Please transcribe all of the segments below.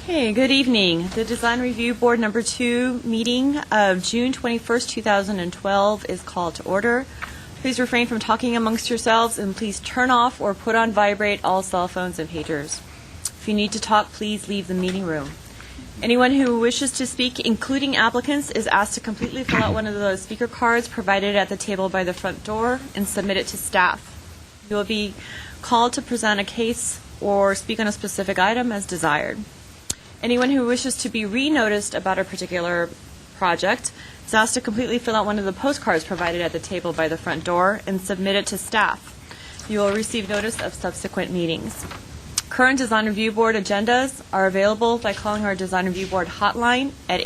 Okay, good evening. The Design Review Board number 2 meeting of June 21st, 2012 is called to order. Please refrain from talking amongst yourselves and please turn off or put on vibrate all cell phones and pagers. If you need to talk, please leave the meeting room. Anyone who wishes to speak, including applicants, is asked to completely fill out one of those speaker cards provided at the table by the front door and submit it to staff. You will be called to present a case or speak on a specific item as desired. Anyone who wishes to be re-noticed about a particular project is asked to completely fill out one of the postcards provided at the table by the front door and submit it to staff. You will receive notice of subsequent meetings. Current Design Review Board agendas are available by calling our Design Review Board hotline at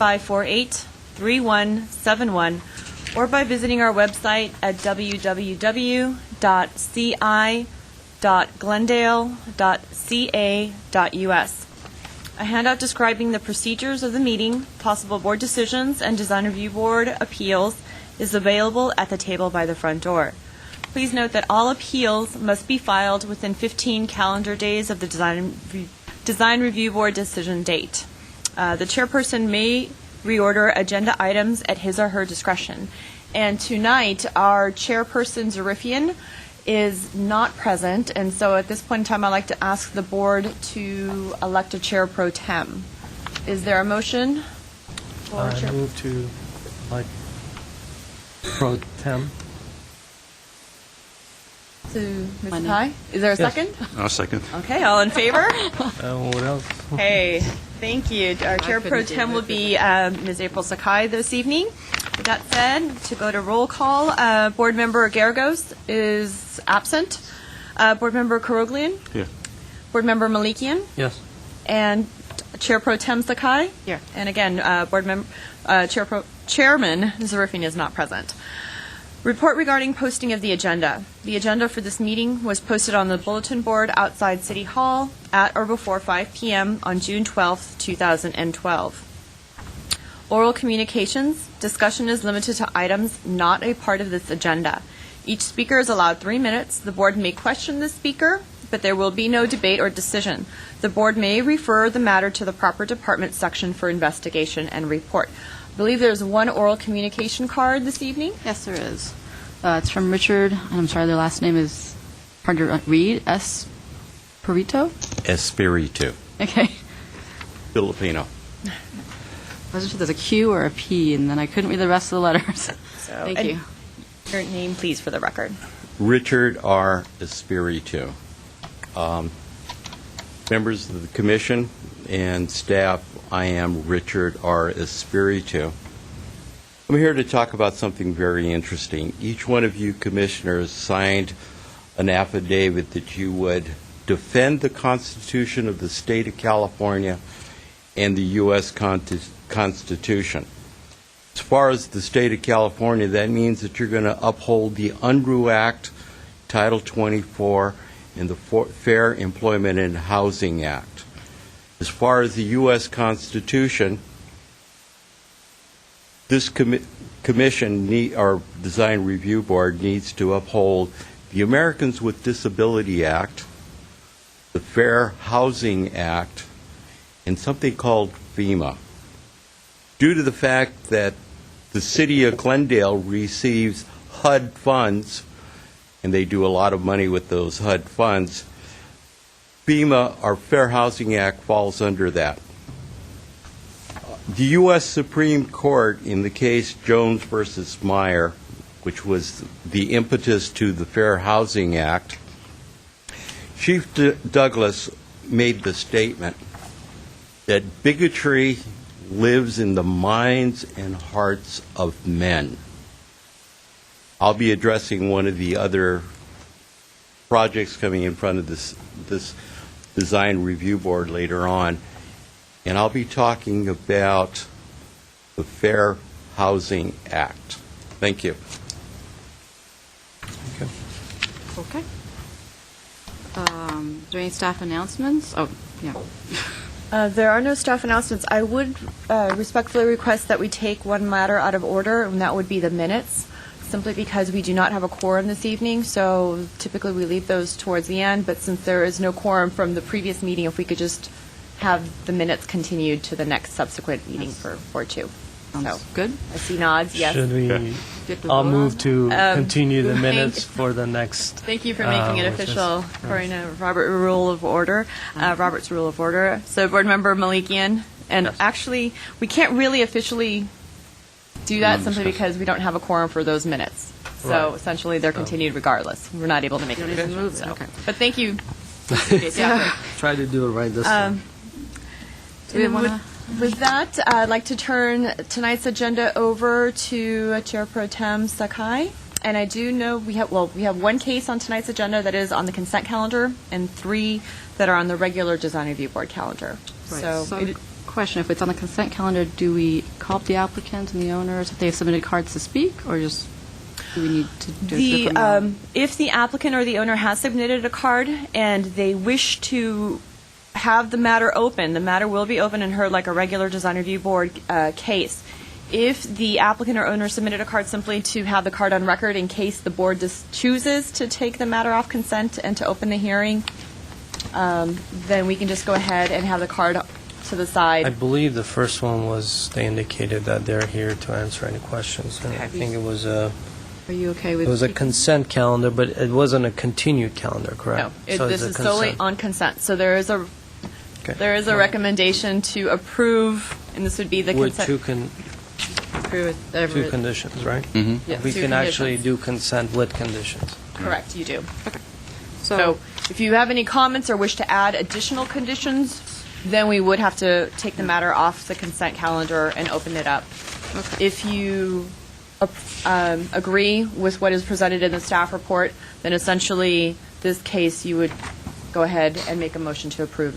818-548-3171 or by visiting our website at www.ci.glendale.ca.us. A handout describing the procedures of the meeting, possible board decisions, and Design Review Board appeals is available at the table by the front door. Please note that all appeals must be filed within 15 calendar days of the Design Review Board decision date. The chairperson may reorder agenda items at his or her discretion. And tonight, our chairperson, Zarifian, is not present, and so at this point in time, I'd like to ask the board to elect a chair pro tem. Is there a motion? I move to elect pro tem. To Ms. Ty? Is there a second? I'll second. Okay, all in favor? What else? Hey, thank you. Our chair pro tem will be Ms. April Sakai this evening. With that said, to go to roll call, Board Member Garagos is absent. Board Member Karoglian? Here. Board Member Malikian? Yes. And Chair Pro Tem Sakai? Here. And again, Chairman Zarifian is not present. Report regarding posting of the agenda. The agenda for this meeting was posted on the bulletin board outside City Hall at or before 5 p.m. on June 12th, 2012. Oral communications. Discussion is limited to items not a part of this agenda. Each speaker is allowed 3 minutes. The board may question the speaker, but there will be no debate or decision. The board may refer the matter to the proper department section for investigation and report. I believe there's one oral communication card this evening. Yes, there is. It's from Richard, and I'm sorry, their last name is hard to read, Espiritu. Okay. Filipino. I wasn't sure there's a Q or a P, and then I couldn't read the rest of the letters. So, Thank you. Your name, please, for the record. Richard R. Espiritu. Members of the commission and staff, I am Richard R. Espiritu. I'm here to talk about something very interesting. Each one of you commissioners signed an affidavit that you would defend the Constitution of the State of California and the U.S. Constitution. As far as the State of California, that means that you're going to uphold the Unruh Act, Title 24, and the Fair Employment and Housing Act. As far as the U.S. Constitution, this commission, our Design Review Board, needs to uphold the Americans with Disability Act, the Fair Housing Act, and something called FEMA. Due to the fact that the city of Glendale receives HUD funds, and they do a lot of money with those HUD funds, FEMA, our Fair Housing Act, falls under that. The U.S. Supreme Court, in the case Jones versus Meyer, which was the impetus to the Fair Housing Act, Chief Douglas made the statement that bigotry lives in the minds and hearts of men. I'll be addressing one of the other projects coming in front of this Design Review Board later on, and I'll be talking about the Fair Housing Act. Thank you. Okay. Is there any staff announcements? Oh, yeah. There are no staff announcements. I would respectfully request that we take one matter out of order, and that would be the minutes, simply because we do not have a quorum this evening, so typically we leave those towards the end, but since there is no quorum from the previous meeting, if we could just have the minutes continued to the next subsequent meeting for Board 2. So, Sounds good. I see nods, yes. Should we, Do you have to I'll vote move on to continue the thank- minutes for the next. Thank you for making it which is- official, according to Robert's Rule of Order. So Board Member Malikian, and Yes. actually, we can't really officially do that simply because we don't have a quorum for those minutes. So Right. essentially, they're continued regardless. We're not able to make a You don't even decision. move it, So. okay. But thank you. Appreciate the effort. Try to do it right this time. Do we And want to? With that, I'd like to turn tonight's agenda over to Chair Pro Tem Sakai. And I do know we have one case on tonight's agenda that is on the consent calendar and 3 that are on the regular Design Review Board calendar. So, question, if it's on the consent calendar, do we call up the applicant and the owners if they've submitted cards to speak, or just do we need to do it from now? If the applicant or the owner has submitted a card and they wish to have the matter open, the matter will be open and heard like a regular Design Review Board case. If the applicant or owner submitted a card simply to have the card on record in case the board chooses to take the matter off consent and to open the hearing, then we can just go ahead and have the card to the I side. believe the first one was, they indicated that they're here to answer any questions. And I think it was a Are you okay with? consent calendar, but it wasn't a continued calendar, No, correct? So this it's a is solely consent. on consent. So there is a Okay. recommendation to approve, and this would be the With consent. Agree with two conditions, right? Yes, We two can actually conditions. do consent with conditions. Correct, you do. So, So if you have any comments or wish to add additional conditions, then we would have to take the matter off the consent calendar and open it up. If you agree with what is presented in the staff report, then essentially, this case, you would go ahead and make a motion to approve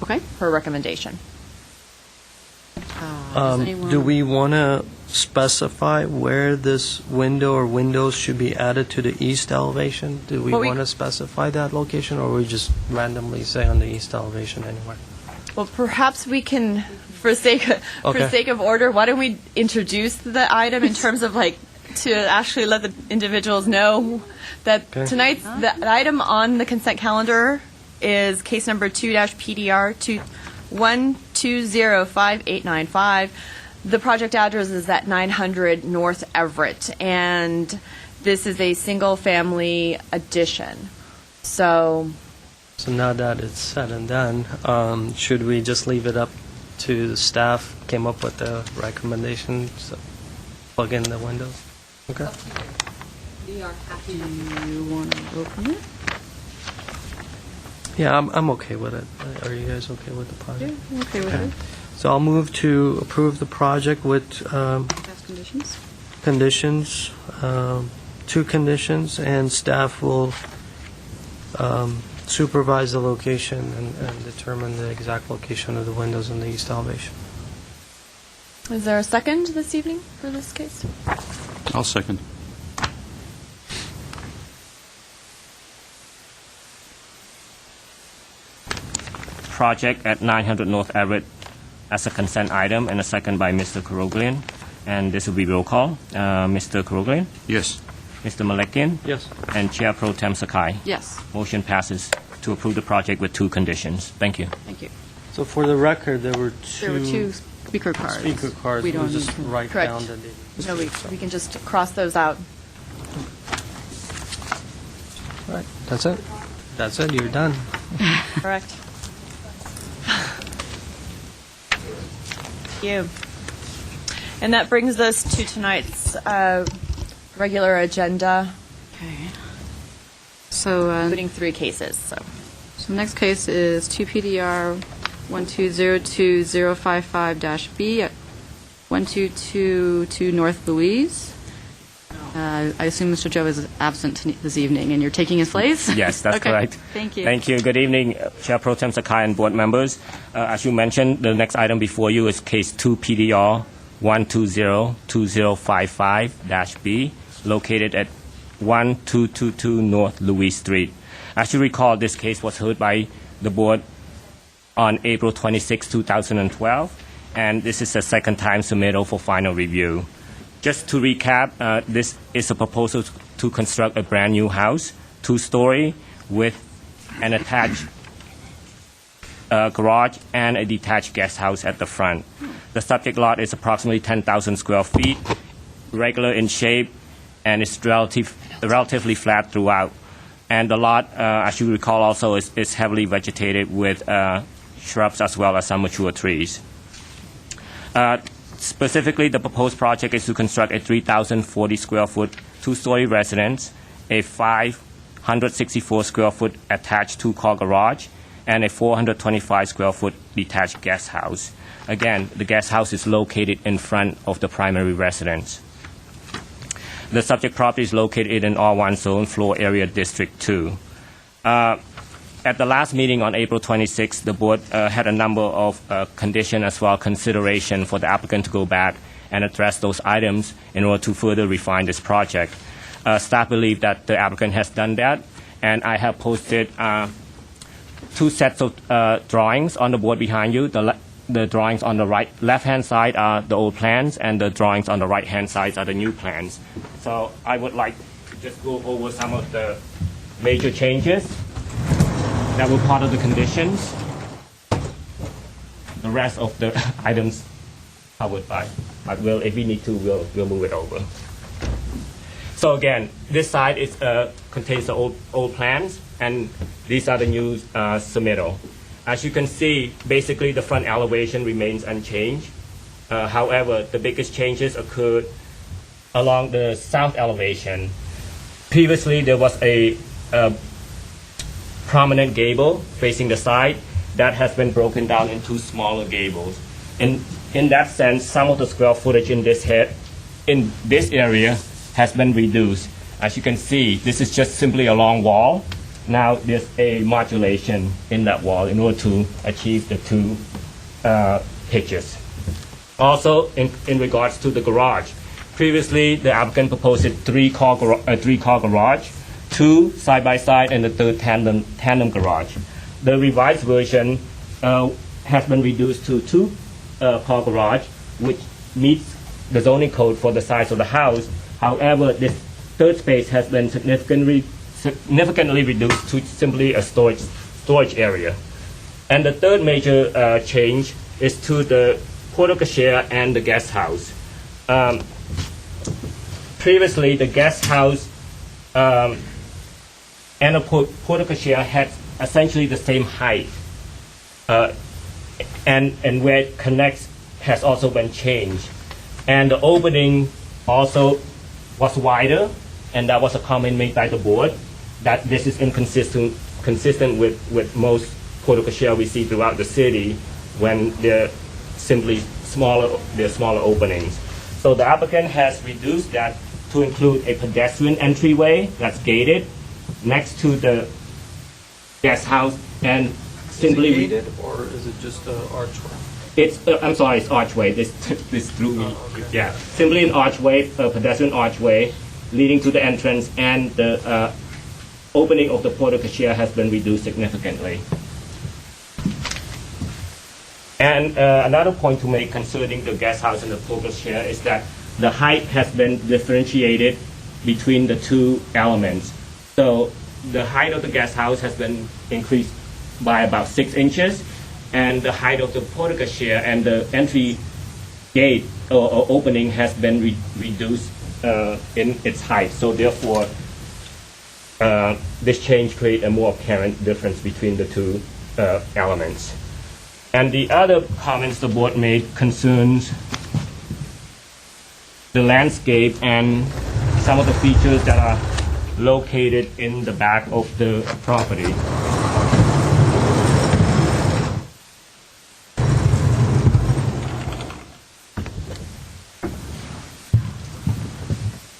okay. her recommendation. Does anyone- Do we want to specify where this window or windows should be added to the east elevation? Do we Well, we- want to specify that location, or we just randomly say on the east elevation anywhere? Well, perhaps we can, for sake Okay. of order, why don't we introduce the item in terms of like, to actually let the individuals know that Okay. tonight's, the item on the consent calendar is case number 2-PDR 1205895. The project address is at 900 North Everett, and this is a single-family addition. So, So now that it's said and done, should we just leave it up to the staff, came up with the recommendation, so plug in the windows? Okay. Do you want to open it? Yeah, I'm okay with it. Are you guys okay with the project? I'm okay with it. So I'll move to approve the project with As conditions? conditions, 2 conditions, and staff will supervise the location and determine the exact location of the windows in the east elevation. is there a second this evening for this case? I'll second. Project at 900 North Everett as a consent item, and a second by Mr. Koroglian. And this will be roll call. Mr. Koroglian, Yes. Mr. Malekian, Yes. and Chair Pro Tem Sakai. Yes. Motion passes to approve the project with 2 conditions. Thank you. Thank you. So for the record, there were There were 2 speaker cards. speaker cards. We We'll don't just need to- write Correct. down the date. No, we can just cross those out. Right, that's it. That's it, you're done. Correct. Thank you. And that brings us to tonight's regular agenda, Okay. So, including 3 cases. So, so the next case is 2PDR 1202055-B at 1222 North Louise. I assume Mr. Joe is absent this evening, and you're taking his place? Yes, that's Okay. correct. Thank you. Thank you. Good evening, Chair Pro Tem Sakai and board members. As you mentioned, the next item before you is case 2 PDR 1202055-B, located at 1222 North Louise Street. As you recall, this case was heard by the board on April 26, 2012, and this is the second time submittal for final review. Just to recap, this is a proposal to construct a brand new house, 2-story, with an attached a garage and a detached guest house at the front. The subject lot is approximately 10,000 square feet, regular in shape, and it's relatively flat throughout. And the lot, as you recall also, is heavily vegetated with shrubs as well as some mature trees. Specifically, the proposed project is to construct a 3,040 square foot two-story residence, a 564 square foot attached two-car garage, and a 425 square foot detached guest house. Again, the guest house is located in front of the primary residence. The subject property is located in R1 zone, floor area District 2. At the last meeting on April 26, the board had a number of conditions as well consideration for the applicant to go back and address those items in order to further refine this project. Staff believe that the applicant has done that, and I have posted two sets of drawings on the board behind you. The drawings on the left-hand side are the old plans, and the drawings on the right-hand side are the new plans. So I would like to just go over some of the major changes that were part of the conditions. The rest of the items covered by, but if we need to, we'll move it over. So again, this side is contains the old plans, and these are the new submittal. As you can see, basically the front elevation remains unchanged. However, the biggest changes occurred along the south elevation. Previously, there was a prominent gable facing the side that has been broken down into smaller gables. In that sense, some of the square footage in this area has been reduced. As you can see, this is just simply a long wall. Now there's a modulation in that wall in order to achieve the two pitches. Also, in regards to the garage, previously the applicant proposed a three-car garage, two side-by-side, and the third tandem garage. The revised version has been reduced to two-car garage, which meets the zoning code for the size of the house. However, this third space has been significantly reduced to simply a storage area. And the third major change is to the porte-cochere and the guest house. Previously, the guest house and the porte-cochere had essentially the same height, and where it connects has also been changed. And the opening also was wider, and that was a comment made by the board, that this is consistent with most porte-cochere we see throughout the city when they're simply smaller openings. So the applicant has reduced that to include a pedestrian entryway that's gated next to the guest house, and simply Is it gated, or is it just an archway? I'm sorry, it's archway. This threw me. Oh, okay. Yeah, simply an archway, a pedestrian archway leading to the entrance, and the opening of the porte-cochere has been reduced significantly. And another point to make concerning the guest house and the porte-cochere is that the height has been differentiated between the two elements. So the height of the guest house has been increased by about 6 inches, and the height of the porte-cochere and the entry gate or opening has been reduced in its height. So therefore, this change creates a more apparent difference between the two elements. And the other comments the board made concerns the landscape and some of the features that are located in the back of the property.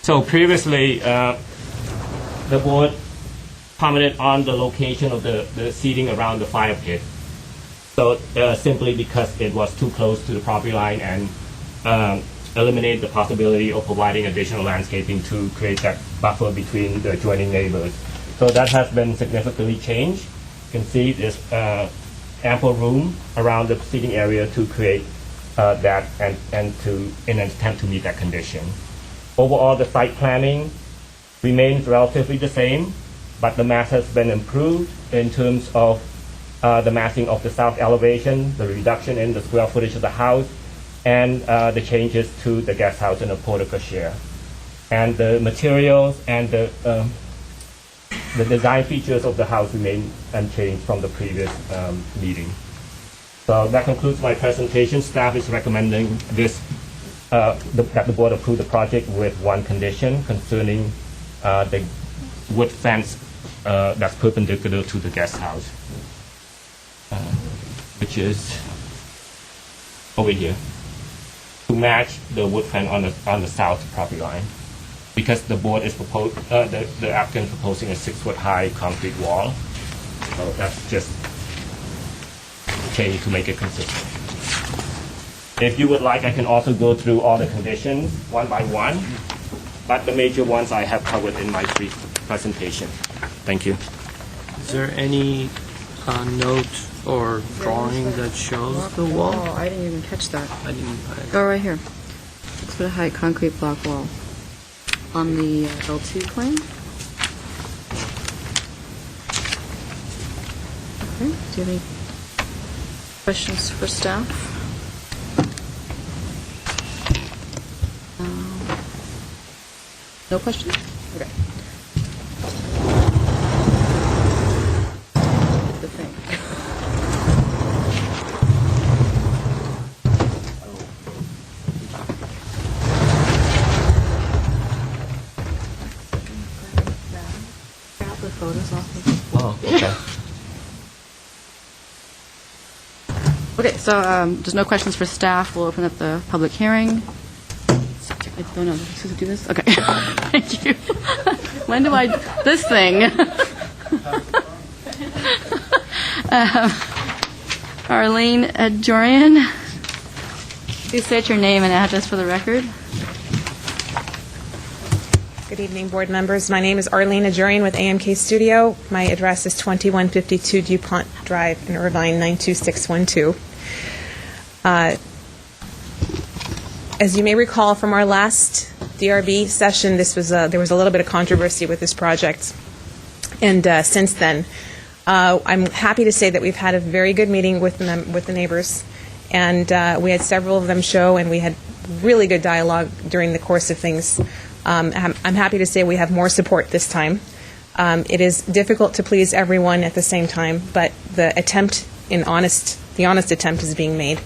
So previously, the board commented on the location of the seating around the fire pit. So simply because it was too close to the property line and eliminate the possibility of providing additional landscaping to create that buffer between the adjoining neighbors. So that has been significantly changed. You can see there's ample room around the seating area to create that and in an attempt to meet that condition. Overall, the site planning remains relatively the same, but the mass has been improved in terms of the massing of the south elevation, the reduction in the square footage of the house, and the changes to the guest house and the portico share. And the materials and the design features of the house remain unchanged from the previous meeting. So that concludes my presentation. Staff is recommending this, that the board approve the project with one condition concerning the wood fence that's perpendicular to the guest house, which is over here, to match the wood fence on the south property line. Because the board is the applicant proposing a 6-foot high concrete wall. So that's just change to make it consistent. If you would like, I can also go through all the conditions one by one, but the major ones I have covered in my brief presentation. Thank you. Is there any note or drawing that shows the wall? Oh, I didn't even catch that. I didn't. Oh, right here. 6-foot high concrete block wall. On the L2 plan. Okay, do you have any questions for staff? No questions? Okay. The thing. Grab the photos off of. Oh, okay. Okay, so there's no questions for staff. We'll open up the public hearing. Oh, no, am I supposed to do this? Okay. Thank you. When do I... This thing. Arlene Adjorian. Please state your name and address for the record. Good evening, board members. My name is Arlene Adjorian with AMK Studio. My address is 2152 DuPont Drive in Irvine, 92612. As you may recall from our last DRB session, there was a little bit of controversy with this project. And since then, I'm happy to say that we've had a very good meeting with the neighbors. And we had several of them show, and we had really good dialogue during the course of things. I'm happy to say we have more support this time. It is difficult to please everyone at the same time, but the honest attempt is being made.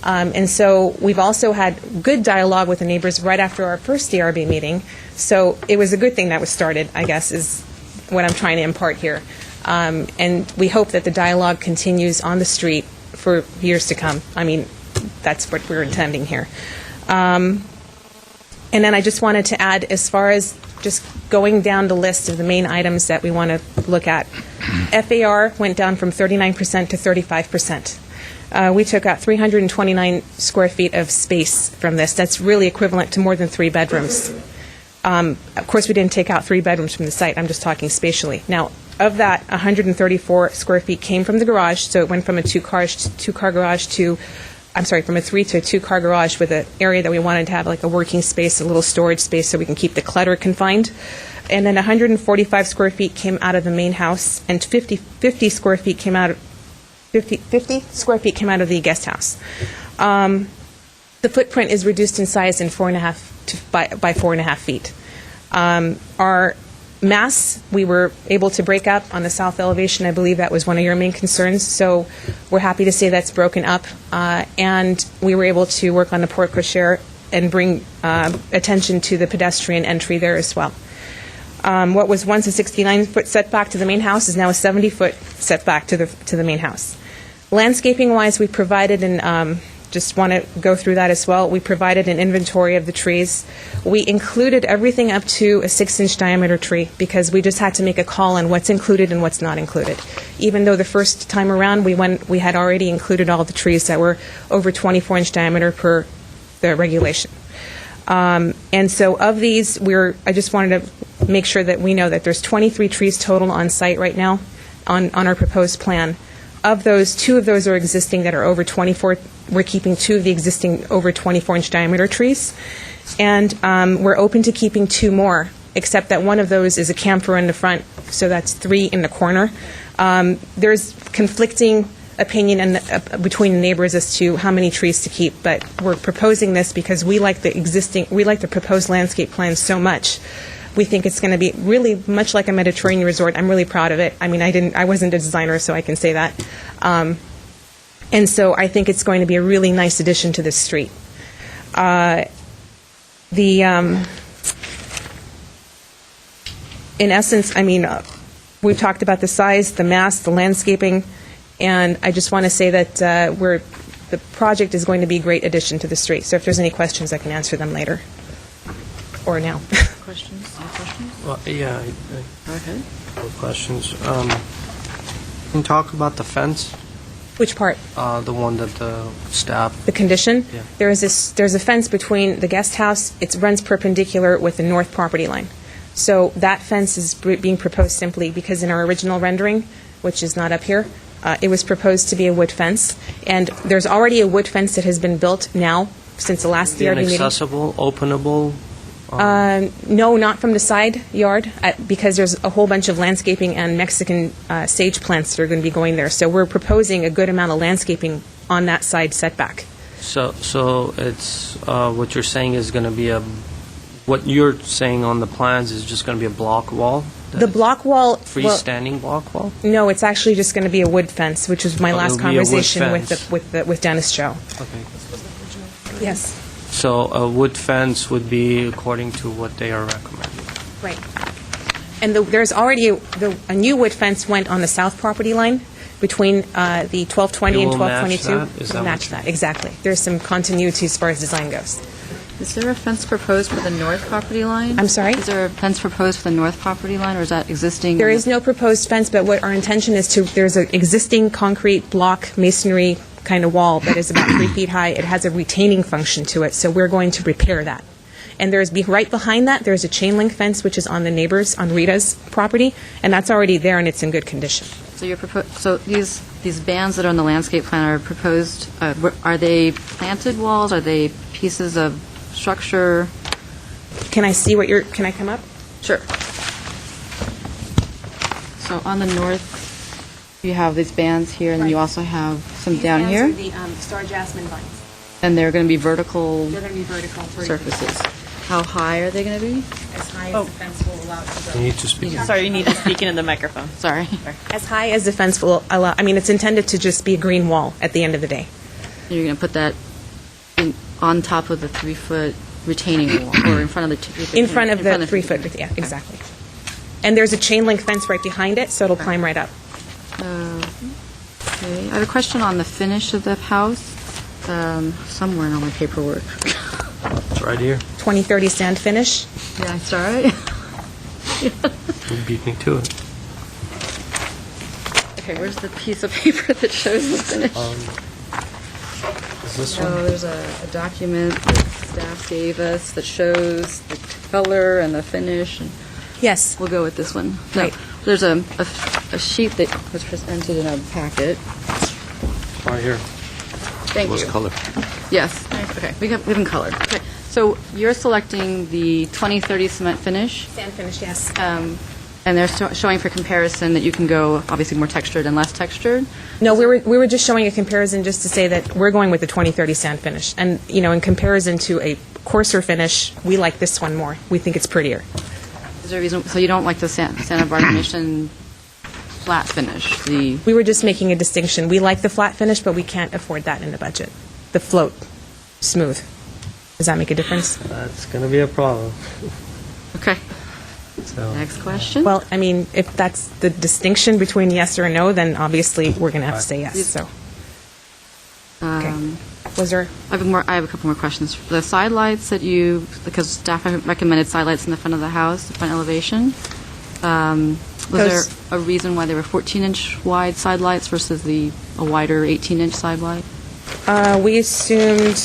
And so we've also had good dialogue with the neighbors right after our first DRB meeting. So it was a good thing that was started, I guess, is what I'm trying to impart here. And we hope that the dialogue continues on the street for years to come. I mean, that's what we're intending here. And then I just wanted to add, as far as just going down the list of the main items that we want to look at, FAR went down from 39% to 35%. We took out 329 square feet of space from this. That's really equivalent to more than 3 bedrooms. Of course, we didn't take out 3 bedrooms from the site. I'm just talking spatially. Now, of that, 134 square feet came from the garage, so it went from a two-car garage to, from a 3 to a 2-car garage with an area that we wanted to have like a working space, a little storage space so we can keep the clutter confined. And then 145 square feet came out of the main house, and 50 square feet came out of 50 square feet came out of the guest house. The footprint is reduced in size in 4.5 by 4.5 feet. Our mass, we were able to break up on the south elevation. I believe that was one of your main concerns. So we're happy to say that's broken up. And we were able to work on the porte cochere and bring attention to the pedestrian entry there as well. What was once a 69-foot setback to the main house is now a 70-foot setback to the main house. Landscaping-wise, we provided just want to go through that as well. We provided an inventory of the trees. We included everything up to a 6-inch diameter tree because we just had to make a call on what's included and what's not included. Even though the first time around we had already included all the trees that were over 24-inch diameter per the regulation. And so of these, I just wanted to make sure that we know that there's 23 trees total on site right now on our proposed plan. Of those, 2 of those are existing that are over 24. We're keeping 2 of the existing over 24-inch diameter trees. And we're open to keeping 2 more, except that one of those is a camphor in the front, so that's 3 in the corner. There's conflicting opinion between the neighbors as to how many trees to keep, but we're proposing this because we like the proposed landscape plan so much. We think it's going to be really much like a Mediterranean resort. I'm really proud of it. I mean, I wasn't a designer, so I can say that. And so I think it's going to be a really nice addition to this street. In essence, I mean, we've talked about the size, the mass, the landscaping, and I just want to say that the project is going to be a great addition to the street. So if there's any questions, I can answer them later or now. Questions? Any questions? Well, yeah, Go ahead. couple questions. Can you talk about the fence, Which part? the one that the staff? The condition? Yeah. There's a fence between the guest house. It runs perpendicular with the north property line. So that fence is being proposed simply because in our original rendering, which is not up here, it was proposed to be a wood fence. And there's already a wood fence that has been built now since the last DRB meeting. Inaccessible, openable? No, not from the side yard, because there's a whole bunch of landscaping and Mexican sage plants that are going to be going there. So we're proposing a good amount of landscaping on that side setback. So it's, what you're saying is going to be what you're saying on the plans is just going to be a block wall? The block wall... Freestanding block wall? No, it's actually just going to be a wood fence, which was my last it'll be a wood conversation fence. with Dennis Joe. Okay. Yes. So a wood fence would be according to what they are recommending? Right. And there's already a new wood fence went on the south property line between the 1220 and It will match 1222. that? Is that It'll what match you- that, exactly. There's some continuity as far as design goes. Is there a fence proposed for the north property line? I'm sorry? Is there a fence proposed for the north property line, or is that existing? There is no proposed fence, but what our intention is there's an existing concrete block masonry kind of wall that is about 3 feet high. It has a retaining function to it, so we're going to repair that. And right behind that, there's a chain link fence, which is on the neighbors, on Rita's property, and that's already there and it's in good condition. So these bands that are on the landscape plan are proposed, are they planted walls? Are they pieces of structure? Can I see can I come up? Sure. So on the north, you have these bands here, and then you also have some down here, These are the star jasmine vines. and they're going to be vertical They're going to be vertical. surfaces. How high are they going to be? As high as the fence will allow it to You go. need to speak. Sorry, you need to speak into the microphone. Sorry. As high as the fence will allow. I mean, it's intended to just be a green wall at the end of the day. You're going to put that on top of the 3-foot retaining wall, or in front of the... In front of the 3-foot, yeah, exactly. And there's a chain link fence right behind it, so it'll climb right up. Okay. I have a question on the finish of the house, somewhere in all my paperwork. It's right here. 2030 sand finish. Yeah, sorry. You beat me to it. Okay, where's the piece of paper that shows the finish? Is this So one? there's a document that staff gave us that shows the color and the finish, and Yes. we'll go with this one. No, Right. there's a sheet that was presented in a packet. Right here. Thank What's you. color? Yes. Okay, we have in color. Okay, so you're selecting the 2030 cement finish, Sand finish, yes. and they're showing for comparison that you can go obviously more textured and less textured. No, we were just showing a comparison just to say that we're going with the 2030 sand finish. And, in comparison to a coarser finish, we like this one more. We think it's prettier. Is there a reason? So you don't like the Santa Barbara Mission flat finish? We were just making a distinction. We like the flat finish, but we can't afford that in the budget. The float, smooth. Does that make a difference? That's going to be a problem. Okay. So, Next question. Well, I mean, if that's the distinction between yes or no, then obviously we're going to have to say yes. So, okay. Was there? I have a couple more questions. The side lights because staff recommended side lights in the front of the house, the front elevation. Was there a reason why they were 14-inch wide side lights versus a wider 18-inch side light? We assumed.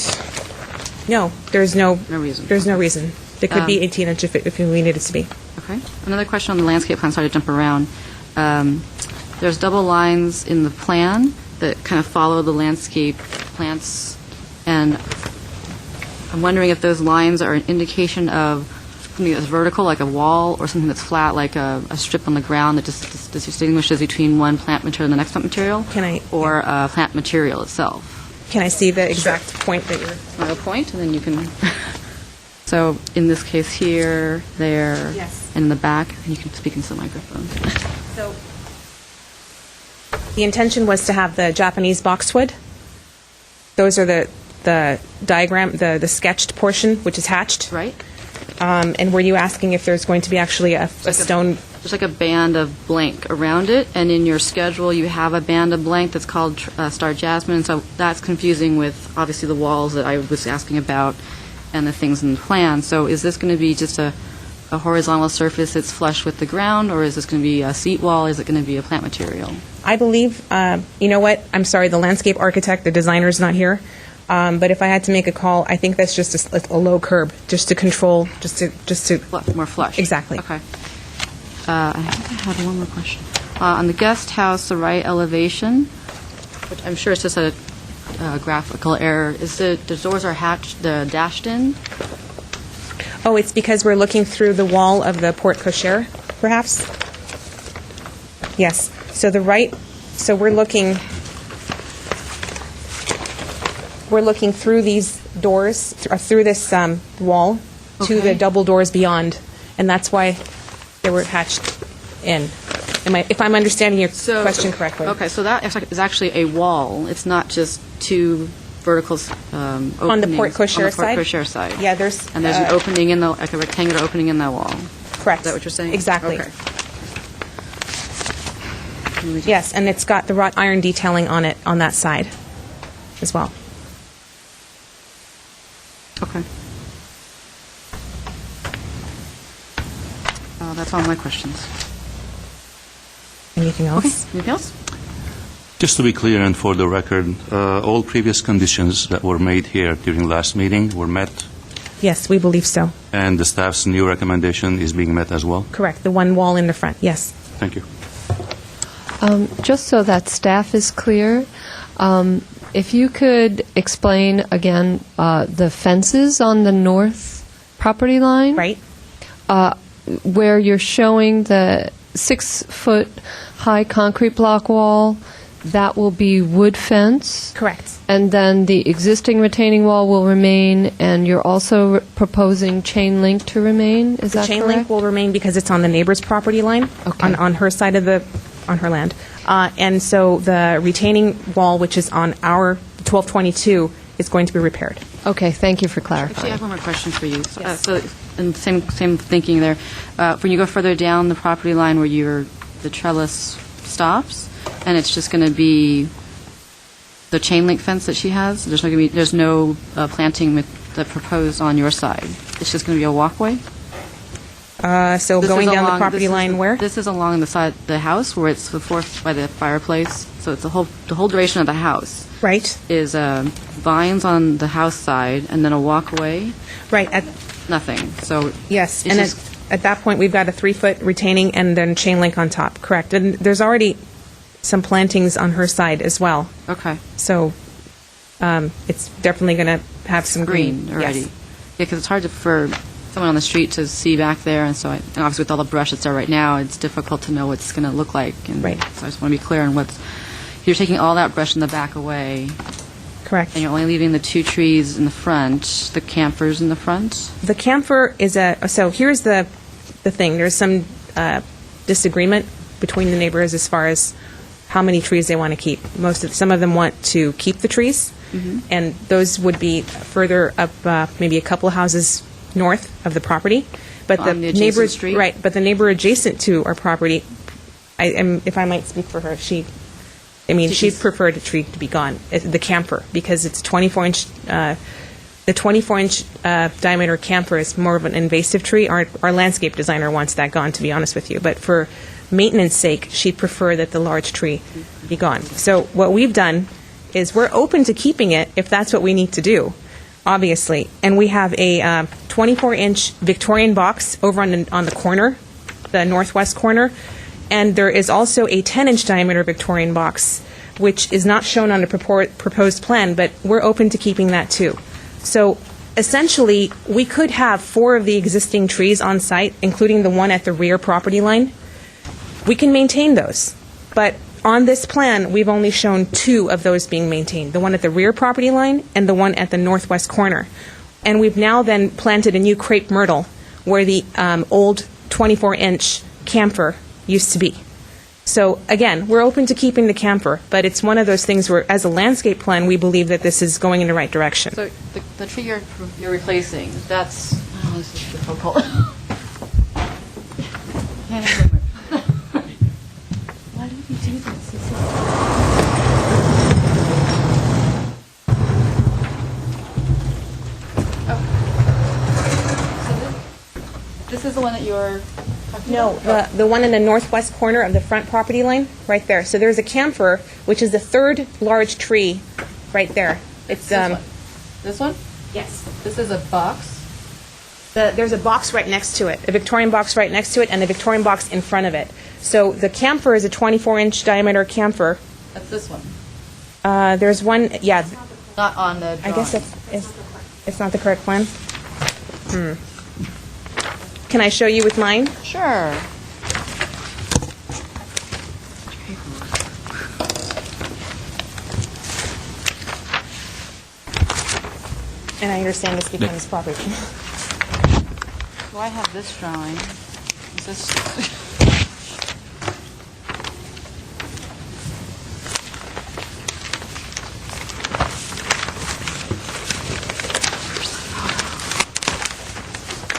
No, there's no. No reason. There's no reason. It could be 18-inch if we needed it to be. Okay. Another question on the landscape plan. Sorry to jump around. There's double lines in the plan that kind of follow the landscape plants, and I'm wondering if those lines are an indication of something that's vertical, like a wall, or something that's flat, like a strip on the ground that just distinguishes between one plant material and the next plant material? Or plant material itself? Can I see the exact point that you're... I'll point, and then you can... So in this case here, there, Yes. and in the back, and you can speak into the microphone. So the intention was to have the Japanese boxwood. Those are the diagram, the sketched portion, which is hatched. Right? And were you asking if there's going to be actually a stone... There's like a band of blank around it, and in your schedule you have a band of blank that's called Star Jasmine, so that's confusing with obviously the walls that I was asking about and the things in the plan. So is this going to be just a horizontal surface that's flush with the ground, or is this going to be a seat wall? Is it going to be a plant material? I believe, you know what, I'm sorry, the landscape architect, the designer's not here, but if I had to make a call, I think that's just a low curb, just to control, just to... More flush. Exactly. Okay. I think I had one more question. On the guest house, the right elevation, which I'm sure it's just a graphical error, is the doors are dashed in? Oh, it's because we're looking through the wall of the porte cochere, perhaps? Yes. So we're looking through these doors, through this wall, to the double doors beyond, and that's why they were hatched in. If I'm understanding your question correctly. Okay, so that is actually a wall. It's not just two vertical openings. On the porte cochere side? On the porte cochere side. Yeah, there's... And there's an opening in like a rectangular opening in that wall. Correct. Is that what you're saying? Exactly. Okay. Yes, and it's got the wrought iron detailing on it on that side as well. Okay. That's all my questions. Anything Okay. else? Anything else? Just to be clear and for the record, all previous conditions that were made here during last meeting were met, Yes, we believe so. and the staff's new recommendation is being met as well? Correct. The one wall in the front, yes. Thank you. Just so that staff is clear, if you could explain again the fences on the north property line, Right? where you're showing the 6-foot high concrete block wall, that will be wood fence. Correct. And then the existing retaining wall will remain, and you're also proposing chain link to remain. Is The that chain correct? link will remain because it's on the neighbor's property line, Okay. on her side of on her land. And so the retaining wall, which is on our 1222, is going to be repaired. Okay, thank you for Actually, I clarifying. have one more question for you. Yes. So, and same thinking there. When you go further down the property line where the trellis stops, and it's just going to be the chain link fence that she has. There's no planting that proposed on your side. It's just going to be a walkway. So This going is down the along- property this is line where? This is along the side, the house where it's by the fireplace. So it's the whole duration of the house Right. is vines on the house side, and then a walkway. Right. Nothing. So Yes. it's And just- at that point, we've got a 3-foot retaining and then chain link on top. Correct. And there's already some plantings on her side as well. okay. So it's definitely going to have some green. already. Yes. Yeah, because it's hard for someone on the street to see back there, and and obviously with all the brush that's there right now, it's difficult to know what it's going to look like. And Right. So I just want to be clear on you're taking all that brush in the back away, Correct. and you're only leaving the 2 trees in the front, the camphors in the front. The camphor is so here's the thing. There's some disagreement between the neighbors as far as how many trees they want to keep. Some of them want to keep the trees, and those would be further up, maybe a couple of houses north of the property. But On the adjacent neighbor, street? right? But the neighbor adjacent to our property, if I might speak for her, she'd prefer the tree to be gone, the camphor, because it's 24-inch. The 24-inch diameter camphor is more of an invasive tree. Our landscape designer wants that gone, to be honest with you. But for maintenance sake, she'd prefer that the large tree be gone. So what we've done is we're open to keeping it if that's what we need to do, obviously. And we have a 24-inch Victorian box over on the corner, the northwest corner. And there is also a 10-inch diameter Victorian box, which is not shown on the proposed plan, but we're open to keeping that too. So essentially, we could have 4 of the existing trees on site, including the one at the rear property line. We can maintain those, but on this plan, we've only shown 2 of those being maintained, the one at the rear property line and the one at the northwest corner. And we've now then planted a new crepe myrtle where the old 24-inch camphor used to be. So again, we're open to keeping the camphor, but it's one of those things where, as a landscape plan, we believe that this is going in the right direction. So the tree you're replacing, that's, oh, this is difficult. Why did you do this? This is the one that you're talking No, about? the one in the northwest corner of the front property line, right there. So there's a camphor, which is the 3rd large tree right there. It's This one? yes. This is a box. There's a box right next to it, a Victorian box right next to it, and a Victorian box in front of it. So the camphor is a 24-inch diameter camphor. That's this one. There's one, yeah, Not on the drawing. I guess it's not the correct plan. Can I show you with mine? Sure. And I understand this becomes property. So I have this drawing. Is this...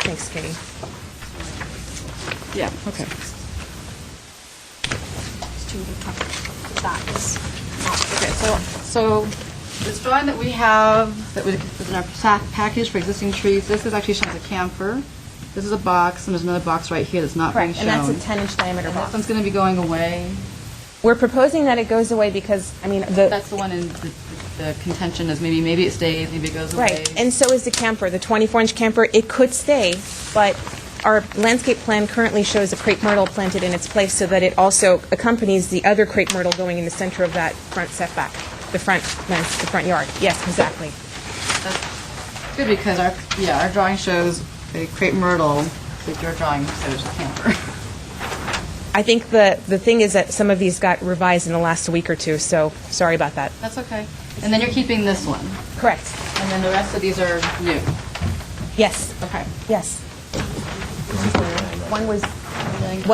Thanks, Katie. Yeah, okay. Okay, so this drawing that we have, that was in our package for existing trees, this is actually shows a camphor. This is a box, and there's another box right here that's not being Correct, shown. and that's a 10-inch diameter And box. this one's going to be going away. We're proposing that it goes away because, I mean, That's the one in the contention is maybe it stays, maybe it goes away. right, and so is the camphor, the 24-inch camphor. It could stay, but our landscape plan currently shows a crepe myrtle planted in its place so that it also accompanies the other crepe myrtle going in the center of that front setback, the front yard. Yes, exactly. That's good because our drawing shows a crepe myrtle, but your drawing shows a camphor. I think the thing is that some of these got revised in the last week or two, so sorry about that. That's okay. And then you're keeping this one, Correct. and then the rest of these are new. Yes, Okay. yes. One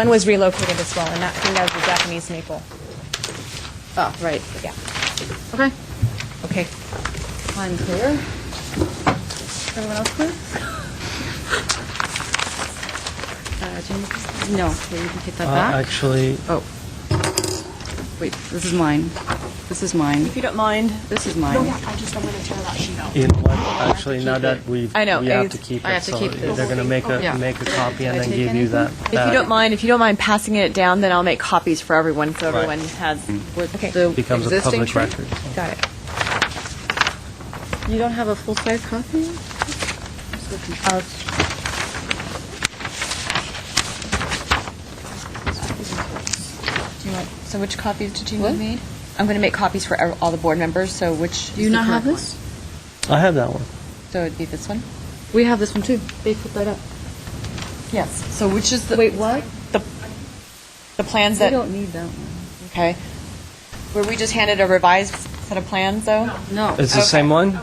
was relocated as well, and I think that was the Japanese maple. Oh, right. Yeah. Okay. Okay. I'm clear. Everyone else clear? Jane? No, okay, you can take that back. Actually, Oh. Wait, this is mine. This is mine. If you don't mind. This is mine. I'm just going to tear that sheet out. you know what? Actually, now that we I know, have it's- to keep it, I have to so keep this. they're going to make a Yeah. copy and Did I then take give you that. anything? If you don't mind passing it down, then I'll make copies for everyone, so Right. everyone has. Okay. The becomes a existing public tree? record. Got it. You don't have a full-size copy? So which copies did you What? need? I'm going to make copies for all the board members, so which Do you is the not have correct this? I have that one. one? So it'd be this one? We have this one too. They put that up. Yes. So which is the... Wait, what? The plans We that... don't need that one. Okay. Were we just handed a revised set of plans, though? No. It's the same one?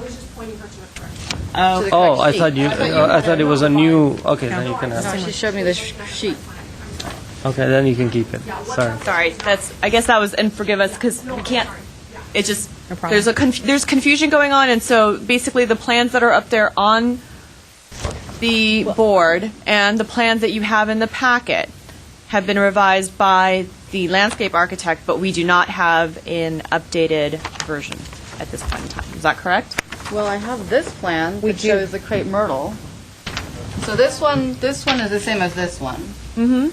Oh, To the Oh, correct I sheet. thought I thought it was a new. Okay, then you can have. No, she showed me this sheet. Okay, then you can keep it. Sorry. sorry. I guess that was, and forgive us, because we can't, it just, No problem. there's confusion going on, and so basically the plans that are up there on the board and the plans that you have in the packet have been revised by the landscape architect, but we do not have an updated version at this point in time. Is that correct? Well, I have this plan We that do. shows the crepe myrtle. So this one is the same as this one. Mm-hmm.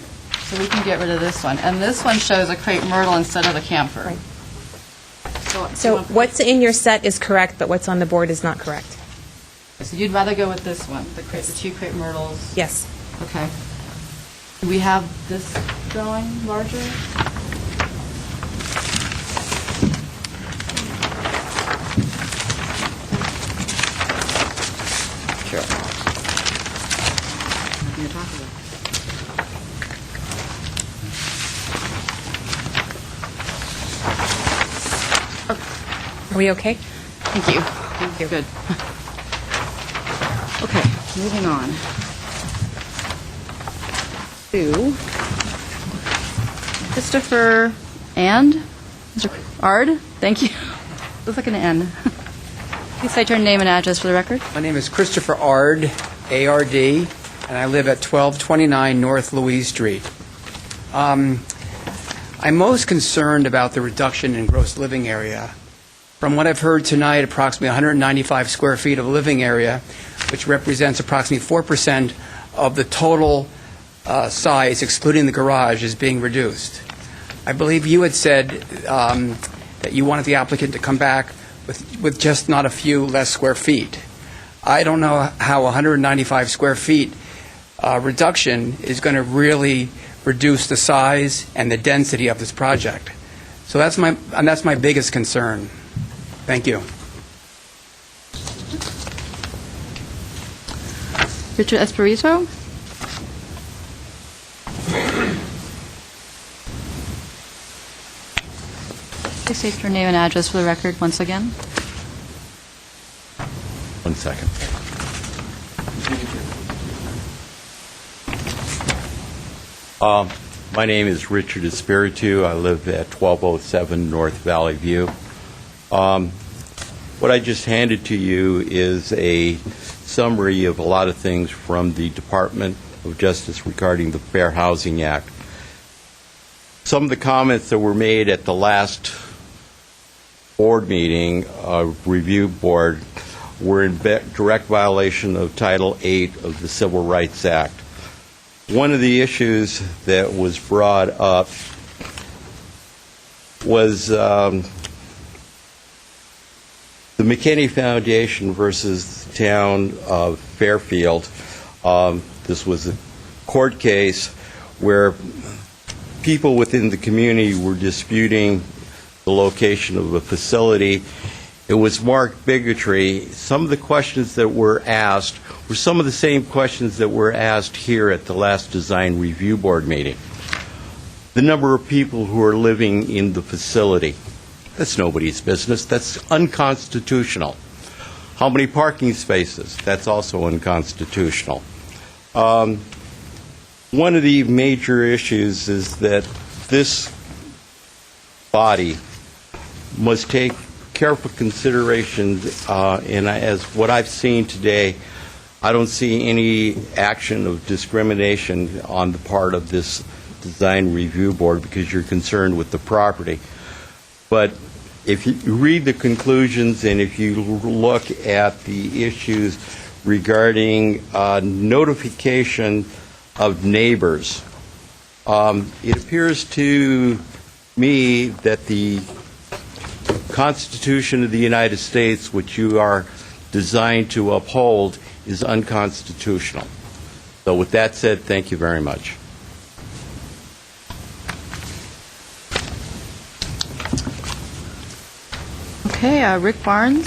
So we can get rid of this one. And this one shows a crepe myrtle instead of the camphor. Right. So, So what's in your set is correct, but what's on the board is not correct. so you'd rather go with this one, the two crepe myrtles? Yes. Okay. Do we have this drawing larger? Sure. Nothing to talk about. Are we okay? Thank you. Thank you. Good. Okay, moving on to Christopher and Mr. Ard. Thank you. Looks like an N. Please state your name and address for the record. My name is Christopher Ard, A-R-D, and I live at 1229 North Louise Street. I'm most concerned about the reduction in gross living area. From what I've heard tonight, approximately 195 square feet of living area, which represents approximately 4% of the total size, excluding the garage, is being reduced. I believe you had said that you wanted the applicant to come back with just not a few less square feet. I don't know how 195 square feet reduction is going to really reduce the size and the density of this project. So that's my biggest concern. Thank you. Richard Espirito. Please state your name and address for the record once again. 1 second. My name is Richard Espiritu. I live at 1207 North Valley View. What I just handed to you is a summary of a lot of things from the Department of Justice regarding the Fair Housing Act. Some of the comments that were made at the last board meeting, review board, were in direct violation of Title VIII of the Civil Rights Act. One of the issues that was brought up was the McKinney Foundation versus the town of Fairfield. This was a court case where people within the community were disputing the location of a facility. It was marked bigotry. Some of the questions that were asked were some of the same questions that were asked here at the last Design Review Board meeting. The number of people who are living in the facility, that's nobody's business. That's unconstitutional. How many parking spaces? That's also unconstitutional. One of the major issues is that this body must take careful consideration, and as what I've seen today, I don't see any action of discrimination on the part of this Design Review Board because you're concerned with the property. But if you read the conclusions and if you look at the issues regarding notification of neighbors, it appears to me that the Constitution of the United States, which you are designed to uphold, is unconstitutional. So with that said, thank you very much. Okay, Rick Barnes.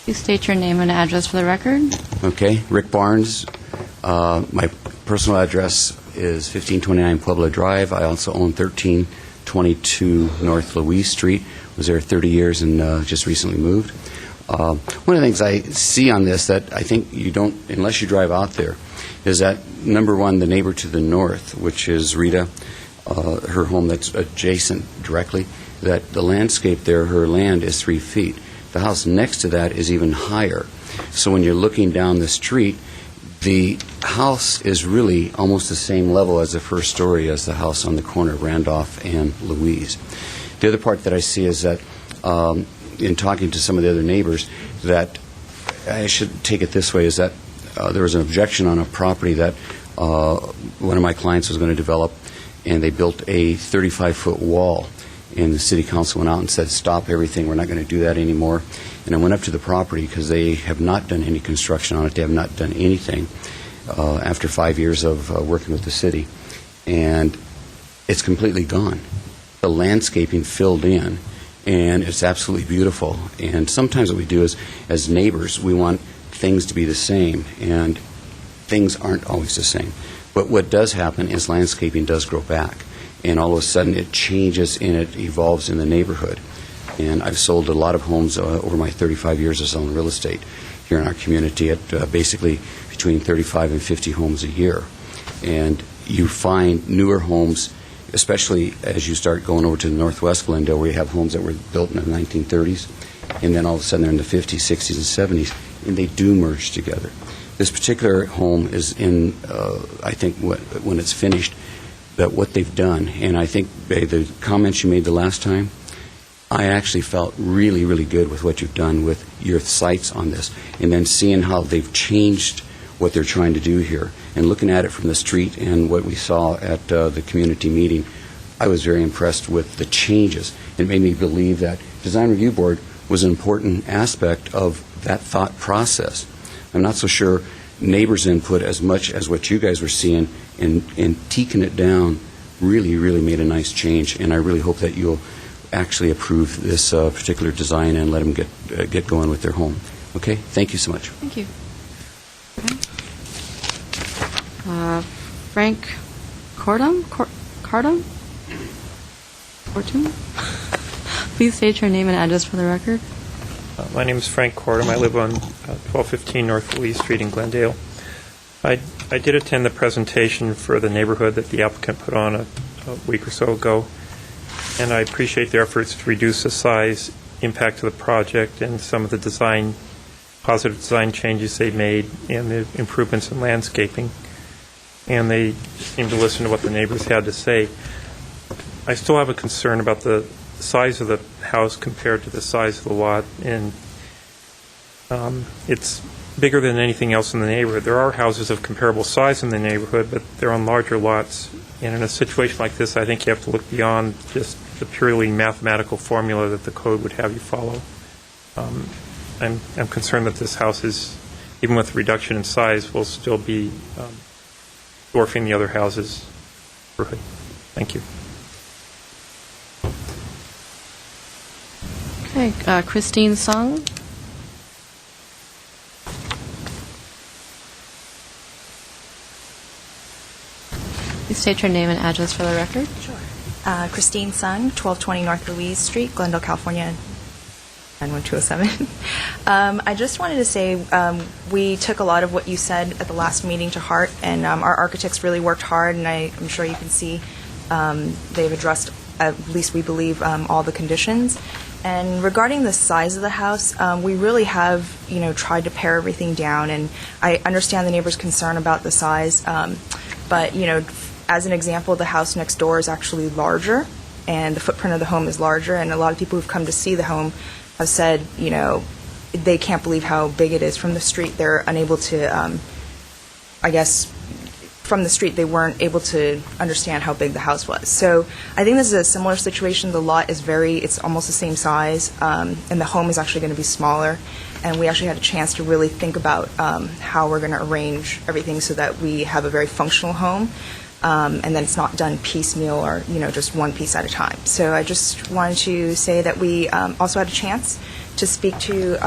Please state your name and address for the record. Okay, Rick Barnes. My personal address is 1529 Pueblo Drive. I also own 1322 North Louise Street. Was there 30 years and just recently moved. One of the things I see on this that I think you don't, unless you drive out there, is that, number one, the neighbor to the north, which is Rita, her home that's adjacent directly, that the landscape there, her land is 3 feet. The house next to that is even higher. So when you're looking down the street, the house is really almost the same level as the first story as the house on the corner, Randolph and Louise. The other part that I see is that in talking to some of the other neighbors, that I should take it this way, is that there was an objection on a property that one of my clients was going to develop, and they built a 35-foot wall. And the city council went out and said, stop everything, we're not going to do that anymore. And I went up to the property because they have not done any construction on it. They have not done anything after 5 years of working with the city. And it's completely gone. The landscaping filled in, and it's absolutely beautiful. And sometimes what we do is, as neighbors, we want things to be the same, and things aren't always the same. But what does happen is landscaping does grow back, and all of a sudden it changes and it evolves in the neighborhood. And I've sold a lot of homes over my 35 years of selling real estate here in our community at basically between 35 and 50 homes a year. And you find newer homes, especially as you start going over to the northwest Glendale, where you have homes that were built in the 1930s, and then all of a sudden they're in the 50s, 60s, and 70s, and they do merge together. This particular home is in, I think, when it's finished, that what they've done, and I think the comments you made the last time, I actually felt really, really good with what you've done with your sights on this, and then seeing how they've changed what they're trying to do here, and looking at it from the street and what we saw at the community meeting, I was very impressed with the changes. It made me believe that Design Review Board was an important aspect of that thought process. I'm not so sure neighbors' input as much as what you guys were seeing and teaking it down really, really made a nice change, and I really hope that you'll actually approve this particular design and let them get going with their home. Okay? Thank you so much. Thank you. Frank Cordum? Cordum? Please state your name and address for the record. My name is Frank Cordum. I live on 1215 North Louise Street in Glendale. I did attend the presentation for the neighborhood that the applicant put on a week or so ago, and I appreciate their efforts to reduce the size impact of the project and some of the positive design changes they made and the improvements in landscaping. And they seemed to listen to what the neighbors had to say. I still have a concern about the size of the house compared to the size of the lot, and it's bigger than anything else in the neighborhood. There are houses of comparable size in the neighborhood, but they're on larger lots. And in a situation like this, I think you have to look beyond just the purely mathematical formula that the code would have you follow. I'm concerned that this house is, even with reduction in size, will still be dwarfing the other houses. Thank you. Okay, Christine Sung. Please state your name and address for the record. Sure. Christine Sung, 1220 North Louise Street, Glendale, California, 91207. I just wanted to say we took a lot of what you said at the last meeting to heart, and our architects really worked hard, and I'm sure you can see they've addressed, at least we believe, all the conditions. And regarding the size of the house, we really have, tried to pare everything down, and I understand the neighbor's concern about the size, but, as an example, the house next door is actually larger, and the footprint of the home is larger, and a lot of people who've come to see the home have said, they can't believe how big it is from the street. They're unable to, from the street, they weren't able to understand how big the house was. So I think this is a similar situation. The lot is it's almost the same size, and the home is actually going to be smaller. And we actually had a chance to really think about how we're going to arrange everything so that we have a very functional home, and then it's not done piecemeal or, just one piece at a time. So I just wanted to say that we also had a chance to speak to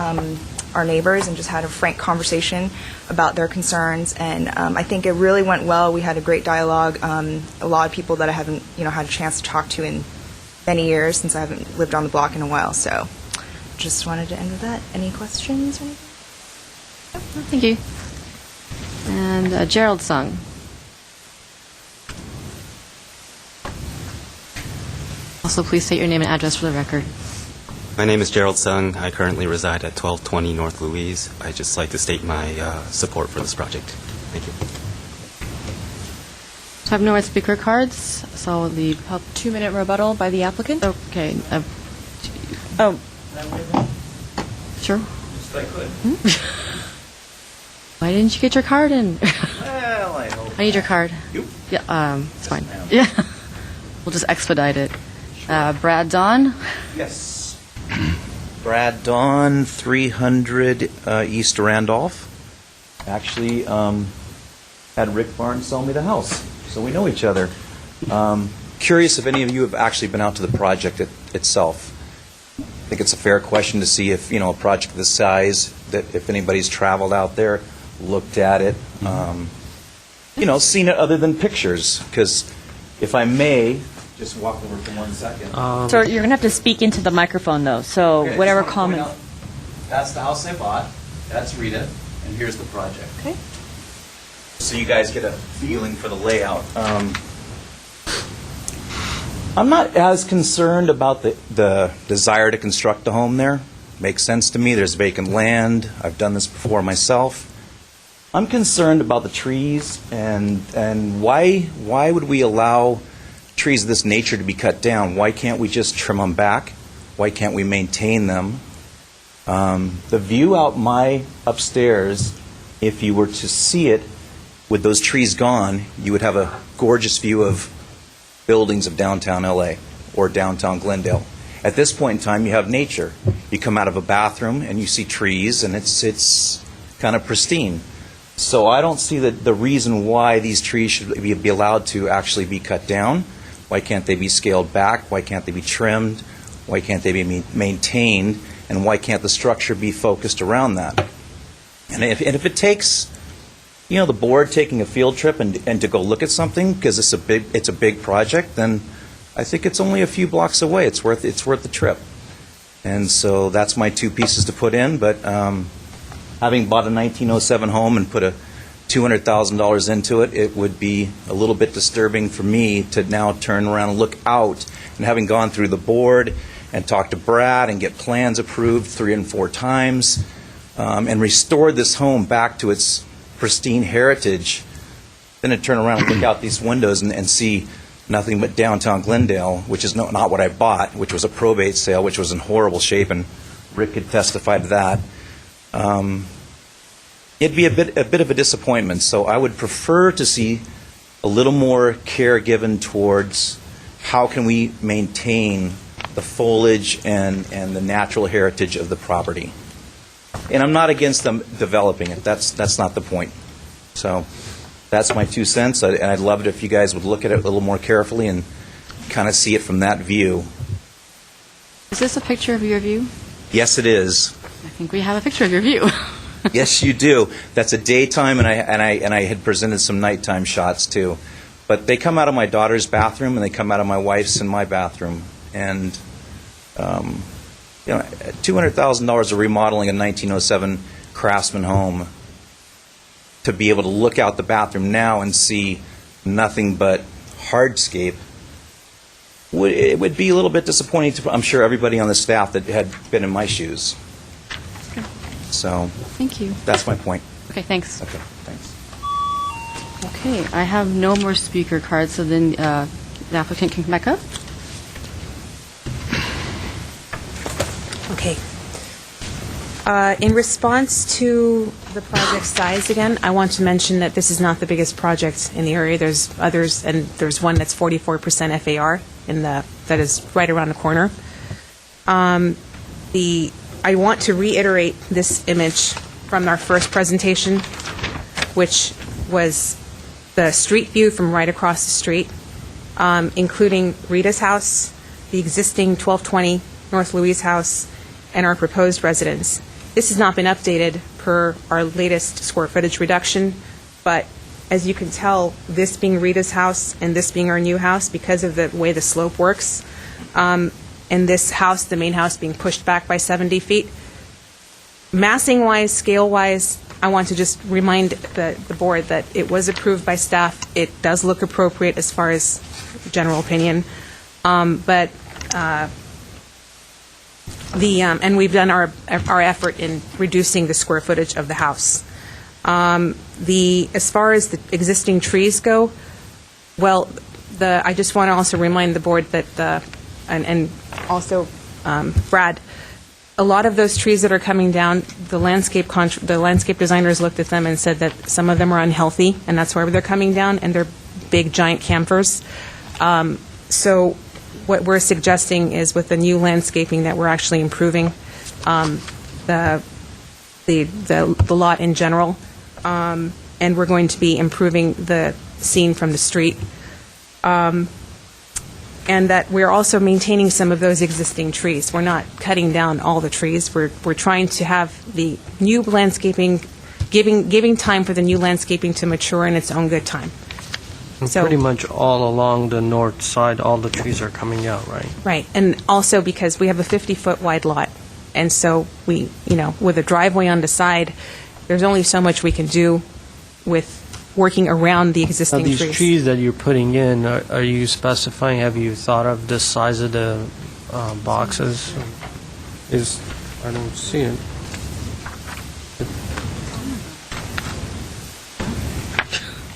our neighbors and just had a frank conversation about their concerns, and I think it really went well. We had a great dialogue. A lot of people that I haven't, had a chance to talk to in many years, since I haven't lived on the block in a while. So just wanted to end with that. Any questions or anything? Oh, thank you. And Gerald Sung. Also, please state your name and address for the record. My name is Gerald Sung. I currently reside at 1220 North Louise. I'd just like to state my support for this project. Thank you. So I have no more speaker cards, so the 2-minute rebuttal by the applicant. Okay. Sure. Just I could. Why didn't you get your card in? Well, I hope. I need your card. You? Yeah, it's fine. Yeah. We'll just expedite it. Sure. Brad Don? Yes. Brad Don, 300 East Randolph. Actually, had Rick Barnes sell me the house, so we know each other. Curious if any of you have actually been out to the project itself. think it's a fair question to see if, a project this size, that if anybody's traveled out there, looked at it, seen it other than pictures. Because if I may, just walk over for 1 second. So you're going to have to speak into the microphone, though, so Okay, whatever just wanna point comments. out, that's the house I bought, that's Rita, and here's the project. Okay. So you guys get a feeling for the layout. I'm not as concerned about the desire to construct a home there. Makes sense to me. There's vacant land. I've done this before myself. I'm concerned about the trees and why would we allow trees of this nature to be cut down? Why can't we just trim them back? Why can't we maintain them? The view out my upstairs, if you were to see it with those trees gone, you would have a gorgeous view of buildings of downtown LA or downtown Glendale. At this point in time, you have nature. You come out of a bathroom and you see trees, and it's kind of pristine. So I don't see the reason why these trees should be allowed to actually be cut down. Why can't they be scaled back? Why can't they be trimmed? Why can't they be maintained? And why can't the structure be focused around that? And if it takes, the board taking a field trip and to go look at something because it's a big project, then I think it's only a few blocks away. It's worth the trip. And so that's my 2 pieces to put in. But having bought a 1907 home and put a $200,000 into it, it would be a little bit disturbing for me to now turn around and look out. And having gone through the board and talked to Brad and get plans approved 3 and 4 times and restored this home back to its pristine heritage, then to turn around and look out these windows and see nothing but downtown Glendale, which is not what I bought, which was a probate sale, which was in horrible shape, and Rick could testify to that. It'd be a bit of a disappointment. So I would prefer to see a little more care given towards how can we maintain the foliage and the natural heritage of the property. And I'm not against them developing it. That's not the point. So that's my 2 cents, and I'd love it if you guys would look at it a little more carefully and kind of see it from that view. Is this a picture of your view? Yes, it is. I think we have a picture of your view. Yes, you do. That's a daytime, and I had presented some nighttime shots too. But they come out of my daughter's bathroom, and they come out of my wife's and my bathroom. And $200,000 of remodeling a 1907 Craftsman home, to be able to look out the bathroom now and see nothing but hardscape, it would be a little bit disappointing to, I'm sure, everybody on the staff that had been in my shoes. Okay. So Thank you. that's my point. Okay, thanks. Okay, thanks. Okay, I have no more speaker cards, so then the applicant can come back up. Okay. In response to the project size again, I want to mention that this is not the biggest project in the area. There's others, and there's one that's 44% FAR that is right around the corner. I want to reiterate this image from our first presentation, which was the street view from right across the street, including Rita's house, the existing 1220 North Louise house, and our proposed residence. This has not been updated per our latest square footage reduction, but as you can tell, this being Rita's house and this being our new house, because of the way the slope works, and this house, the main house, being pushed back by 70 feet, massing-wise, scale-wise, I want to just remind the board that it was approved by staff. It does look appropriate as far as general opinion, but and we've done our effort in reducing the square footage of the house. As far as the existing trees go, well, I just want to also remind the board that and also Brad, a lot of those trees that are coming down, the landscape designers looked at them and said that some of them are unhealthy, and that's why they're coming down, and they're big, giant camphors. So what we're suggesting is, with the new landscaping, that we're actually improving the lot in general, and we're going to be improving the scene from the street. and that we're also maintaining some of those existing trees. We're not cutting down all the trees. We're trying to have the new landscaping, giving time for the new landscaping to mature in its own good time. So- Pretty much all along the north side, all the trees are coming out, right? Right, and also because we have a 50-foot wide lot, and so we, with a driveway on the side, there's only so much we can do with working around the Now, existing these trees. trees that you're putting in, are you specifying, have you thought of the size of the boxes? I don't see it.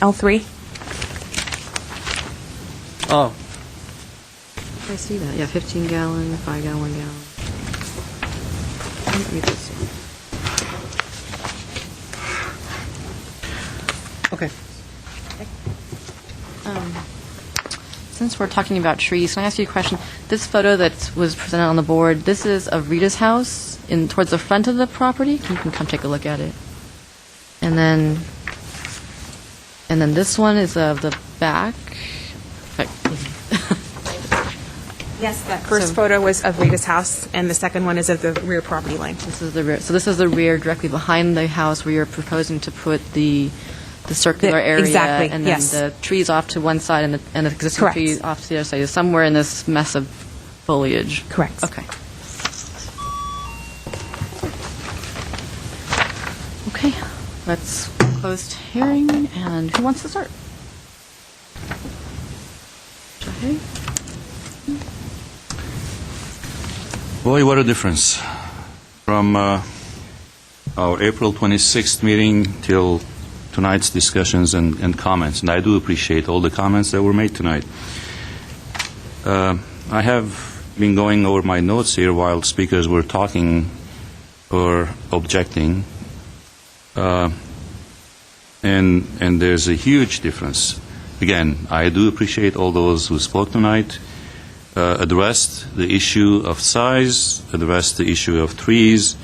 L3? Oh, I see that. Yeah, 15-gallon, 5-gallon, 1-gallon. Let me read this one. Okay. Since we're talking about trees, can I ask you a question? This photo that was presented on the board, this is of Rita's house towards the front of the property. You can come take a look at it. And then this one is of the back. Yes, that first photo was of Rita's house, and the second one is of the rear property line. This is the rear. So this is the rear directly behind the house where you're proposing to put the circular area. Exactly, And then yes. the trees off to one side and the existing Correct. tree off to the other side. Is somewhere in this mess of foliage. Correct. Okay. Okay, let's close hearing. And who wants to start? Jahe? Boy, what a difference from our April 26th meeting till tonight's discussions and comments. And I do appreciate all the comments that were made tonight. I have been going over my notes here while speakers were talking or objecting. And there's a huge difference. Again, I do appreciate all those who spoke tonight, addressed the issue of size, addressed the issue of trees,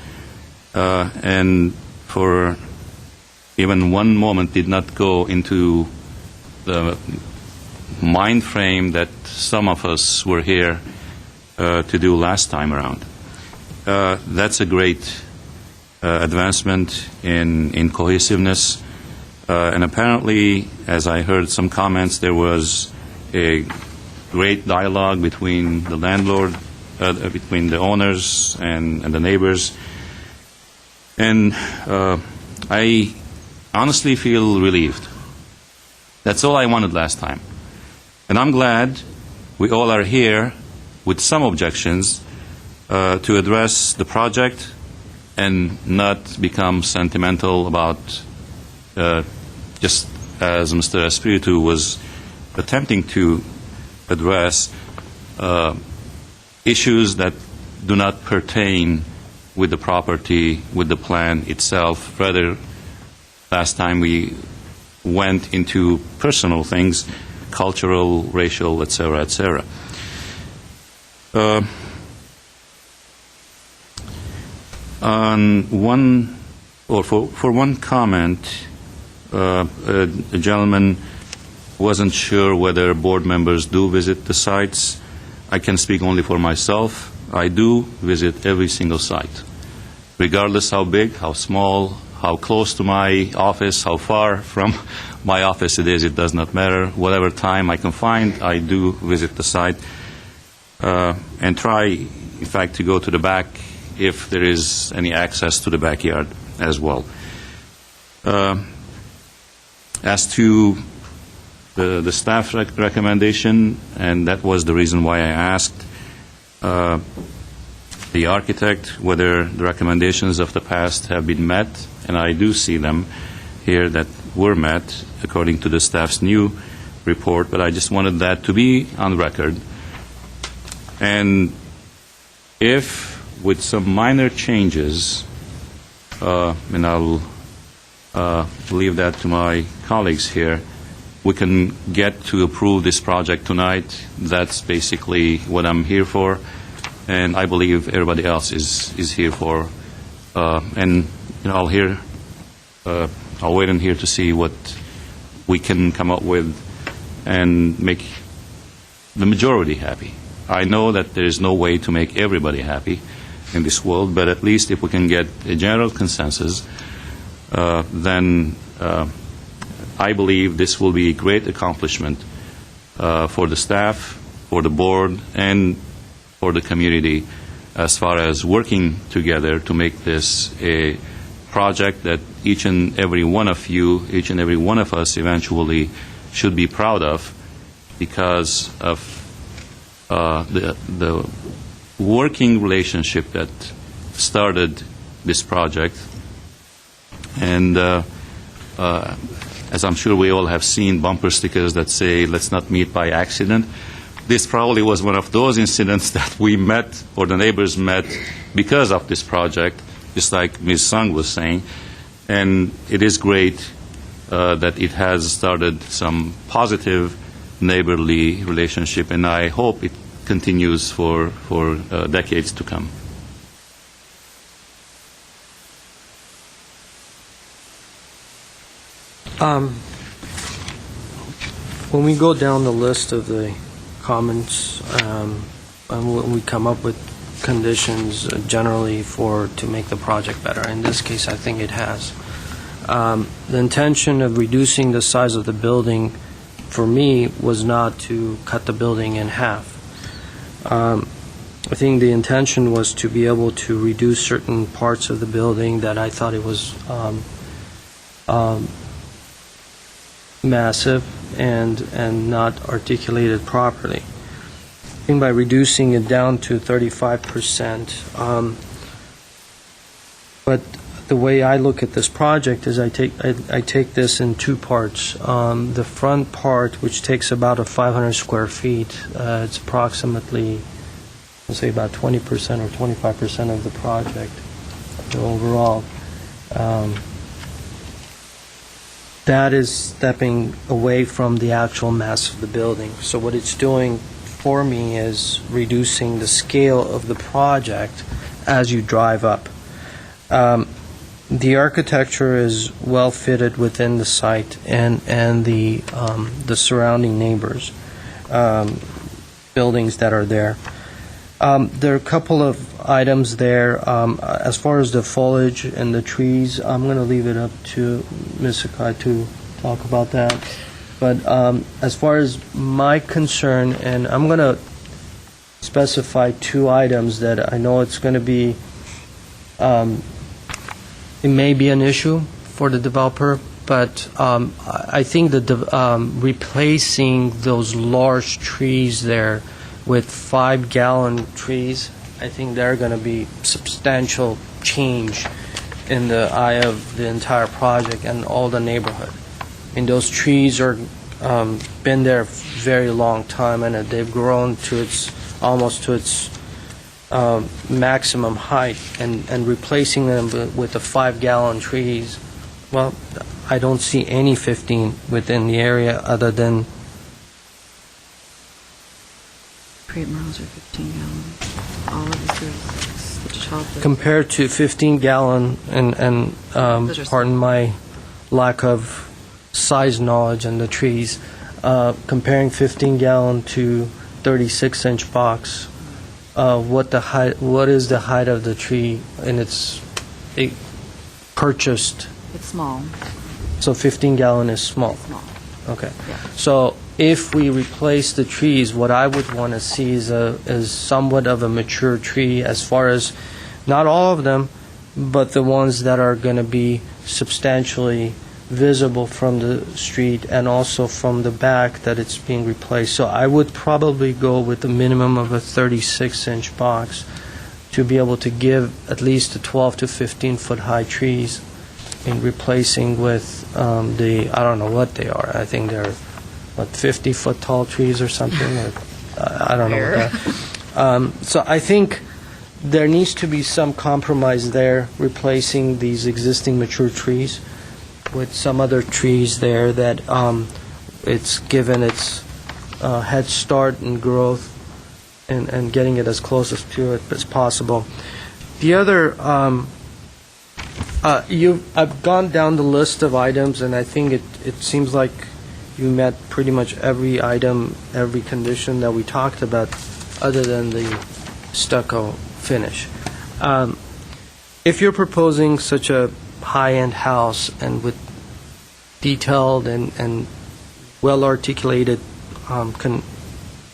and for even one moment did not go into the mind frame that some of us were here to do last time around. That's a great advancement in cohesiveness. And apparently, as I heard some comments, there was a great dialogue between the landlord, between the owners and the neighbors. And I honestly feel relieved. That's all I wanted last time. And I'm glad we all are here with some objections to address the project and not become sentimental about just as Mr. Espiritu was attempting to address issues that do not pertain with the property, with the plan itself. Rather, last time we went into personal things, cultural, racial, etc., etc. On one, or for one comment, a gentleman wasn't sure whether board members do visit the sites. I can speak only for myself. I do visit every single site, regardless how big, how small, how close to my office, how far from my office it is. It does not matter. Whatever time I can find, I do visit the site and try, in fact, to go to the back if there is any access to the backyard as well. As to the staff recommendation, and that was the reason why I asked the architect whether the recommendations of the past have been met, and I do see them here that were met according to the staff's new report, but I just wanted that to be on record. And if, with some minor changes, and I'll leave that to my colleagues here, we can get to approve this project tonight. That's basically what I'm here for, and I believe everybody else is here for. And I'll wait in here to see what we can come up with and make the majority happy. I know that there is no way to make everybody happy in this world, but at least if we can get a general consensus, then I believe this will be a great accomplishment for the staff, for the board, and for the community as far as working together to make this a project that each and every one of you, each and every one of us eventually should be proud of because of the working relationship that started this project. And as I'm sure we all have seen bumper stickers that say, "Let's not meet by accident." This probably was one of those incidents that we met, or the neighbors met, because of this project, just like Ms. Sung was saying. And it is great that it has started some positive neighborly relationship, and I hope it continues for decades to come. When we go down the list of the comments, and when we come up with conditions generally to make the project better, in this case, I think it has. The intention of reducing the size of the building, for me, was not to cut the building in half. I think the intention was to be able to reduce certain parts of the building that I thought it was massive and not articulated properly. I think by reducing it down to 35%, but the way I look at this project is I take this in two parts. The front part, which takes about 500 square feet, it's approximately, let's say, about 20% or 25% of the project overall. That is stepping away from the actual mass of the building. So what it's doing for me is reducing the scale of the project as you drive up. The architecture is well fitted within the site and the surrounding neighbors, buildings that are there. There are a couple of items there. As far as the foliage and the trees, I'm going to leave it up to Ms. Sakai to talk about that. But as far as my concern, and I'm going to specify two items that I know it's going to be, it may be an issue for the developer, but I think that replacing those large trees there with 5-gallon trees, I think they're going to be substantial change in the eye of the entire project and all the neighborhood. I mean, those trees are been there a very long time, and they've grown to almost to its maximum height, and replacing them with the 5-gallon trees, well, I don't see any 15 within the area other than Create miles are 15 gallons. All of this is the 12. compared to 15-gallon, and Those are pardon my lack of size knowledge in the trees, comparing 15-gallon to 36-inch box, what is the height of the tree, and it's purchased, It's small. so 15-gallon is small. It's small. Okay. Yeah. So if we replace the trees, what I would want to see is somewhat of a mature tree, as far as, not all of them, but the ones that are going to be substantially visible from the street and also from the back that it's being replaced. So I would probably go with a minimum of a 36-inch box to be able to give at least a 12 to 15-foot high trees in replacing with I don't know what they are. I think they're, 50-foot tall trees or something? Or, I don't know what that. So I think there needs to be some compromise there, replacing these existing mature trees with some other trees there that it's given its head start and growth, and getting it as close to it as possible. The other, I've gone down the list of items, and I think it seems like you met pretty much every item, every condition that we talked about, other than the stucco finish. If you're proposing such a high-end house and with detailed and well-articulated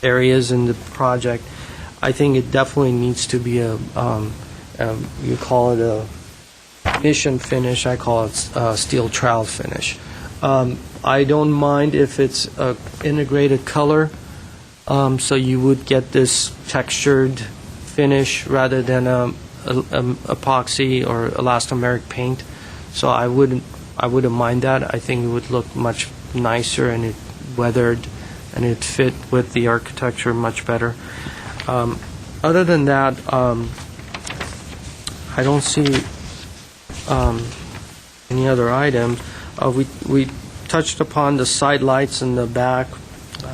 areas in the project, I think it definitely needs to be you call it a mission finish, I call it steel trowel finish. I don't mind if it's a integrated color, so you would get this textured finish rather than epoxy or elastomeric paint. So I wouldn't mind that. I think it would look much nicer and it weathered and it fit with the architecture much better. Other than that, I don't see any other items. We touched upon the side lights in the back.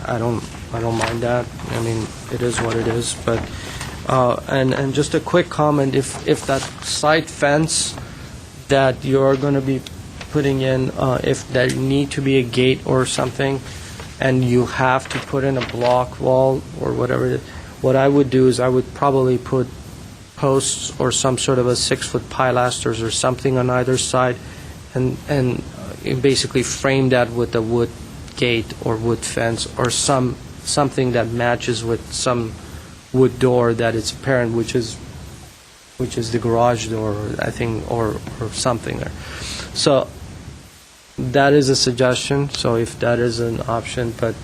I don't mind that. I mean, it is what it is. But and just a quick comment: if that side fence that you're going to be putting in, if there need to be a gate or something, and you have to put in a block wall or whatever, what I would do is I would probably put posts or some sort of a 6-foot pilasters or something on either side, and basically frame that with a wood gate or wood fence or something that matches with some wood door that it's apparent, which is the garage door, I think, or something there. So that is a suggestion. So if that is an option, but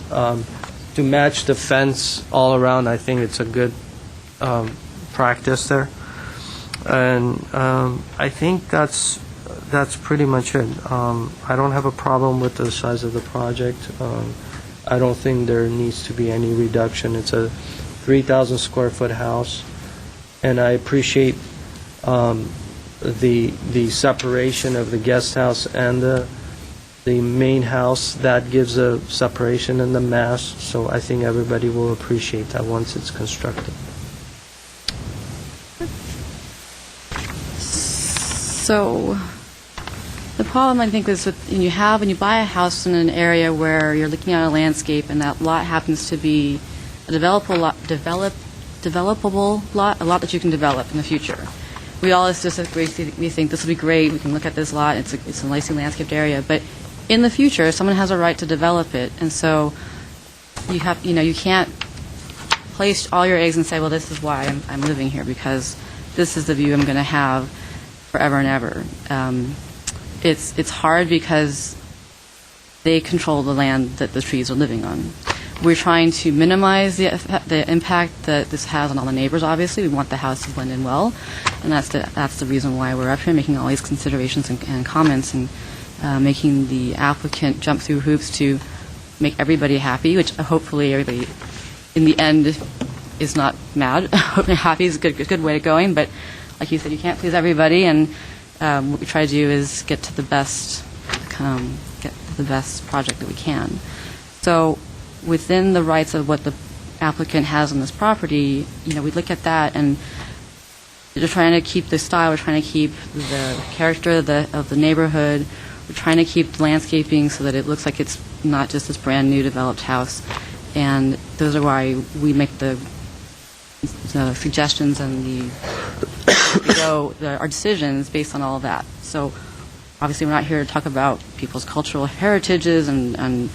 to match the fence all around, I think it's a good practice there. And I think that's pretty much it. I don't have a problem with the size of the project. I don't think there needs to be any reduction. It's a 3,000 square foot house, and I appreciate the separation of the guest house and the main house. That gives a separation in the mass, so I think everybody will appreciate that once it's constructed. So the problem, I think, is when you buy a house in an area where you're looking at a landscape and that lot happens to be a developable lot, a lot that you can develop in the future. We all just agree, we think this will be great, we can look at this lot, it's a nicely landscaped area, but in the future, someone has a right to develop it, and so you can't place all your eggs and say, well, this is why I'm living here, because this is the view I'm going to have forever and ever. It's hard because they control the land that the trees are living on. We're trying to minimize the impact that this has on all the neighbors, obviously. We want the house to blend in well, and that's the reason why we're up here making all these considerations and comments and making the applicant jump through hoops to make everybody happy, which hopefully everybody in the end is not mad. Happy is a good way of going, but like you said, you can't please everybody, and what we try to do is get to the best project that we can. So within the rights of what the applicant has on this property, we look at that, and we're trying to keep the style, we're trying to keep the character of the neighborhood, we're trying to keep the landscaping so that it looks like it's not just this brand new developed house, and those are why we make the suggestions and our decisions based on all of that. So obviously we're not here to talk about people's cultural heritages and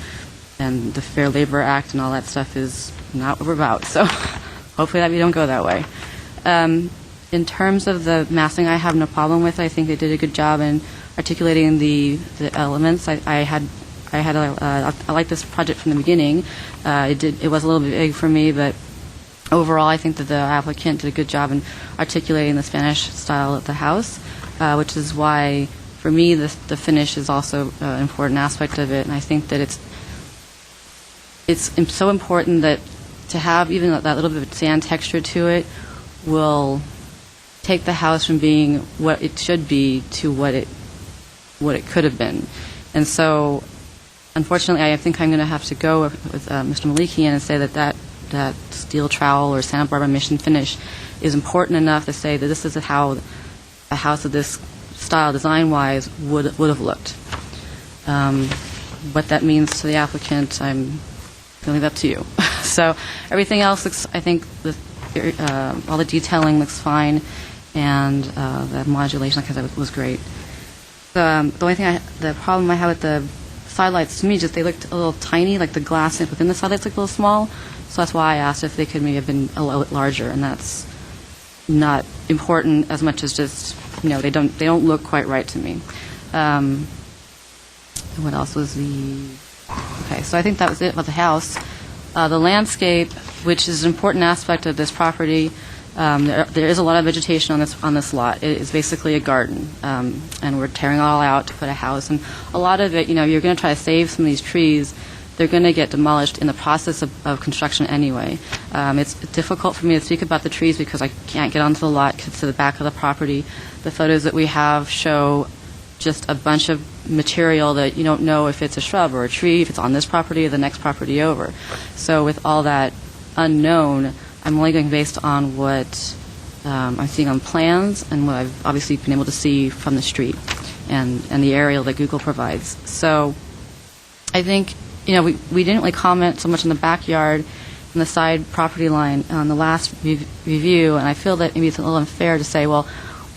the Fair Labor Act and all that stuff is not what we're about. So hopefully that we don't go that way. In terms of the massing, I have no problem with it. I think they did a good job in articulating the elements. I like this project from the beginning. It was a little bit big for me, but overall I think that the applicant did a good job in articulating the Spanish style of the house, which is why for me the finish is also an important aspect of it, and I think that it's so important that to have even that little bit of sand texture to it will take the house from being what it should be to what it could have been. And so, unfortunately, I think I'm going to have to go with Mr. Malikian and say that steel trowel or Santa Barbara mission finish is important enough to say that this is how a house of this style, design-wise, would have looked. what that means to the applicant, I'm going to leave up to you. So everything else looks, I think, all the detailing looks fine, and the modulation, like I said, was great. The only thing, the problem I have with the sidelights, to me, just they looked a little tiny, like the glass within the sidelights looked a little small. So that's why I asked if they could maybe have been a little bit larger, and that's not important as much as just, they don't look quite right to me. What else was okay, so I think that was it about the house. The landscape, which is an important aspect of this property, there is a lot of vegetation on this lot. It is basically a garden, and we're tearing it all out to put a house. And a lot of it, you're going to try to save some of these trees. They're going to get demolished in the process of construction anyway. It's difficult for me to speak about the trees because I can't get onto the lot 'cause it's to the back of the property. The photos that we have show just a bunch of material that you don't know if it's a shrub or a tree, if it's on this property or the next property over. So with all that unknown, I'm only going based on what I'm seeing on plans and what I've obviously been able to see from the street and the aerial that Google provides. So I think, we didn't really comment so much on the backyard and the side property line on the last review, and I feel that maybe it's a little unfair to say, well,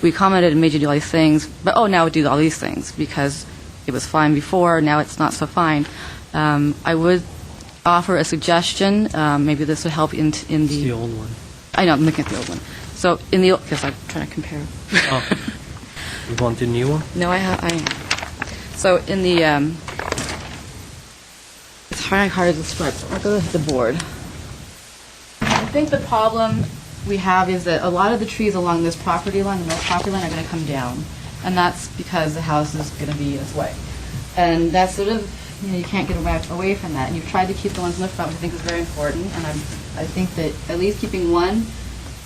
we commented and made you do all these things, but now we do all these things because it was fine before, now it's not so fine. I would offer a suggestion. Maybe this would help in the... It's the old one. I know, I'm looking at the old one. So in the... Because I'm trying to compare. Oh. You want the new one? No, I am. So in the... it's hard to describe. I'll go to the board. I think the problem we have is that a lot of the trees along this property line, the north property line, are going to come down. And that's because the house is going to be in its way. And that's sort of... you can't get away from that. And you've tried to keep the ones in the front, which I think is very important. And I think that at least keeping one,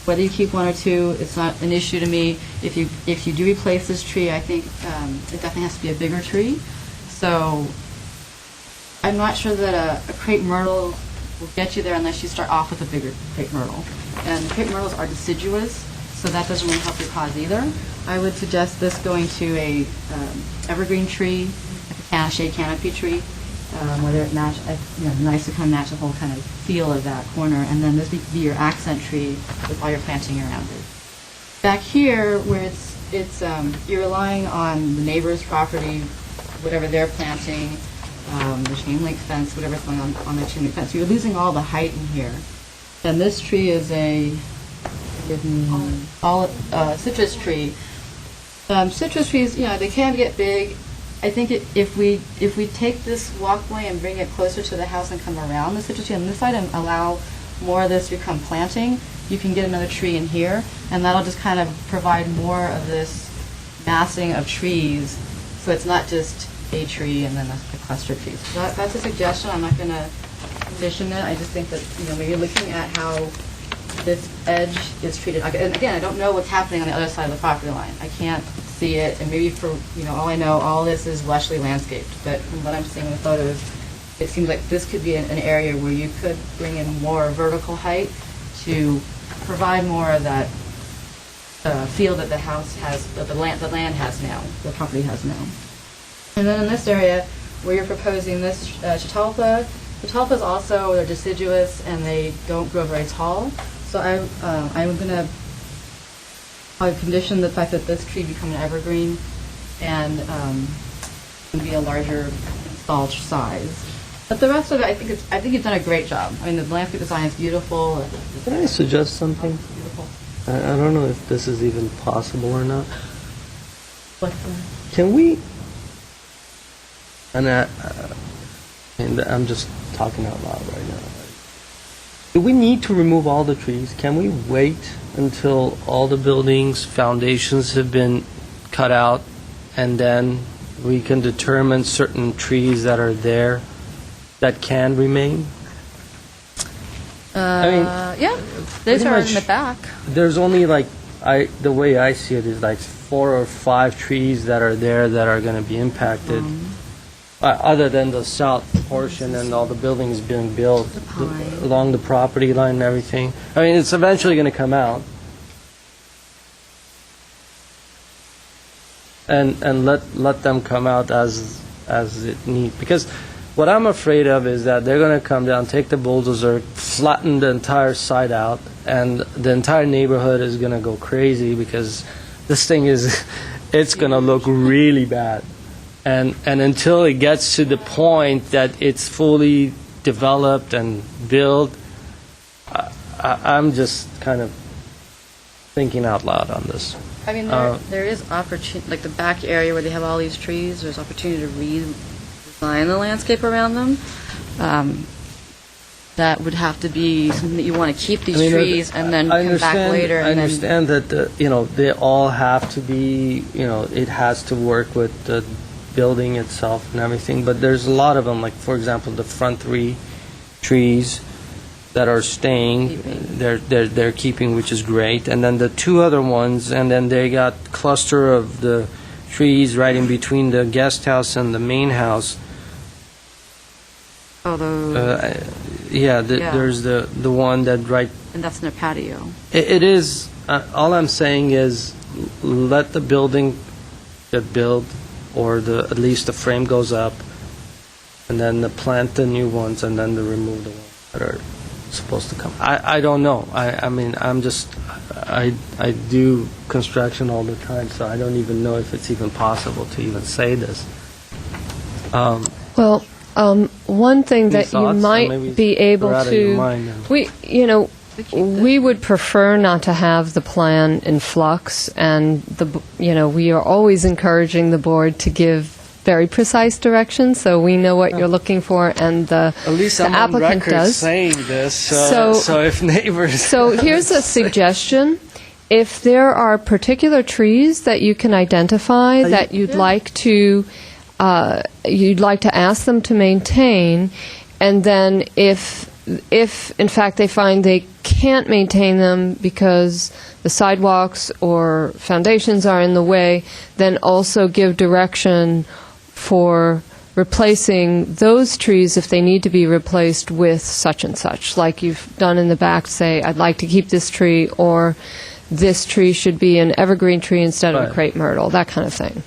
whether you keep one or two, it's not an issue to me. If you do replace this tree, I think it definitely has to be a bigger tree. So I'm not sure that a crepe myrtle will get you there unless you start off with a bigger crepe myrtle. And crepe myrtles are deciduous, so that doesn't really help your cause either. I would suggest this going to a evergreen tree, like a shade canopy tree, whether it nice to kind of match the whole kind of feel of that corner, and then this would be your accent tree with all your planting around it. Back here, where it's you're relying on the neighbor's property, whatever they're planting, the chain link fence, whatever's going on the chain link fence. You're losing all the height in here, and this tree is a citrus tree. Citrus trees, they can get big. I think if we take this walkway and bring it closer to the house and come around the citrus tree on this side and allow more of this to become planting, you can get another tree in here, and that'll just kind of provide more of this massing of trees, so it's not just a tree and then a cluster of trees. So that's a suggestion. I'm not going to condition it. I just think that when you're looking at how this edge is treated, and again, I don't know what's happening on the other side of the property line. I can't see it, and maybe for all I know, all this is lushly landscaped. But from what I'm seeing in the photos, it seems like this could be an area where you could bring in more vertical height to provide more of that feel that the house has, that the land has now, the property has now. And then in this area where you're proposing this catalpa, catalpas also are deciduous and they don't grow very tall. So I'm going to condition the fact that this tree become an evergreen and be a larger installed size. But the rest of it, I think you've done a great job. I mean, the landscape design is beautiful. Can I suggest something? Beautiful. I don't know if this is even possible or not. What's Can we? And I'm just talking out loud right now. Do we need to remove all the trees? Can we wait until all the buildings' foundations have been cut out, and then we can determine certain trees that are there that can remain? Yeah, those are in the back. There's only the way I see it is 4 or 5 trees that are there that are going to be impacted. Other than the south portion and all the buildings being built along the property line and everything. I mean, it's eventually going to come out. And let them come out as it needs. Because what I'm afraid of is that they're going to come down, take the bulldozer, flatten the entire site out, and the entire neighborhood is going to go crazy because this thing is, it's going to look really bad. And until it gets to the point that it's fully developed and built, I'm just kind of thinking out loud on this. I mean, there is opportunity, like the back area where they have all these trees, there's opportunity to redesign the landscape around them. That would have to be something that you want to keep these trees and then come back later. I understand that, they all have to be, it has to work with the building itself and everything, but there's a lot of them, like, for example, the front 3 trees that are staying, they're keeping, which is great, and then the 2 other ones, and then they got cluster of the trees right in between the guest house and the main house. Although, there's the one that right... and that's in their patio. It is, all I'm saying is let the building get built, or at least the frame goes up, and then plant the new ones, and then remove the ones that are supposed to come. I don't know. I mean, I do construction all the time, so I don't even know if it's even possible to even say this. Well, one thing that you thoughts? might Maybe be able they're out of your to, mind then. we would prefer not to have the plan in flux, and we are always encouraging the board to give very precise directions, so we know what you're looking for, and the At least the I'm on applicant record does. saying this, so if neighbors... So here's a suggestion. If there are particular trees that you can identify that you'd like to ask them to maintain, and then if in fact they find they can't maintain them because the sidewalks or foundations are in the way, then also give direction for replacing those trees if they need to be replaced with such and such. Like you've done in the back, say, I'd like to keep this tree, or this tree should be an evergreen tree instead of a crepe myrtle, that kind of thing.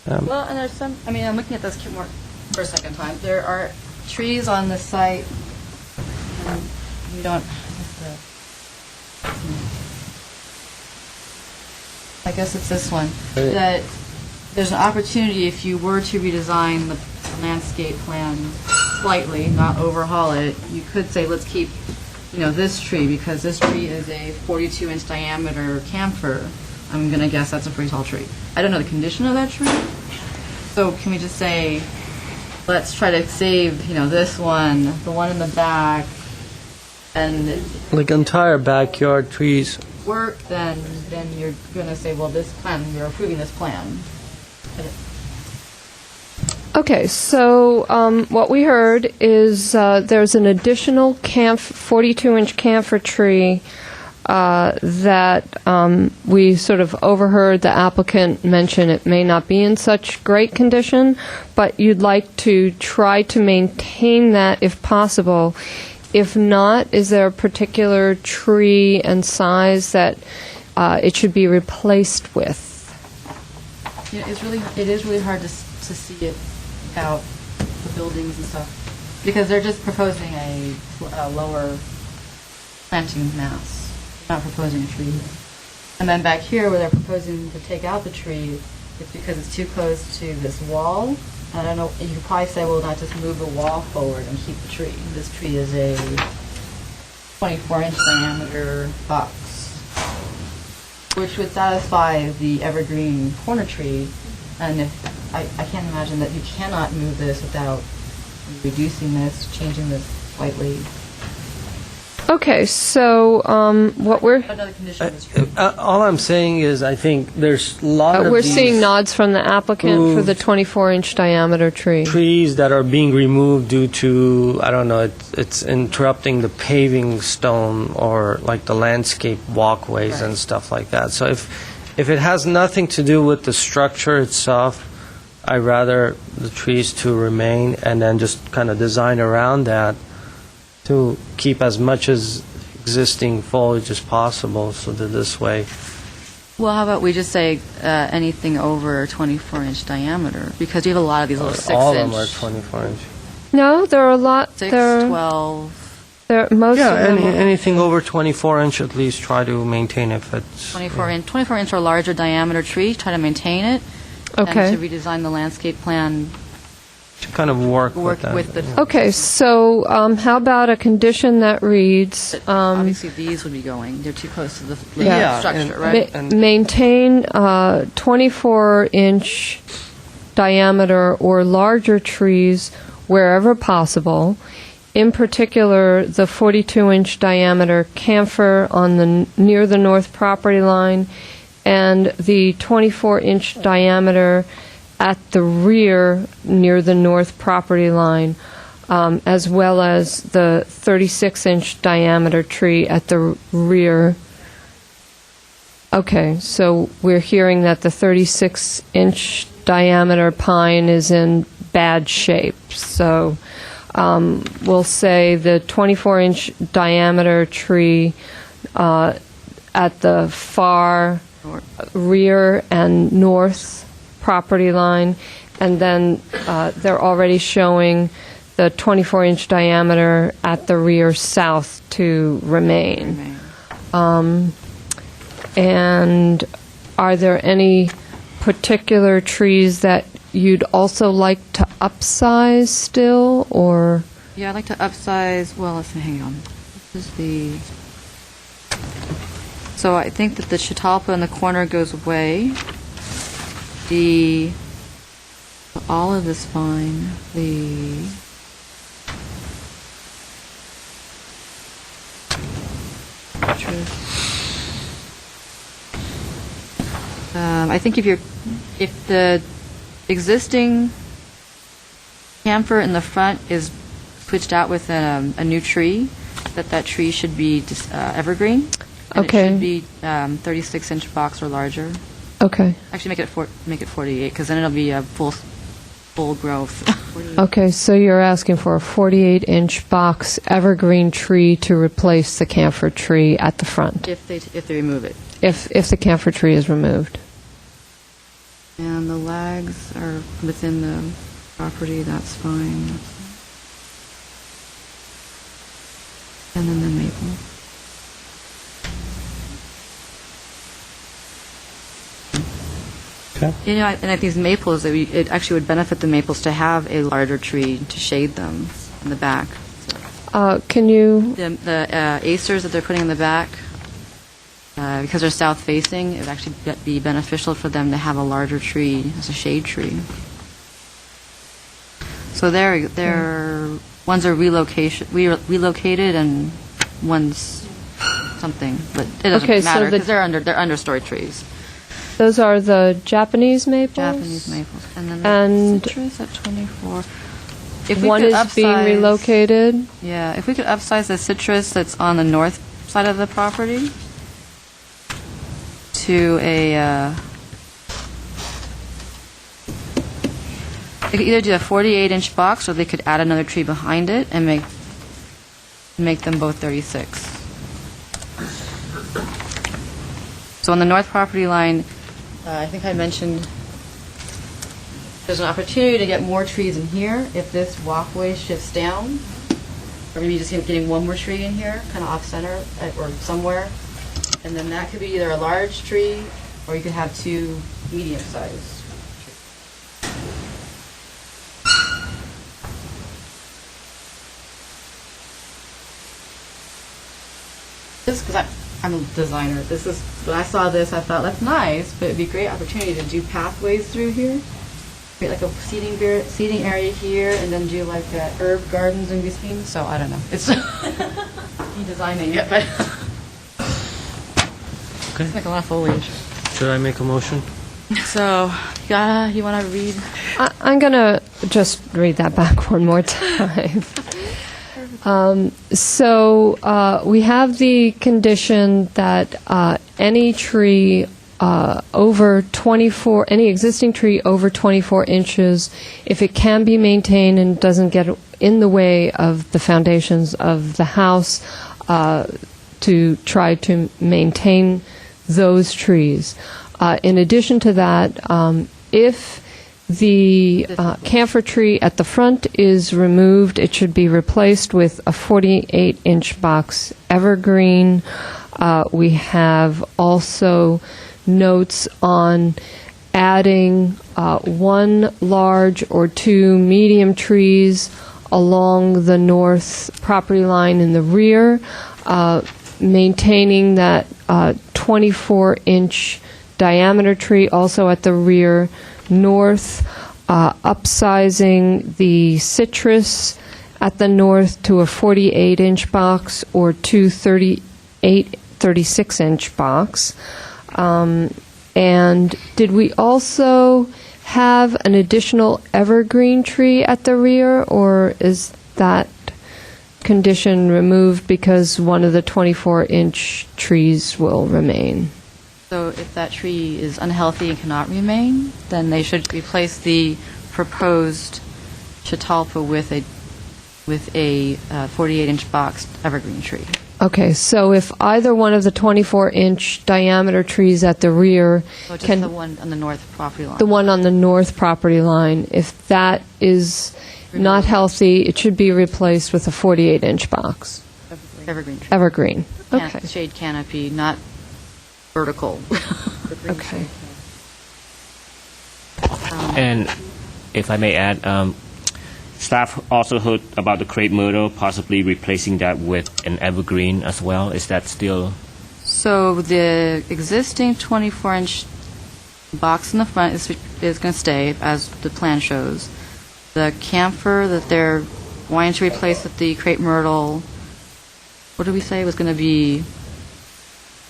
Well, and there's some, I mean, I'm looking at this more for a second time. There are trees on the site, and you don't, I guess it's this one, that there's an opportunity if you were to redesign the landscape plan slightly, not overhaul it, you could say, let's keep, this tree, because this tree is a 42-inch diameter camphor. I'm going to guess that's a pretty tall tree. I don't know the condition of that tree. So can we just say, let's try to save, this one, the one in the back, and Like entire backyard trees. work, then you're going to say, well, this plan, you're approving this plan. Okay, so what we heard is there's an additional 42-inch camphor tree that we sort of overheard the applicant mention it may not be in such great condition, but you'd like to try to maintain that if possible. If not, is there a particular tree and size that it should be replaced with? It is really hard to see it out the buildings and stuff, because they're just proposing a lower planting mass. Not proposing a tree. And then back here where they're proposing to take out the tree, it's because it's too close to this wall. I don't know, you could probably say, well, not just move the wall forward and keep the tree. This tree is a 24-inch diameter box, which would satisfy the evergreen corner tree. And if I can't imagine that you cannot move this without reducing this, changing this slightly. Okay, so what we're Another condition of this tree. All I'm saying is I think there's a lot of we're these seeing nods from the applicant for the 24-inch diameter tree. trees that are being removed due to, I don't know, it's interrupting the paving stone or like the landscape walkways and stuff like that. So if it has nothing to do with the structure itself, I'd rather the trees to remain and then just kind of design around that to keep as much as existing foliage as possible, so that this way... Well, how about we just say anything over 24-inch diameter? Because you have a lot of these little 6-inch... All of them are 24-inch. No, there are a lot. 6, there, 12, there most Yeah, of them. anything over 24 inch, at least try to maintain if it's... 24 inch or larger diameter tree, try to maintain it. Okay. And to redesign the landscape plan, To kind of work work with that. with the, Okay, so how about a condition that reads, obviously these would be going, they're too close to the Yeah, structure, right? maintain 24-inch diameter or larger trees wherever possible. In particular, the 42-inch diameter camphor on the near the north property line, and the 24-inch diameter at the rear near the north property line, as well as the 36-inch diameter tree at the rear. Okay, so we're hearing that the 36-inch diameter pine is in bad shape. So we'll say the 24-inch diameter tree at the far rear and north property line, and then they're already showing the 24-inch diameter at the rear south to remain. And are there any particular trees that you'd also like to upsize still, or? Yeah, I'd like to upsize, well, let's see, hang on. This is the, so I think that the Chatalpa in the corner goes away. The olive is fine. The I think if the existing camphor in the front is switched out with a new tree, that tree should be evergreen. And Okay. It should be 36-inch box or larger. Okay. Actually, make it 48, because then it'll be a full growth. Okay, so you're asking for a 48-inch box evergreen tree to replace the camphor tree at the front, If they remove it. if the camphor tree is removed. And the lags are within the property, that's fine. And then the maple. Okay. You know, and I think these maples, it actually would benefit the maples to have a larger tree to shade them in the back. Can you, The acers that they're putting in the back, because they're south-facing, it would actually be beneficial for them to have a larger tree as a shade tree. So ones are relocated and one's something, but it doesn't Okay, so matter the- because they're understory trees. those are the Japanese maples? Japanese maples. And then And the citrus at 24. If we one could is being upsize- relocated? Yeah, if we could upsize the citrus that's on the north side of the property to they could either do a 48-inch box, or they could add another tree behind it and make them both 36. So on the north property line, I think I mentioned there's an opportunity to get more trees in here if this walkway shifts down, or maybe just getting one more tree in here, kind of off-center or somewhere. And then that could be either a large tree, or you could have two medium-sized. This, because I'm a designer, this is, when I saw this, I thought, that's nice, but it'd be a great opportunity to do pathways through here. Create like a seating area here, and then do like herb gardens in between, so I don't know. It's me designing it, but Okay. it's like a lot of foliage. Should I make a motion? So, you want to read? I'm going to just read that back one more time. So we have the condition that any tree over 24, any existing tree over 24 inches, if it can be maintained and doesn't get in the way of the foundations of the house, to try to maintain those trees. In addition to that, if the camphor tree at the front is removed. It should be replaced with a 48-inch box evergreen. We have also notes on adding one large or two medium trees along the north property line in the rear, maintaining that 24-inch diameter tree also at the rear north, upsizing the citrus at the north to a 48-inch box or two 36-inch box. And did we also have an additional evergreen tree at the rear, or is that condition removed because one of the 24-inch trees will remain? So if that tree is unhealthy and cannot remain, then they should replace the proposed catalpa with a 48-inch boxed evergreen tree. Okay, so if either one of the 24-inch diameter trees at the rear So just can... the one on the north property line. The one on the north property line, if that is not healthy, it should be replaced with a 48-inch box. Evergreen tree. Evergreen. Okay. Shade canopy, not vertical. Okay. And if I may add, staff also heard about the crepe myrtle, possibly replacing that with an evergreen as well. Is that still? So the existing 24-inch box in the front is going to stay, as the plan shows. The camphor that they're wanting to replace with the crepe myrtle, what did we say was going to be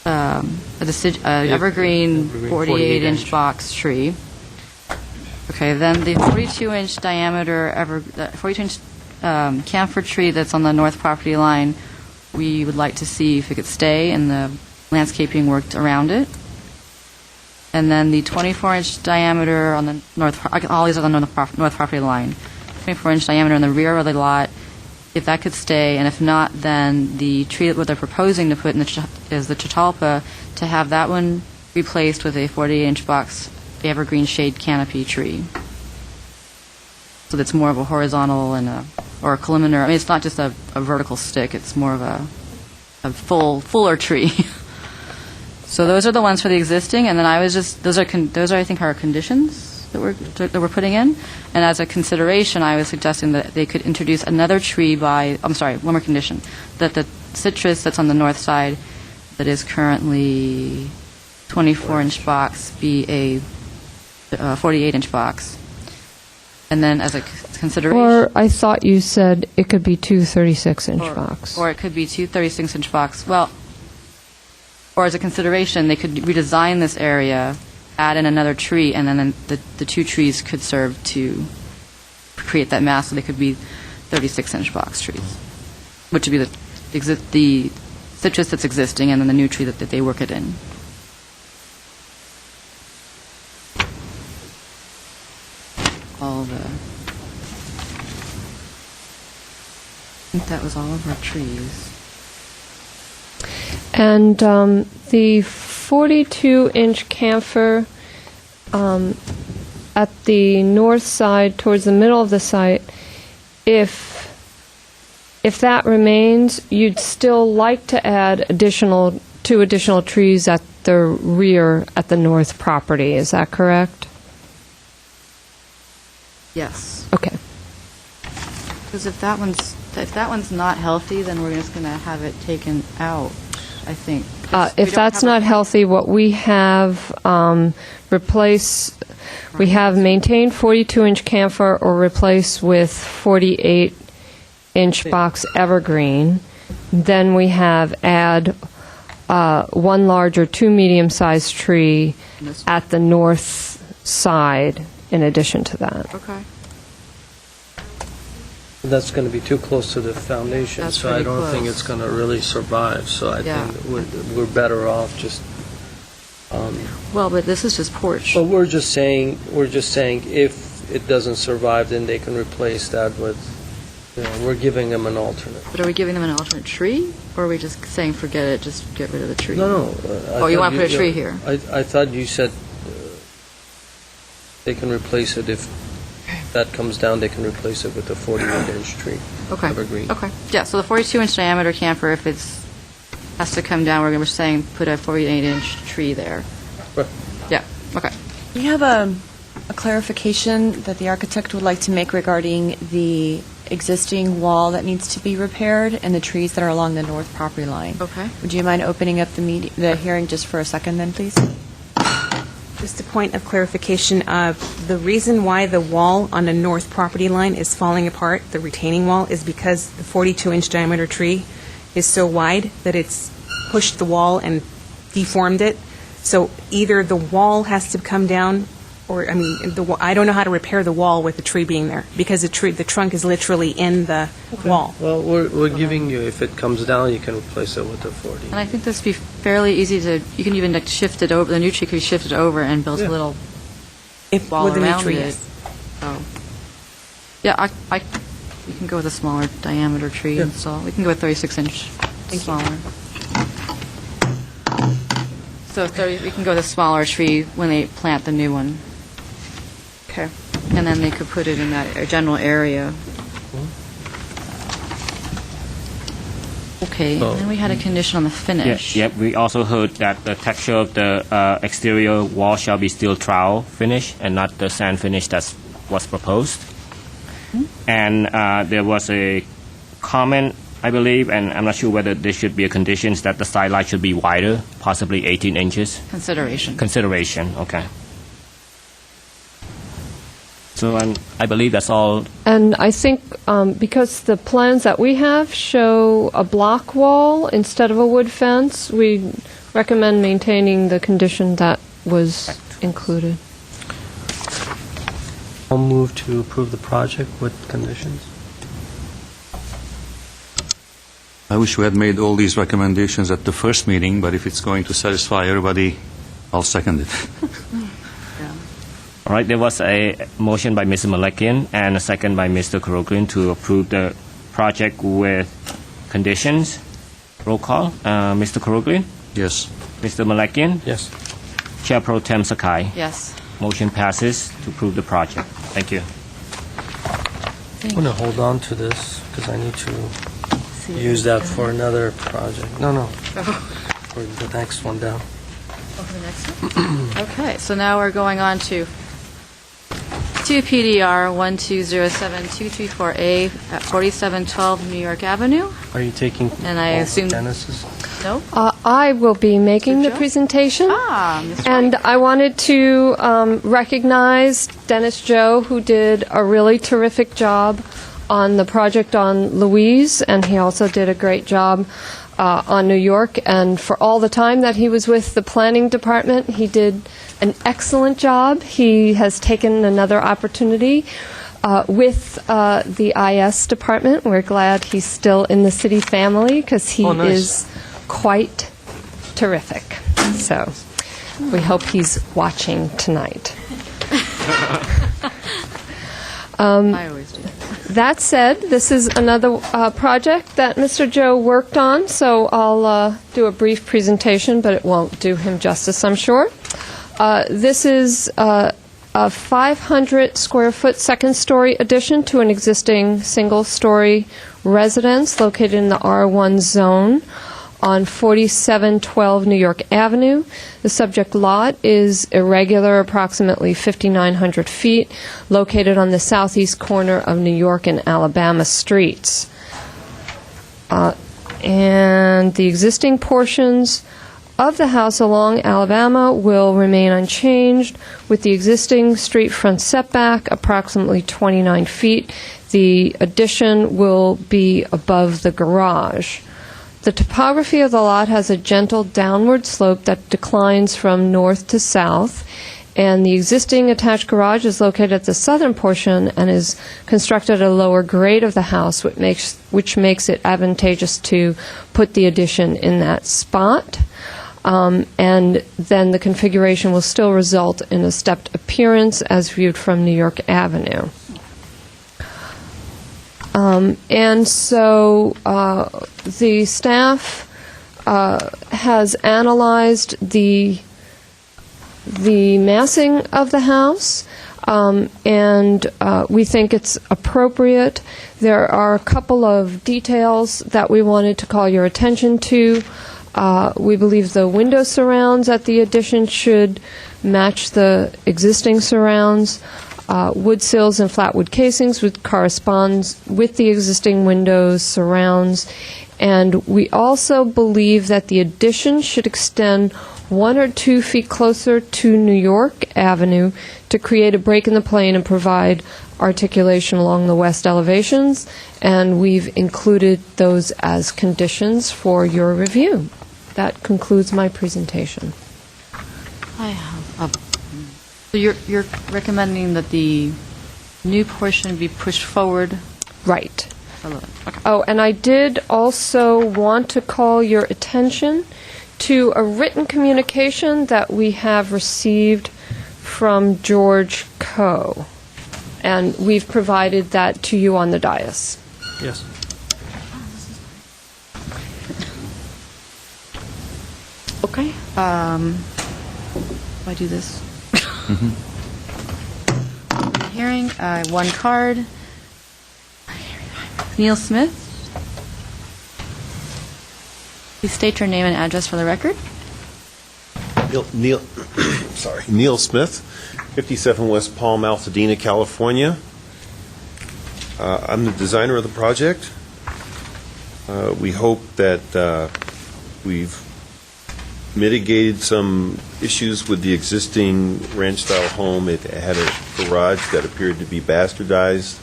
evergreen 48-inch box tree. Okay, then the 42-inch diameter 42-inch camphor tree that's on the north property line, we would like to see if it could stay and the landscaping worked around it. And then the 24-inch diameter on the north, all these are on the north property line, 24-inch diameter in the rear of the lot, if that could stay, and if not, then the tree that they're proposing to put in is the catalpa, to have that one replaced with a 48-inch box evergreen shade canopy tree. So that's more of a horizontal or a columnar. I mean, it's not just a vertical stick. It's more of a fuller tree. So those are the ones for the existing, and then those are I think our conditions that we're putting in. And as a consideration, I was suggesting that they could introduce another tree one more condition, that the citrus that's on the north side that is currently 24-inch box be a 48-inch box. And then as a consideration... Or I thought you said it could be two 36-inch box. Or it could be two 36-inch box. Well, or as a consideration, they could redesign this area, add in another tree, and then the two trees could serve to create that mass, so they could be 36-inch box trees, which would be the citrus that's existing and then the new tree that they work it in. I think that was all of our trees. And the 42-inch camphor at the north side, towards the middle of the site, if that remains, you'd still like to add two additional trees at the rear at the north property. Is that correct? Yes. Okay. Because if that one's not healthy, then we're just going to have it taken out, I think. If that's not healthy, what we have we have maintained 42-inch camphor or replace with 48-inch box evergreen. Then we have add one large or two medium-sized tree at the north side in addition to that. Okay. That's going to be too close to the foundation, That's so I pretty don't think close. it's going to really survive. So I Yeah. think we're better off just. Well, but this is just porch. But we're just saying if it doesn't survive, then they can replace that with. We're giving them an alternate. But are we giving them an alternate tree, or are we just saying forget it, just get rid of the tree? No. You want to put a tree here? I thought you said. They can replace it if that comes down. They can replace it with a 48-inch tree. Okay. Evergreen. Okay. Yeah, so the 42-inch diameter camper, if it's, has to come down, we're saying put a 48-inch tree there. Right. Yeah, okay. We have a clarification that the architect would like to make regarding the existing wall that needs to be repaired and the trees that are along the north property line. Okay. Would you mind opening up the hearing just for a second then, please? Just a point of clarification, the reason why the wall on the north property line is falling apart, the retaining wall, is because the 42-inch diameter tree is so wide that it's pushed the wall and deformed it. So either the wall has to come down, or, I mean, I don't know how to repair the wall with the tree being there, because the trunk is literally in the wall. Well, we're giving you, if it comes down, you can replace it with a 40. And I think this would be fairly easy to, you can even like shift it over, the new tree could be shifted over and build a little wall with the new around tree, it. yes. So, yeah, we can go with a smaller diameter tree install. We can go with 36-inch smaller. So we can go with a smaller tree when they plant the new one. Okay. And then they could put it in that general area. Okay, and then we had a condition on the finish. Yep. We also heard that the texture of the exterior wall shall be steel trowel finish and not the sand finish that was proposed. And there was a comment, I believe, and I'm not sure whether this should be a condition, is that the side light should be wider, possibly 18 inches. Consideration, okay. So I believe that's all. And I think because the plans that we have show a block wall instead of a wood fence, we recommend maintaining the condition that was included. I'll move to approve the project with conditions. I wish we had made all these recommendations at the first meeting, but if it's going to satisfy everybody, I'll second it. All right, there was a motion by Mr. Malakian and a second by Mr. Korogin to approve the project with conditions. Roll call. Mr. Korogin? Yes. Mr. Malakian? Yes. Chair Pro Tem Sakai? Yes. Motion passes to approve the project. Thank you. I'm going to hold on to this because I need to use that for another project. No. For the next one down. For the next one? Okay, so now we're going on to 2 PDR 1207234A at 4712 New York Avenue. Are you taking And I assume- Dennis's? No? I will be making the Joe? presentation. Ms. And White. I wanted to recognize Dennis Joe, who did a really terrific job on the project on Louise, and he also did a great job on New York. And for all the time that he was with the planning department, he did an excellent job. He has taken another opportunity with the IS department. We're glad he's still in the city family because he is quite terrific. So we hope he's watching tonight. I always do. That said, this is another project that Mr. Joe worked on, so I'll do a brief presentation, but it won't do him justice, I'm sure. This is a 500-square-foot second-story addition to an existing single-story residence located in the R1 zone on 4712 New York Avenue. The subject lot is irregular, approximately 5,900 feet, located on the southeast corner of New York and Alabama streets. And the existing portions of the house along Alabama will remain unchanged, with the existing street front setback approximately 29 feet. The addition will be above the garage. The topography of the lot has a gentle downward slope that declines from north to south, and the existing attached garage is located at the southern portion and is constructed at a lower grade of the house, which makes it advantageous to put the addition in that spot. And then the configuration will still result in a stepped appearance as viewed from New York Avenue. And so the staff has analyzed the massing of the house. and we think it's appropriate. There are a couple of details that we wanted to call your attention to. We believe the window surrounds at the addition should match the existing surrounds. Wood sills and flat wood casings would correspond with the existing windows surrounds. And we also believe that the addition should extend 1 or 2 feet closer to New York Avenue to create a break in the plane and provide articulation along the west elevations. And we've included those as conditions for your review. That concludes my presentation. I have so you're recommending that the new portion be pushed forward? Right. Okay. Oh, and I did also want to call your attention to a written communication that we have received from George Coe. And we've provided that to you on the dais. Yes. Okay. I do this. Hearing, one card. Neil Smith. Please state your name and address for the record. Neil Smith, 57 West Palm, Altadena, California. I'm the designer of the project. We hope that we've mitigated some issues with the existing ranch-style home. It had a garage that appeared to be bastardized,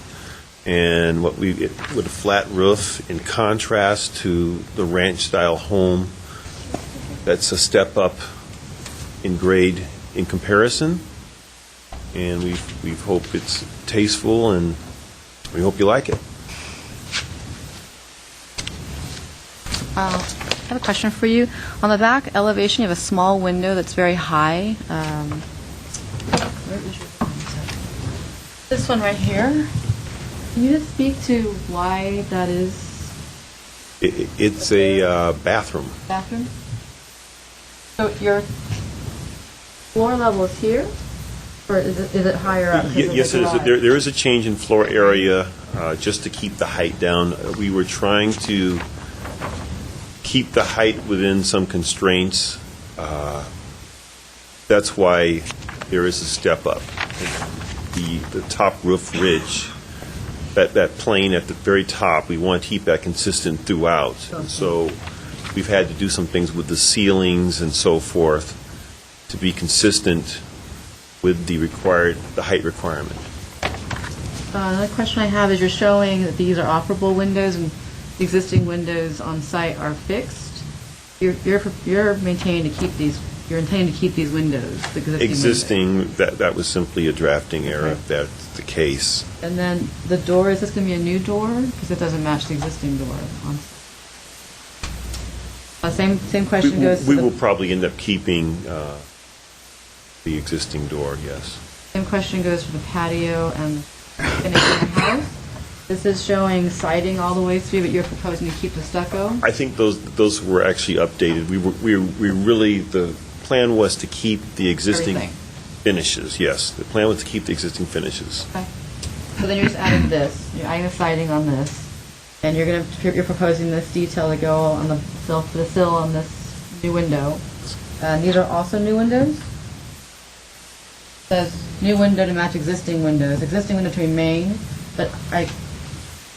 and with a flat roof, in contrast to the ranch-style home, that's a step up in grade in comparison. And we hope it's tasteful, and we hope you like it. I have a question for you. On the back elevation, you have a small window that's very high. Where is your phone? This one right here. Can you just speak to why that is? It's a bathroom. Bathroom? So your floor level is here? Or is it higher up? Yes, it is. There is a change in floor area just to keep the height down. We were trying to keep the height within some constraints. That's why there is a step up. The top roof ridge, that plane at the very top, we want to keep that consistent throughout. And so we've had to do some things with the ceilings and so forth to be consistent with the height requirement. Another question I have is you're showing that these are operable windows and the existing windows on site are fixed. You're maintaining to keep these. You're intending to keep these windows. The existing windows. That was simply a drafting error. If that's the case. And then the door, is this going to be a new door because it doesn't match the existing door? Same question goes. We will probably end up keeping the existing door. Yes. Same question goes for the patio and the house. This is showing siding all the way through, but you're proposing to keep the stucco? I think those were actually updated. The plan was to keep the existing finishes. Yes, the plan was to keep the existing finishes. Okay. So then you're just adding this. You're adding the siding on this, and you're proposing this detail to go on the sill on this new window. These are also new windows. It says new window to match existing windows. Existing window to remain, but I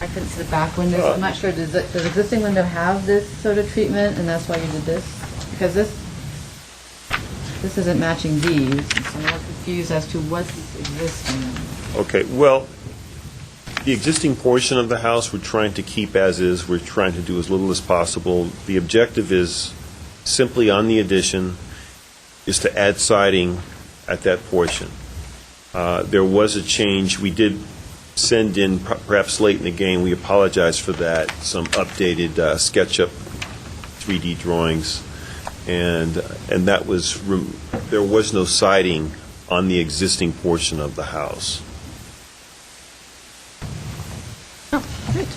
couldn't see the back windows. I'm not sure. Does existing window have this sort of treatment, and that's why you did this? Because this isn't matching these, so I'm a little confused as to what's existing. Okay. Well, the existing portion of the house we're trying to keep as is. We're trying to do as little as possible. The objective is simply on the addition is to add siding at that portion. There was a change. We did send in, perhaps late in the game, we apologize for that, some updated SketchUp 3D drawings, and that was there was no siding on the existing portion of the house. Oh, great.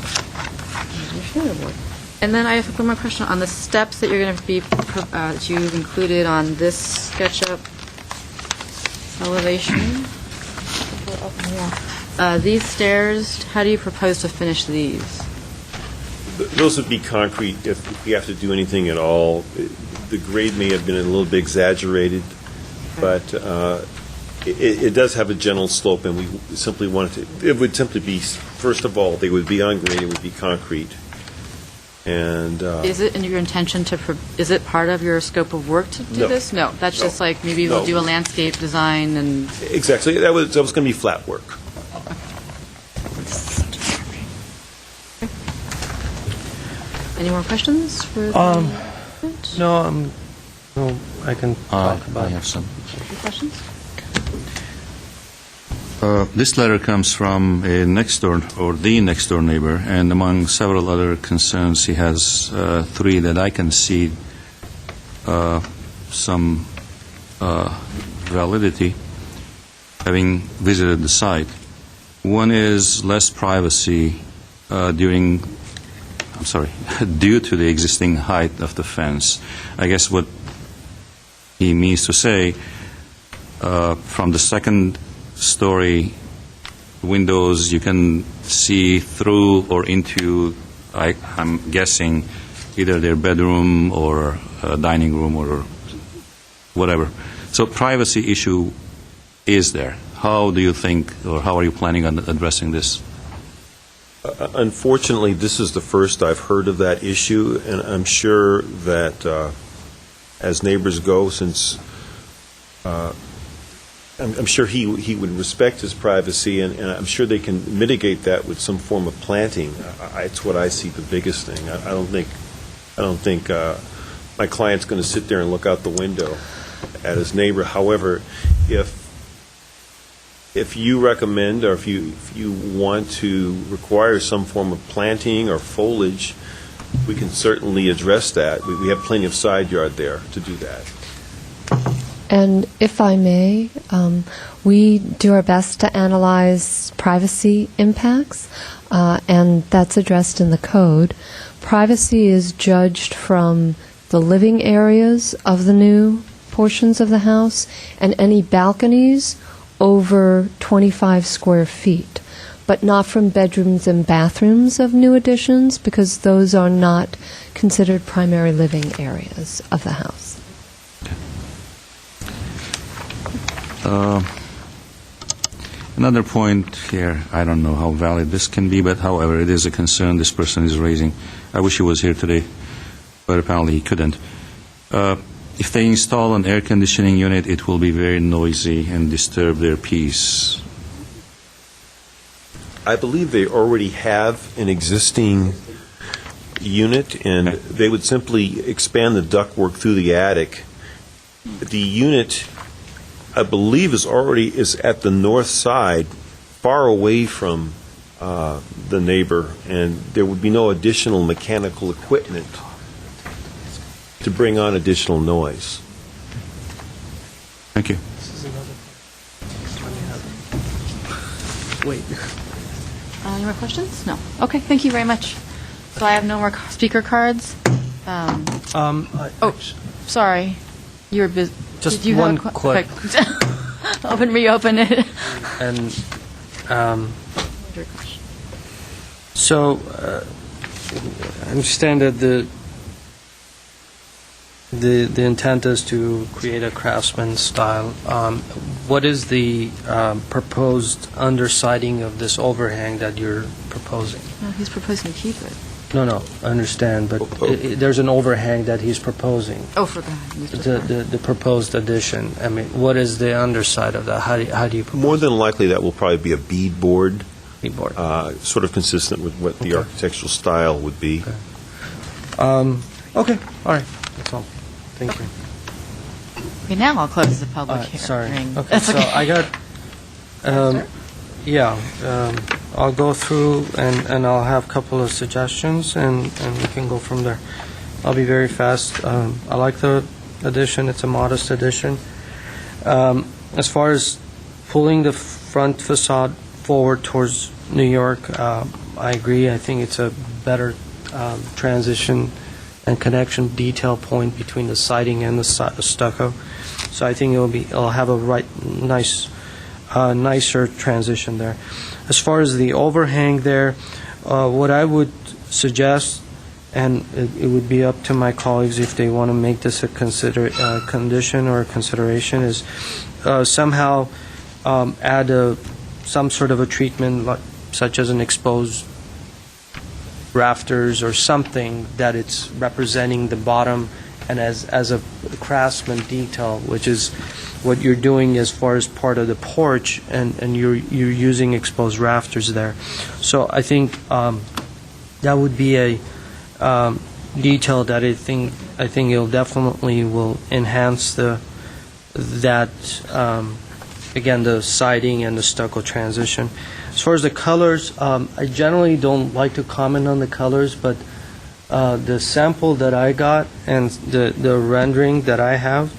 And then I have one more question on the steps that you're going to be that you've included on this SketchUp elevation. These stairs, how do you propose to finish these? Those would be concrete if we have to do anything at all. The grade may have been a little bit exaggerated, but it does have a gentle slope, and we simply wanted to, it would simply be, first of all, they would be on grade, it would be concrete. And Is it in your intention to, is it part of your scope of work to do No. this? No, that's just like, maybe we'll No. do a landscape design and... exactly, that was going to be flat work. Any more questions for the... No, I can talk about I have some. Any questions? This letter comes from a next door, or the next door neighbor, and among several other concerns, he has three that I can see some validity, having visited the site. One is less privacy due to the existing height of the fence. I guess what he means to say, from the second story windows, you can see through or into, I'm guessing, either their bedroom or dining room or whatever. So privacy issue is there. How do you think, or how are you planning on addressing this? Unfortunately, this is the first I've heard of that issue, and I'm sure that as neighbors go, since I'm sure he would respect his privacy, and I'm sure they can mitigate that with some form of planting. It's what I see the biggest thing. I don't think my client's going to sit there and look out the window at his neighbor. However, if you recommend, or if you want to require some form of planting or foliage, we can certainly address that. We have plenty of side yard there to do that. And if I may, we do our best to analyze privacy impacts, and that's addressed in the code. Privacy is judged from the living areas of the new portions of the house and any balconies over 25 square feet, but not from bedrooms and bathrooms of new additions, because those are not considered primary living areas of the house. Another point here, I don't know how valid this can be, but however, it is a concern this person is raising. I wish he was here today, but apparently he couldn't. If they install an air conditioning unit, it will be very noisy and disturb their peace. I believe they already have an existing unit, and they would simply expand the ductwork through the attic. The unit, I believe, is at the north side, far away from the neighbor, and there would be no additional mechanical equipment to bring on additional noise. Thank you. Wait. Any more questions? No. Okay, thank you very much. So I have no more speaker cards. Sorry. You were busy. Just Did you one have a quick. reopen it. And so I understand that the intent is to create a craftsman style. What is the proposed undersiding of this overhang that you're proposing? No, he's proposing to keep it. No, I understand, but there's an overhang that he's proposing. Oh, forgot. The proposed addition. I mean, what is the underside of that? How do you propose? More than likely, that will probably be a bead board, Beadboard. sort of consistent with what the architectural style would be. Okay, all right, that's all. Thank you. Okay, now I'll close the public hearing. Sorry. Okay, That's so I got, I'll go through and I'll have a couple of suggestions and we can go from there. I'll be very fast. I like the addition. It's a modest addition. As far as pulling the front facade forward towards New York, I agree. I think it's a better transition and connection detail point between the siding and the stucco. So I think it'll have a nice nicer transition there. As far as the overhang there, what I would suggest, and it would be up to my colleagues if they want to make this a condition or a consideration, is somehow add some sort of a treatment, such as an exposed rafters or something that it's representing the bottom, and as a craftsman detail, which is what you're doing as far as part of the porch, and you're using exposed rafters there. So I think that would be a detail that I think it'll definitely will enhance again, the siding and the stucco transition. As far as the colors, I generally don't like to comment on the colors, but the sample that I got and the rendering that I have,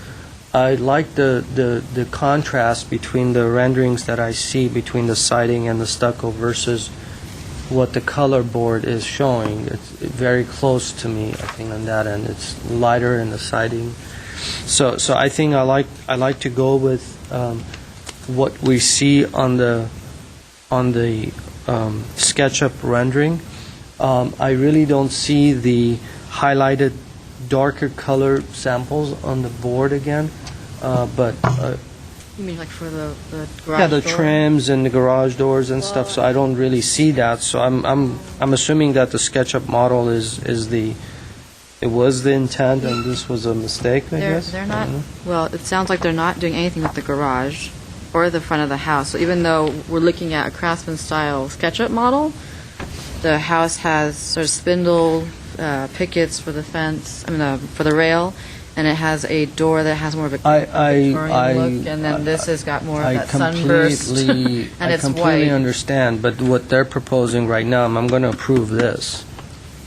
I like the contrast between the renderings that I see between the siding and the stucco versus what the color board is showing. It's very close to me, I think, on that end. It's lighter in the siding. So I think I like to go with what we see on the SketchUp rendering. I really don't see the highlighted darker color samples on the board again, but You mean like for the garage yeah, the door? trims and the garage doors and stuff. So I don't really see that. So I'm assuming that the SketchUp model was the intent, and this was a mistake, I guess. They're I not, don't know. well, it sounds like they're not doing anything with the garage or the front of the house. So even though we're looking at a craftsman-style SketchUp model, the house has sort of spindle pickets for the fence, for the rail, and it has a door that has more of a Victorian look, and then this has got more of that sunburst, and I it's completely white. understand, but what they're proposing right now, I'm going to approve this.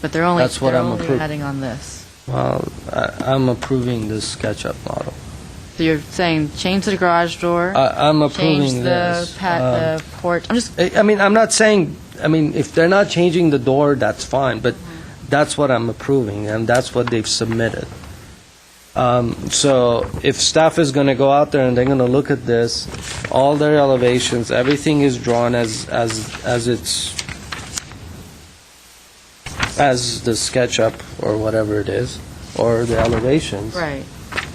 But they're only, That's what I'm approving. heading on this. Well, I'm approving this SketchUp model. So you're saying change the garage door, I'm approving change the this. the porch. I'm just I'm not saying, if they're not changing the door, that's fine, but that's what I'm approving, and that's what they've submitted. So if staff is going to go out there and they're going to look at this, all their elevations, everything is drawn as the SketchUp or whatever it is, or the elevations. right.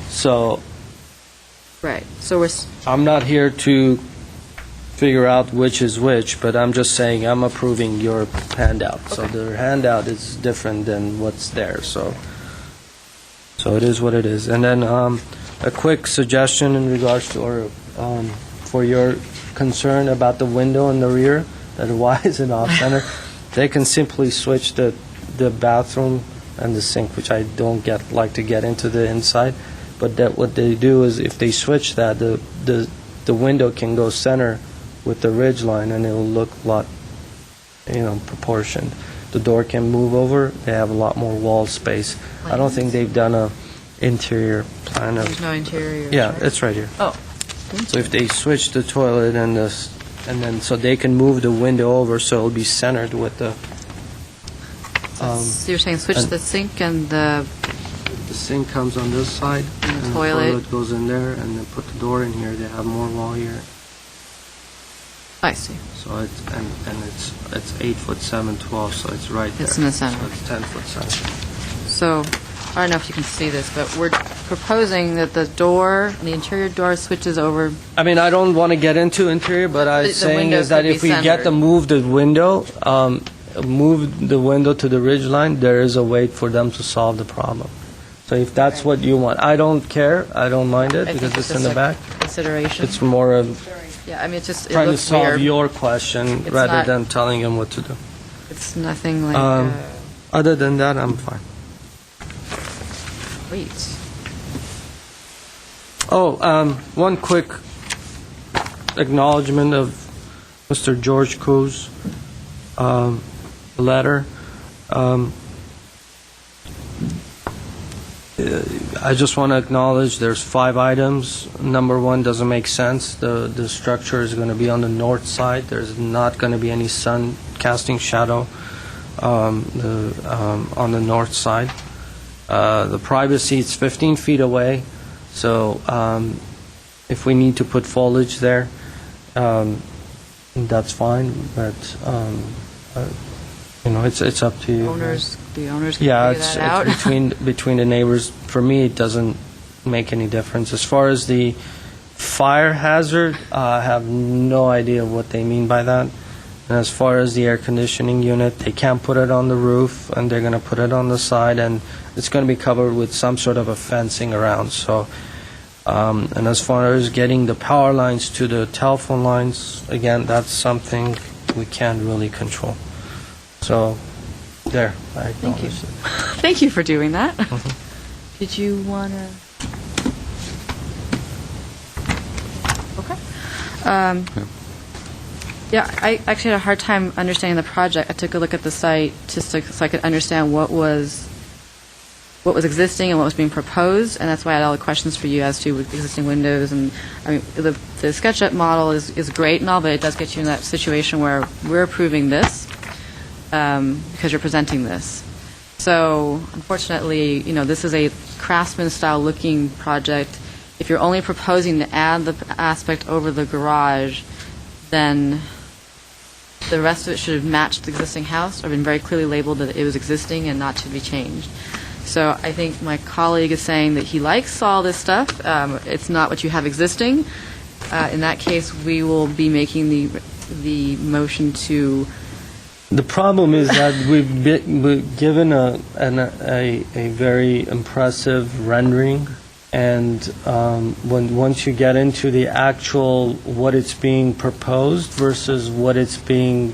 So Right. So we're I'm not here to figure out which is which, but I'm just saying I'm approving your handout. So the handout is different than what's there. So it is what it is. And then a quick suggestion in regards to, or for your concern about the window in the rear, that why is it off center? They can simply switch the bathroom and the sink, which I don't like to get into the inside. But that what they do is if they switch that, the window can go center with the ridge line, and it'll look a lot, proportioned. The door can move over. They have a lot more wall space. I don't think they've done a interior plan of. there's no interior. Yeah, right? it's right here. Oh. So if they switch the toilet and then so they can move the window over, so it'll be centered with the. So you're saying switch and- the sink and the The sink comes on this side, And the and toilet. the toilet goes in there, and then put the door in here. They have more wall here. I see. So it's and it's 8 foot 7, 12, so it's right there. It's in the center. So it's 10 foot 7. So I don't know if you can see this, but we're proposing that the door, the interior door switches over. I don't want to get into interior, but I'm The saying window is that could be if we get centered. to move the window to the ridge line, there is a way for them to solve the problem. So if that's what you want, I don't care. I don't mind it I because think it's in the a back. Consideration. It's more of Yeah, it's just, it trying to looks solve weird. your question It's rather not- than telling them what to do. It's nothing like, Other than that, I'm fine. wait. One quick acknowledgement of Mr. George Koo's letter. I just want to acknowledge there's 5 items. Number 1 doesn't make sense. The structure is going to be on the north side. There's not going to be any sun casting shadow on the north side. The privacy is 15 feet away, so if we need to put foliage there, that's fine, but, it's up to you. The owners can Yeah, figure that out. it's between the neighbors. For me, it doesn't make any difference. As far as the fire hazard, I have no idea what they mean by that. And as far as the air conditioning unit, they can't put it on the roof, and they're going to put it on the side, and it's going to be covered with some sort of a fencing around. So, and as far as getting the power lines to the telephone lines, again, that's something we can't really control. So, there, I Thank you. acknowledge it. Thank you for doing that. Did you want to? Okay. Yeah, I actually had a hard time understanding the project. I took a look at the site just so I could understand what was existing and what was being proposed, and that's why I had all the questions for you as to existing windows. And I mean, the SketchUp model is great and all, but it does get you in that situation where we're approving this because you're presenting this. So unfortunately, this is a craftsman-style looking project. If you're only proposing to add the aspect over the garage, then the rest of it should have matched the existing house or been very clearly labeled that it was existing and not to be changed. So I think my colleague is saying that he likes all this stuff. It's not what you have existing. In that case, we will be making the motion to... The problem is that we've given a very impressive rendering, and once you get into the actual what it's being proposed versus what it's being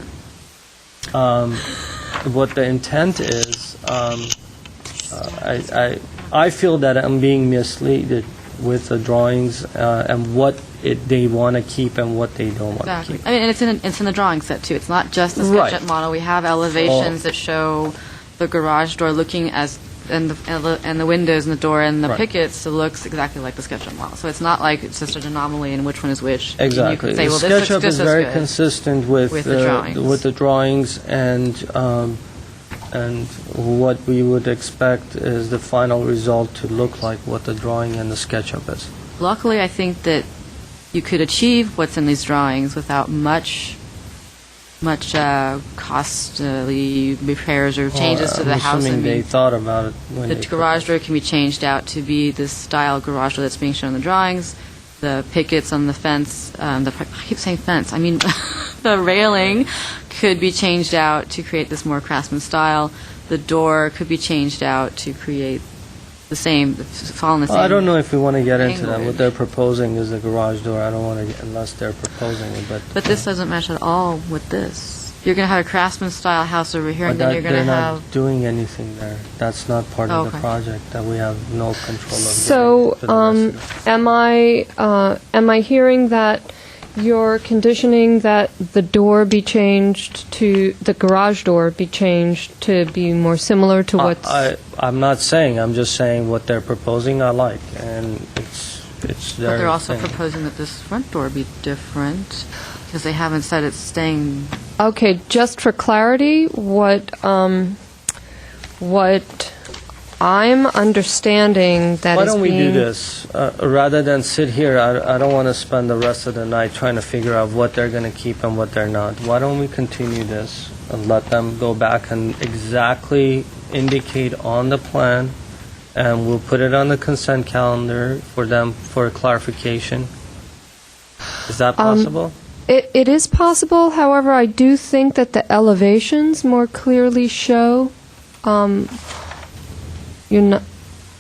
what the intent is, I feel that I'm being misled with the drawings and what they want to keep and what they don't want to keep. I mean, and it's in the drawing set too. It's not just the SketchUp model. We have elevations that show the garage door looking as and the windows and the door and the pickets. It looks exactly like the SketchUp model. So it's not like it's just an anomaly in which one is which. Exactly. You can say, well, the this SketchUp is very consistent with the drawings and what we would expect is the final result to look like what the drawing and the SketchUp is. Luckily, I think that you could achieve what's in these drawings without much costly repairs or changes to the house. Assuming they thought about it. The garage door can be changed out to be this style garage door that's being shown in the drawings. The pickets on the fence, I keep saying fence, I mean the railing could be changed out to create this more craftsman style. The door could be changed out to create the same, fall in the same. I don't know if we want to get into that. language. What they're proposing is the garage door. I don't want to, unless they're proposing it. But this doesn't match at all with this. You're going to have a craftsman style house over here, and then you're going to they're have. not doing anything there. That's not part of the Okay. project. That we have no control of. So, am I hearing that you're conditioning that the door be changed to, the garage door be changed to be more similar to what's... I'm not saying. I'm just saying what they're proposing I like, and it's their But they're also thing. proposing that this front door be different, because they haven't said it's staying... Okay, just for clarity, what I'm understanding that Why is don't we do being... this? Rather than sit here, I don't want to spend the rest of the night trying to figure out what they're going to keep and what they're not. Why don't we continue this and let them go back and exactly indicate on the plan, and we'll put it on the consent calendar for them for clarification. Is that possible? It is possible, however, I do think that the elevations more clearly show... you're not...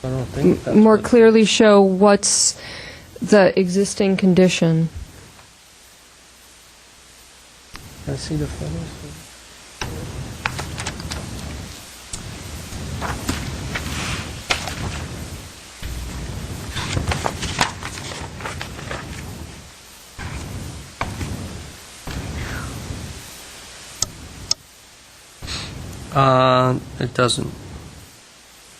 I don't think that's more what- clearly show what's the existing condition. Can I see the photos? It doesn't.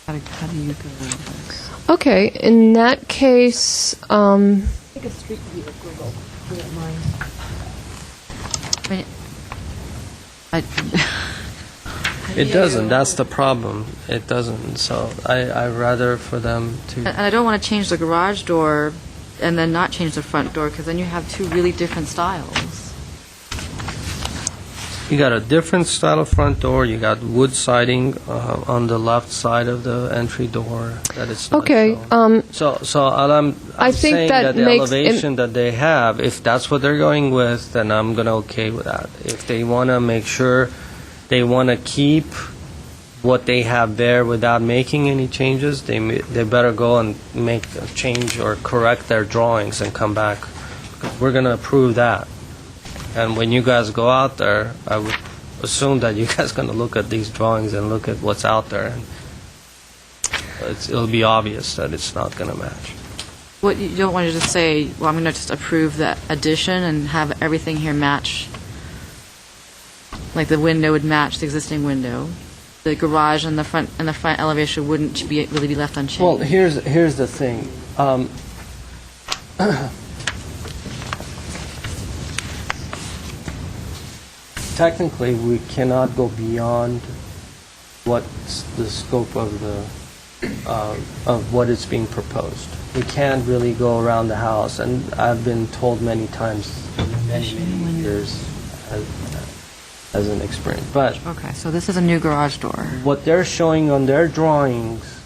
How do you go with this? Okay, in that case, Take a street view of Google, if you don't mind. It doesn't. That's the problem. It doesn't. So I'd rather for them to... And I don't want to change the garage door and then not change the front door? Because then you have two really different styles. You got a different style of front door. You got wood siding on the left side of the entry door. That is not Okay, shown. So I'm I think saying that that the makes elevation that they have, if that's what they're going with, then I'm gonna okay with that. If they want to make sure they want to keep what they have there without making any changes, they better go and make a change or correct their drawings and come back. Because we're gonna approve that. And when you guys go out there, I would assume that you guys going to look at these drawings and look at what's out there, and it'll be obvious that it's not going to match. What you don't want to just say, well, I'm going to just approve the addition and have everything here match. Like the window would match the existing window. The garage and the front elevation wouldn't really be left unchanged. Well, here's the thing. Technically, we cannot go beyond what's the scope of what is being proposed. We can't really go around the house, and I've been told many times, many years as an experience. But Okay, so this is a new garage door. what they're showing on their drawings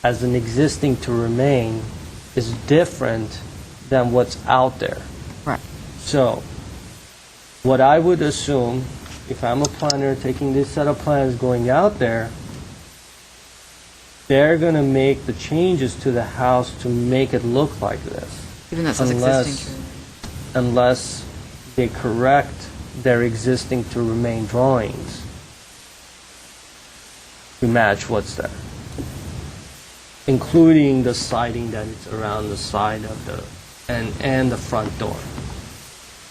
as an existing to remain is different than what's out there. Right. So, what I would assume, if I'm a planner taking this set of plans going out there, they're going to make the changes to the house to make it look like this. Even though it says existing. Unless they correct their existing to remain drawings to match what's there, including the siding that is around the side of the and the front door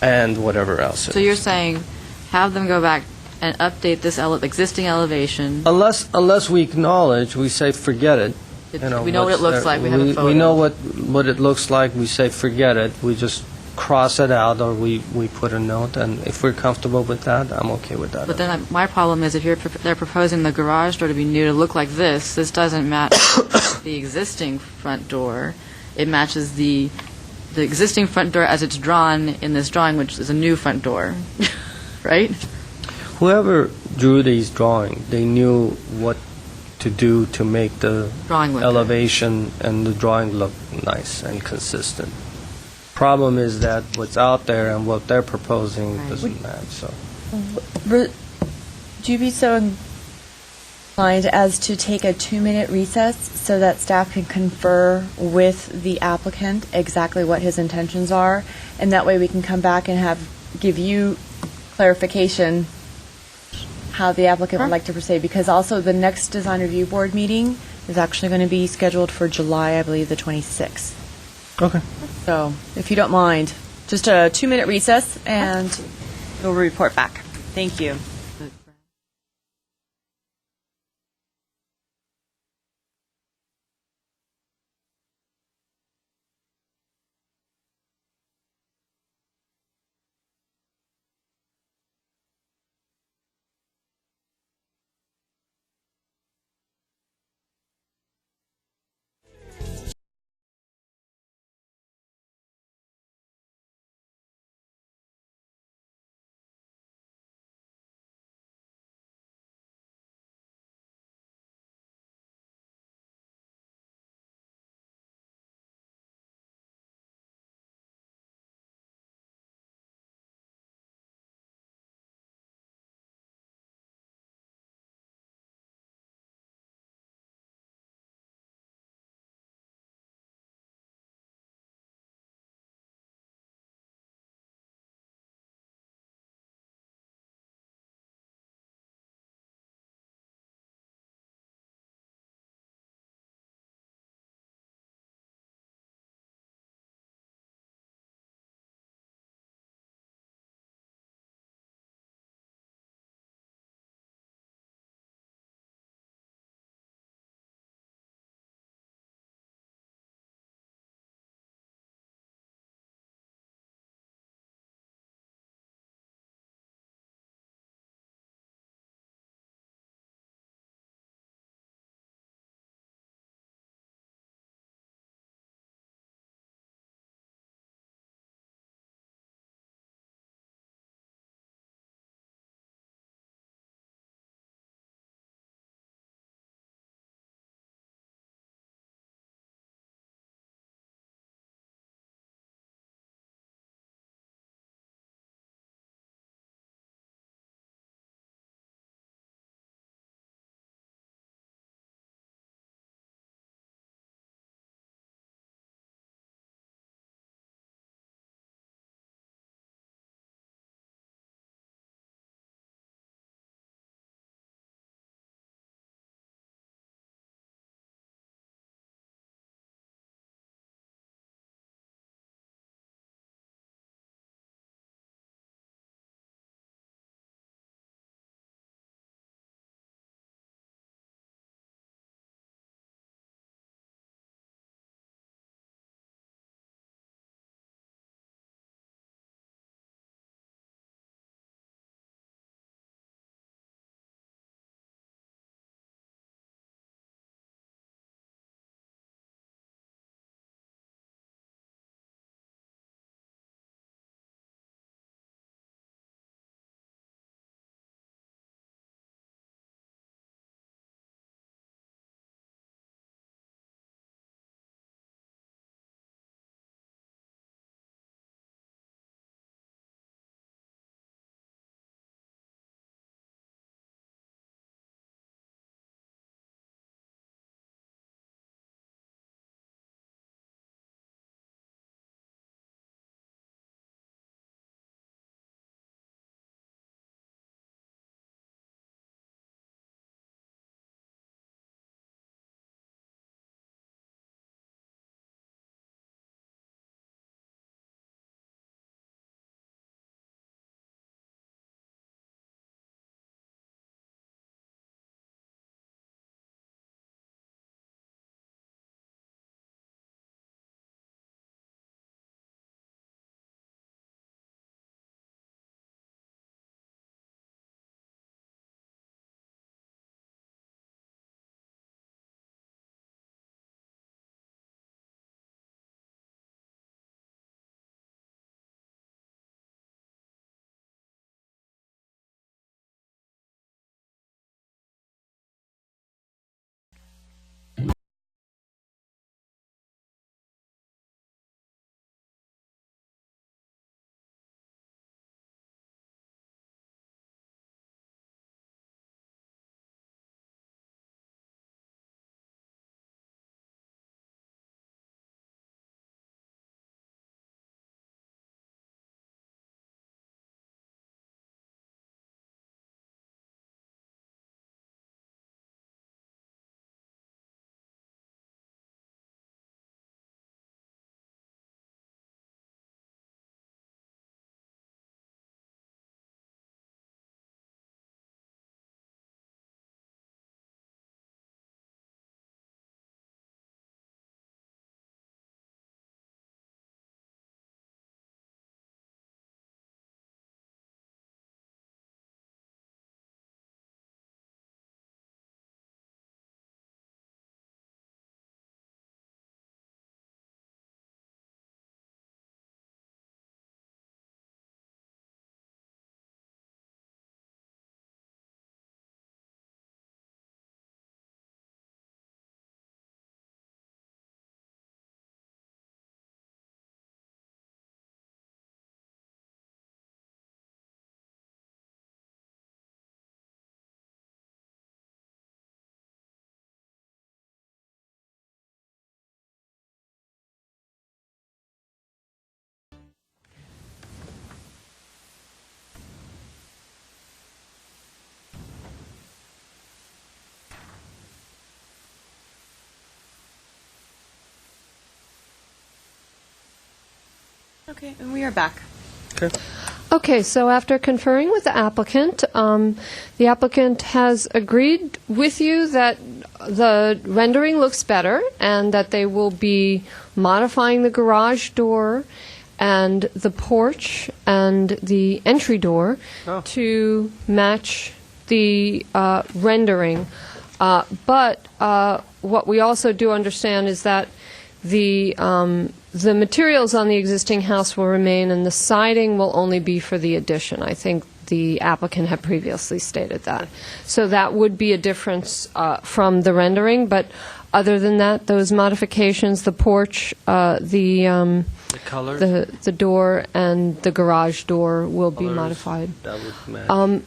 and whatever else. So you're saying have them go back and update this existing elevation. Unless we acknowledge, we say forget it. We know what it looks like. We have a photo. We know what it looks like. We say forget it. We just cross it out, or we put a note. And if we're comfortable with that, I'm okay with that. But then my problem is if they're proposing the garage door to be new to look like this doesn't match the existing front door. It matches the existing front door as it's drawn in this drawing, which is a new front door, right? Whoever drew these drawings, they knew what to do to make the Drawing look elevation and the drawing look nice and consistent. Problem is that what's out there and what they're proposing doesn't match. So, Would you be so inclined as to take a 2-minute recess so that staff can confer with the applicant exactly what his intentions are, and that way we can come back and give you clarification how the applicant would like to proceed? Because also the next design review board meeting is actually going to be scheduled for July, I believe, the 26th. okay. So, if you don't mind, just a 2-minute recess, and we'll report back. Thank you. Okay, and we are back. Okay, so after conferring with the applicant has agreed with you that the rendering looks better and that they will be modifying the garage door and the porch and the entry door to match the rendering. But what we also do understand is that the materials on the existing house will remain, and the siding will only be for the addition. I think the applicant had previously stated that. So that would be a difference from the rendering, but other than that, those modifications, the porch, the colors? the door, and the garage door will be modified. That would match.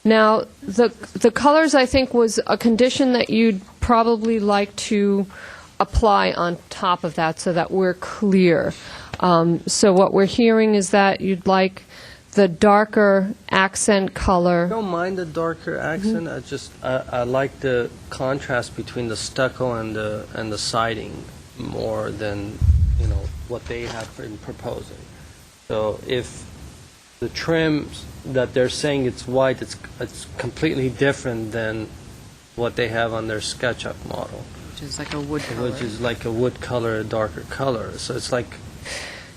Now, the colors, I think, was a condition that you'd probably like to apply on top of that so that we're clear. So what we're hearing is that you'd like the darker accent color. I don't mind the darker accent. I like the contrast between the stucco and the siding more than what they have been proposing. So if the trims that they're saying it's white, it's completely different than what they have on their SketchUp model. Which is like a wood color. Which is like a wood color, a darker color. So it's like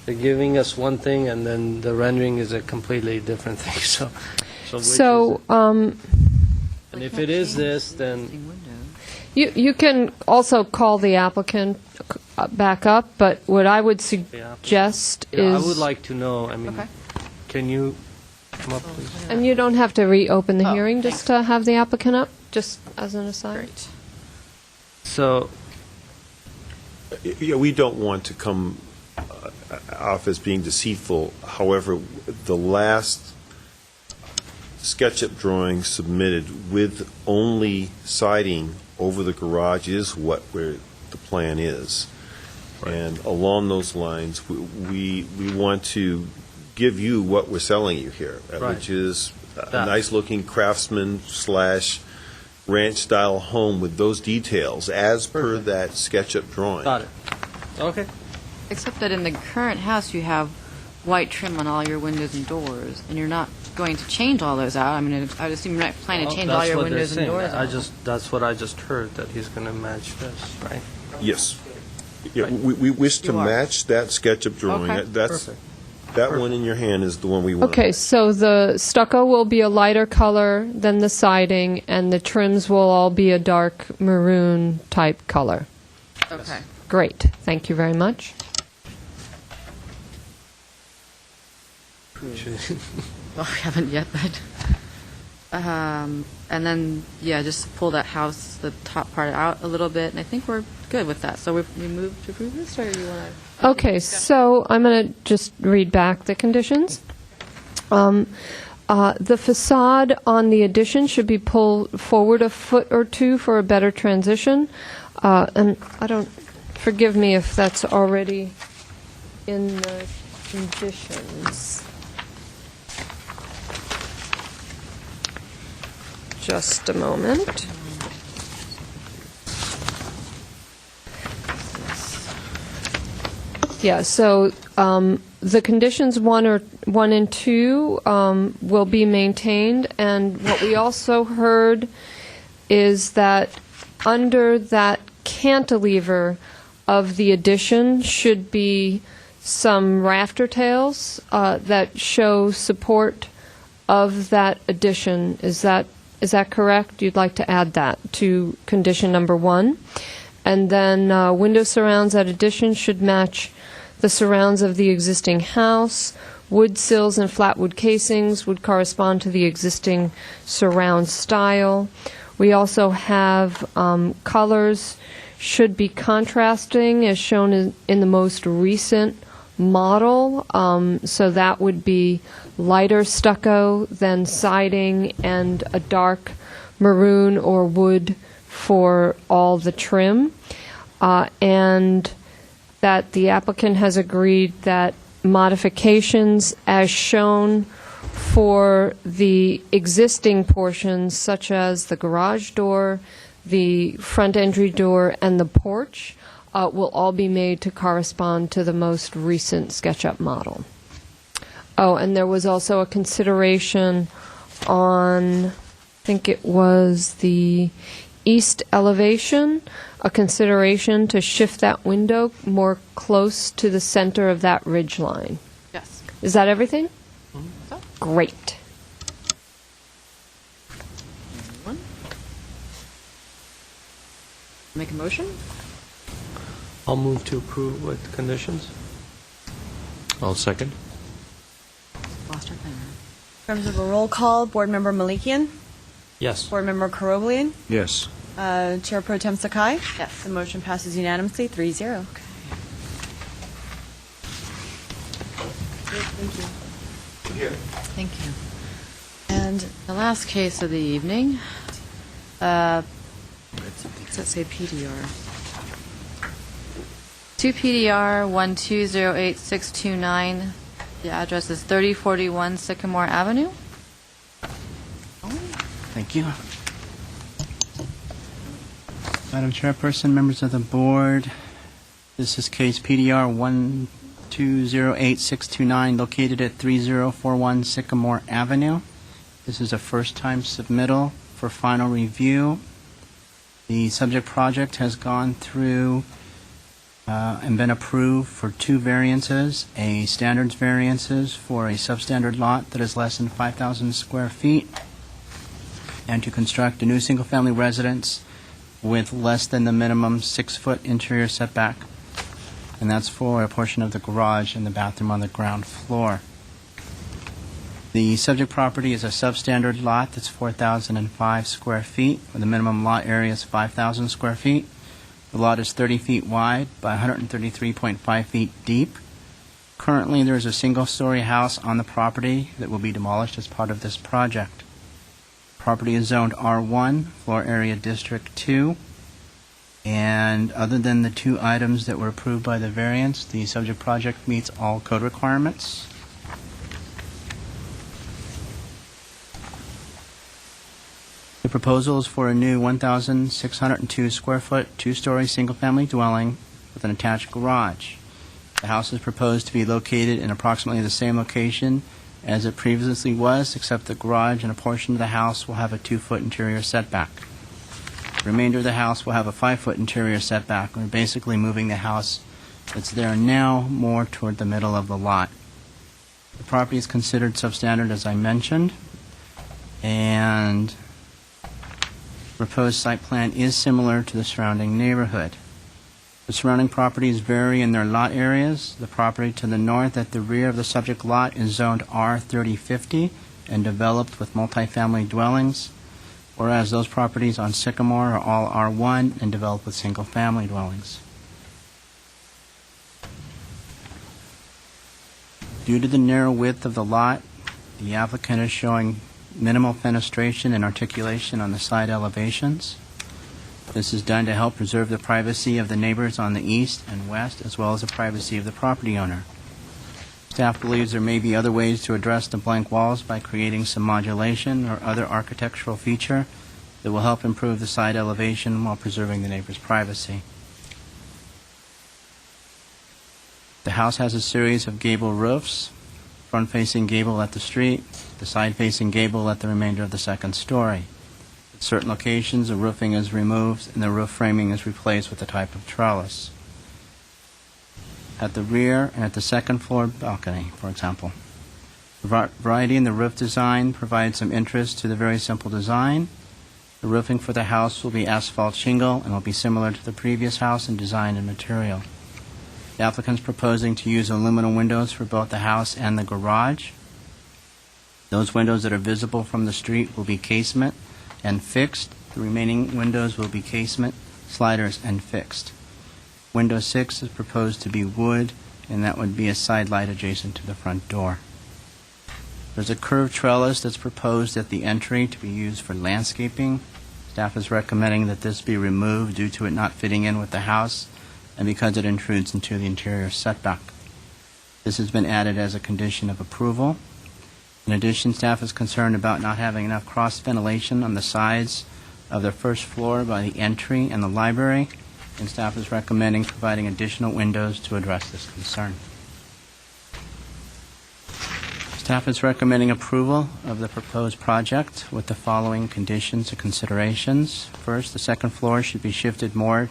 they're giving us one thing, and then the rendering is a completely different thing. So and if it is this, then you can also call the applicant back up, but what I would suggest is... I would like to know, can you come up, please? And you don't have to reopen the hearing, just to have the applicant up, just as an aside. Great. So, Yeah, we don't want to come off as being deceitful. However, the last SketchUp drawing submitted with only siding over the garage is where the plan is. Right. And along those lines, we want to give you what we're selling you here, which is a nice-looking craftsman / ranch-style home with those details as per that SketchUp drawing. Got it. Okay. Except that in the current house, you have white trim on all your windows and doors, and you're not going to change all those out. I mean, I would assume you're not planning to change all your windows and doors out. That's what I just heard, that he's going to match this, right? Yes. Yeah, we wish to match that SketchUp drawing. Okay. That's Perfect. That one in your hand is the one we want. Okay, so the stucco will be a lighter color than the siding, and the trims will all be a dark maroon type color. Okay. Great. Thank you very much. Well, we haven't yet, but... and then, just pull that house, the top part out a little bit, and I think we're good with that. So we move to approve this, or you want to... Okay, so I'm going to just read back the conditions. The facade on the addition should be pulled forward a foot or two for a better transition. And forgive me if that's already in the conditions. Just a moment. Yeah, so the conditions 1 and 2 will be maintained, and what we also heard is that under that cantilever of the addition should be some rafter tails that show support of that addition. Is that correct? You'd like to add that to condition number 1. And then window surrounds at addition should match the surrounds of the existing house. Wood sills and flatwood casings would correspond to the existing surround style. We also have colors should be contrasting as shown in the most recent model. So that would be lighter stucco than siding and a dark maroon or wood for all the trim. And that the applicant has agreed that modifications as shown for the existing portions, such as the garage door, the front entry door, and the porch, will all be made to correspond to the most recent SketchUp model. Oh, and there was also a consideration on, I think it was the east elevation, a consideration to shift that window more close to the center of that ridge line. Yes. Is that everything? Great. Anyone? Make a motion? I'll move to approve with conditions. I'll second. Lost our thing. In terms of a roll call, Board Member Malikian, Yes. Board Member Karoblian, Yes. Chair Pro Tem Sakai. Yes. The motion passes unanimously, 3-0. Thank you. And the last case of the evening, does that say PDR? 2 PDR 1208629. The address is 3041 Sycamore Avenue. Thank you. Madam Chairperson, members of the board, this is case PDR 1208629, located at 3041 Sycamore Avenue. This is a first-time submittal for final review. The subject project has gone through and been approved for 2 variances, a standards variances for a substandard lot that is less than 5,000 square feet, and to construct a new single-family residence with less than the minimum 6-foot interior setback. And that's for a portion of the garage and the bathroom on the ground floor. The subject property is a substandard lot that's 4,005 square feet, where the minimum lot area is 5,000 square feet. The lot is 30 feet wide by 133.5 feet deep. Currently, there is a single-story house on the property that will be demolished as part of this project. Property is zoned R1, floor area District 2, and other than the 2 items that were approved by the variance, the subject project meets all code requirements. The proposal is for a new 1,602 square foot, 2-story single-family dwelling with an attached garage. The house is proposed to be located in approximately the same location as it previously was, except the garage and a portion of the house will have a 2-foot interior setback. The remainder of the house will have a 5-foot interior setback. We're basically moving the house that's there now more toward the middle of the lot. The property is considered substandard, as I mentioned, and proposed site plan is similar to the surrounding neighborhood. The surrounding properties vary in their lot areas. The property to the north at the rear of the subject lot is zoned R3050 and developed with multifamily dwellings, whereas those properties on Sycamore are all R1 and developed with single-family dwellings. Due to the narrow width of the lot, the applicant is showing minimal fenestration and articulation on the side elevations. This is done to help preserve the privacy of the neighbors on the east and west, as well as the privacy of the property owner. Staff believes there may be other ways to address the blank walls by creating some modulation or other architectural feature that will help improve the side elevation while preserving the neighbor's privacy. The house has a series of gable roofs, front-facing gable at the street, the side-facing gable at the remainder of the second story. At certain locations, the roofing is removed and the roof framing is replaced with a type of trellis. At the rear and at the second floor balcony, for example. The variety in the roof design provides some interest to the very simple design. The roofing for the house will be asphalt shingle and will be similar to the previous house in design and material. The applicant's proposing to use aluminum windows for both the house and the garage. Those windows that are visible from the street will be casement and fixed. The remaining windows will be casement, sliders, and fixed. Window 6 is proposed to be wood, and that would be a side light adjacent to the front door. There's a curved trellis that's proposed at the entry to be used for landscaping. Staff is recommending that this be removed due to it not fitting in with the house and because it intrudes into the interior setback. This has been added as a condition of approval. In addition, staff is concerned about not having enough cross ventilation on the sides of the first floor by the entry and the library, and staff is recommending providing additional windows to address this concern. Staff is recommending approval of the proposed project with the following conditions and considerations. First, the second floor should be shifted more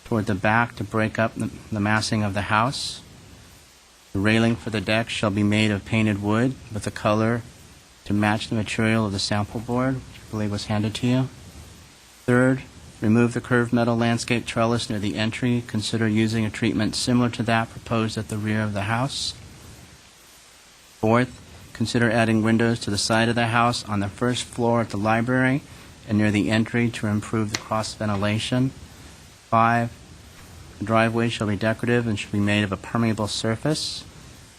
toward the back to break up the massing of the house. The railing for the deck shall be made of painted wood with a color to match the material of the sample board, which I believe was handed to you. Third, remove the curved metal landscape trellis near the entry. Consider using a treatment similar to that proposed at the rear of the house. Fourth, consider adding windows to the side of the house on the first floor at the library and near the entry to improve the cross ventilation. 5, the driveway shall be decorative and should be made of a permeable surface.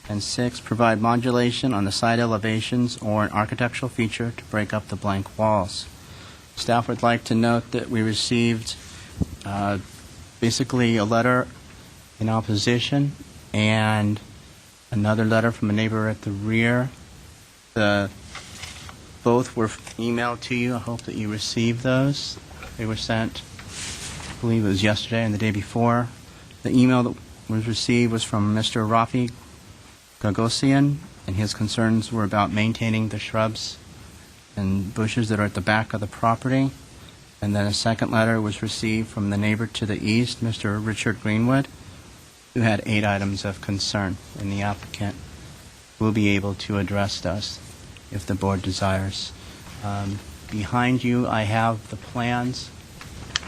And 6, provide modulation on the side elevations or an architectural feature to break up the blank walls. Staff would like to note that we received basically a letter in opposition and another letter from a neighbor at the rear. Both were emailed to you. I hope that you received those. They were sent, I believe it was yesterday and the day before. The email that was received was from Mr. Rafi Gagosian, and his concerns were about maintaining the shrubs and bushes that are at the back of the property. And then a second letter was received from the neighbor to the east, Mr. Richard Greenwood, who had 8 items of concern, and the applicant will be able to address those if the board desires. Behind you, I have the plans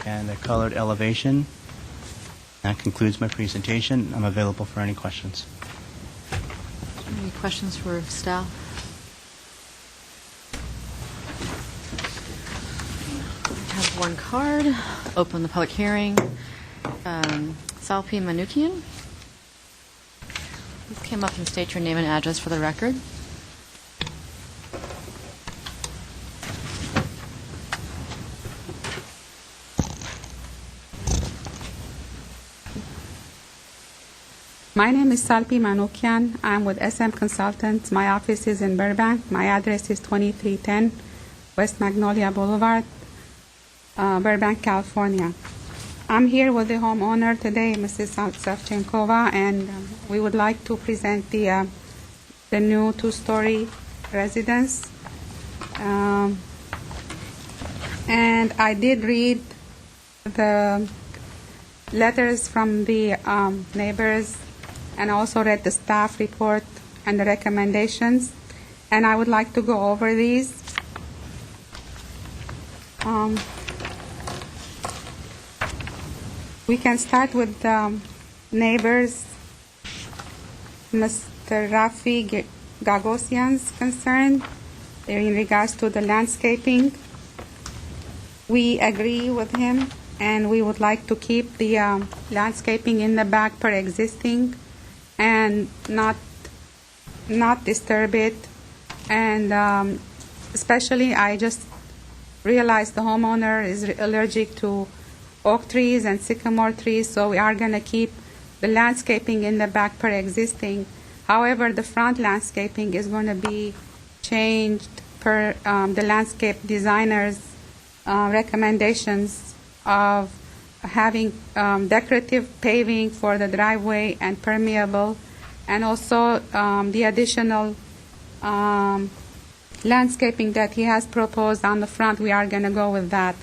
and the colored elevation. That concludes my presentation. I'm available for any questions. Any questions for staff? We have one card. Open the public hearing. Salpi Manukian. Please come up and state your name and address for the record. My name is Salpi Manukian. I'm with SM Consultants. My office is in Burbank. My address is 2310 West Magnolia Boulevard, Burbank, California. I'm here with the homeowner today, Mrs. Savchenkova, and we would like to present the new 2-story residence. And I did read the letters from the neighbors, and also read the staff report and the recommendations, and I would like to go over these. We can start with the neighbors, Mr. Rafi Gagosian's concern in regards to the landscaping. We agree with him, and we would like to keep the landscaping in the back per existing and not disturb it. And especially, I just realized the homeowner is allergic to oak trees and sycamore trees, so we are going to keep the landscaping in the back per existing. However, the front landscaping is going to be changed per the landscape designer's recommendations of having decorative paving for the driveway and permeable, and also the additional landscaping that he has proposed on the front. We are going to go with that.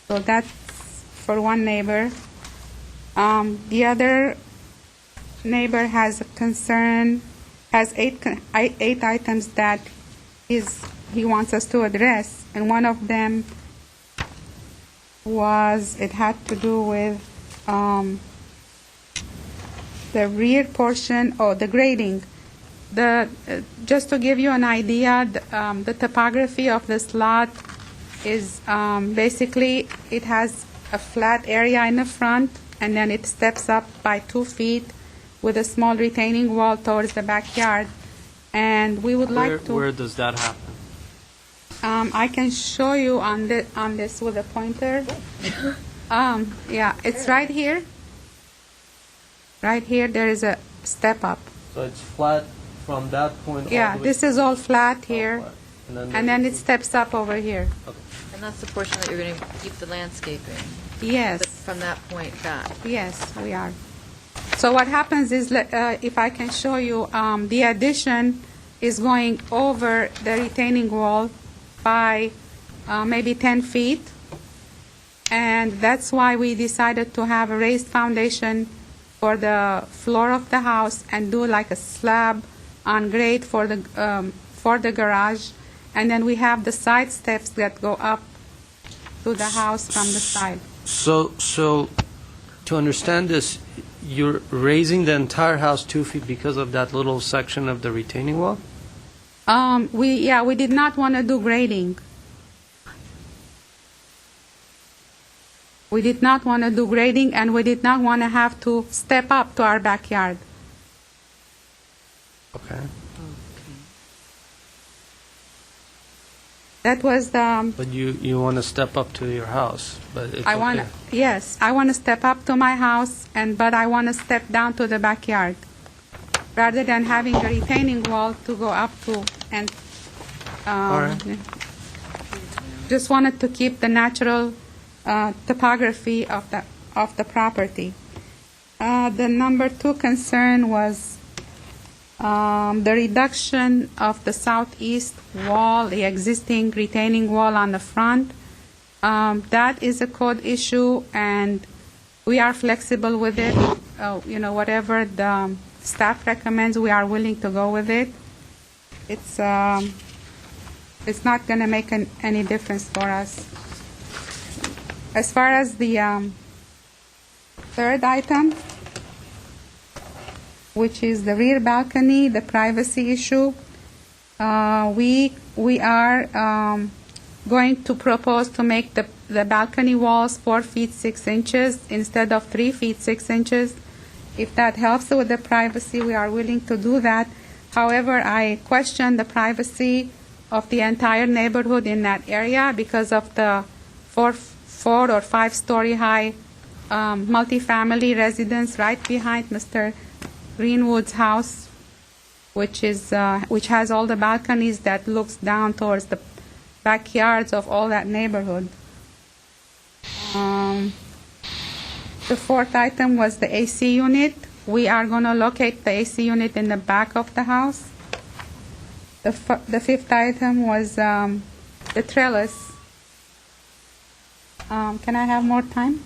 So that's for one neighbor. The other neighbor has a concern, has eight items that he wants us to address, and one of them it had to do with the rear portion or the grading. Just to give you an idea, the topography of this lot is basically it has a flat area in the front, and then it steps up by 2 feet with a small retaining wall towards the backyard. And we would like to. Where does that happen? I can show you on this with a pointer. Yeah, it's right here. Right here, there is a step up. So it's flat from that point. Yeah, this is all flat here, and then it steps up over here. And that's the portion that you're going to keep the landscaping? Yes. From that point back? Yes, we are. So what happens is, if I can show you, the addition is going over the retaining wall by maybe 10 feet. And that's why we decided to have a raised foundation for the floor of the house and do like a slab on grade for the garage. And then we have the side steps that go up to the house from the side. So to understand this, you're raising the entire house 2 feet because of that little section of the retaining wall? We did not want to do grading. We did not want to do grading, and we did not want to have to step up to our backyard. Okay. That was the. But you want to step up to your house, but it's I want. okay. Yes, I want to step up to my house, but I want to step down to the backyard, rather than having a retaining wall to go up to and. All right. Just wanted to keep the natural topography of the property. The number 2 concern was the reduction of the southeast wall, the existing retaining wall on the front. That is a code issue, and we are flexible with it. Whatever the staff recommends, we are willing to go with it. It's not going to make any difference for us. As far as the third item, which is the rear balcony, the privacy issue, we are going to propose to make the balcony walls 4 feet 6 inches instead of 3 feet 6 inches. If that helps with the privacy, we are willing to do that. However, I question the privacy of the entire neighborhood in that area because of the 4 or 5 story high multifamily residence right behind Mr. Greenwood's house, which has all the balconies that looks down towards the backyards of all that neighborhood. The fourth item was the AC unit. We are going to locate the AC unit in the back of the house. The fifth item was the trellis. Can I have more time?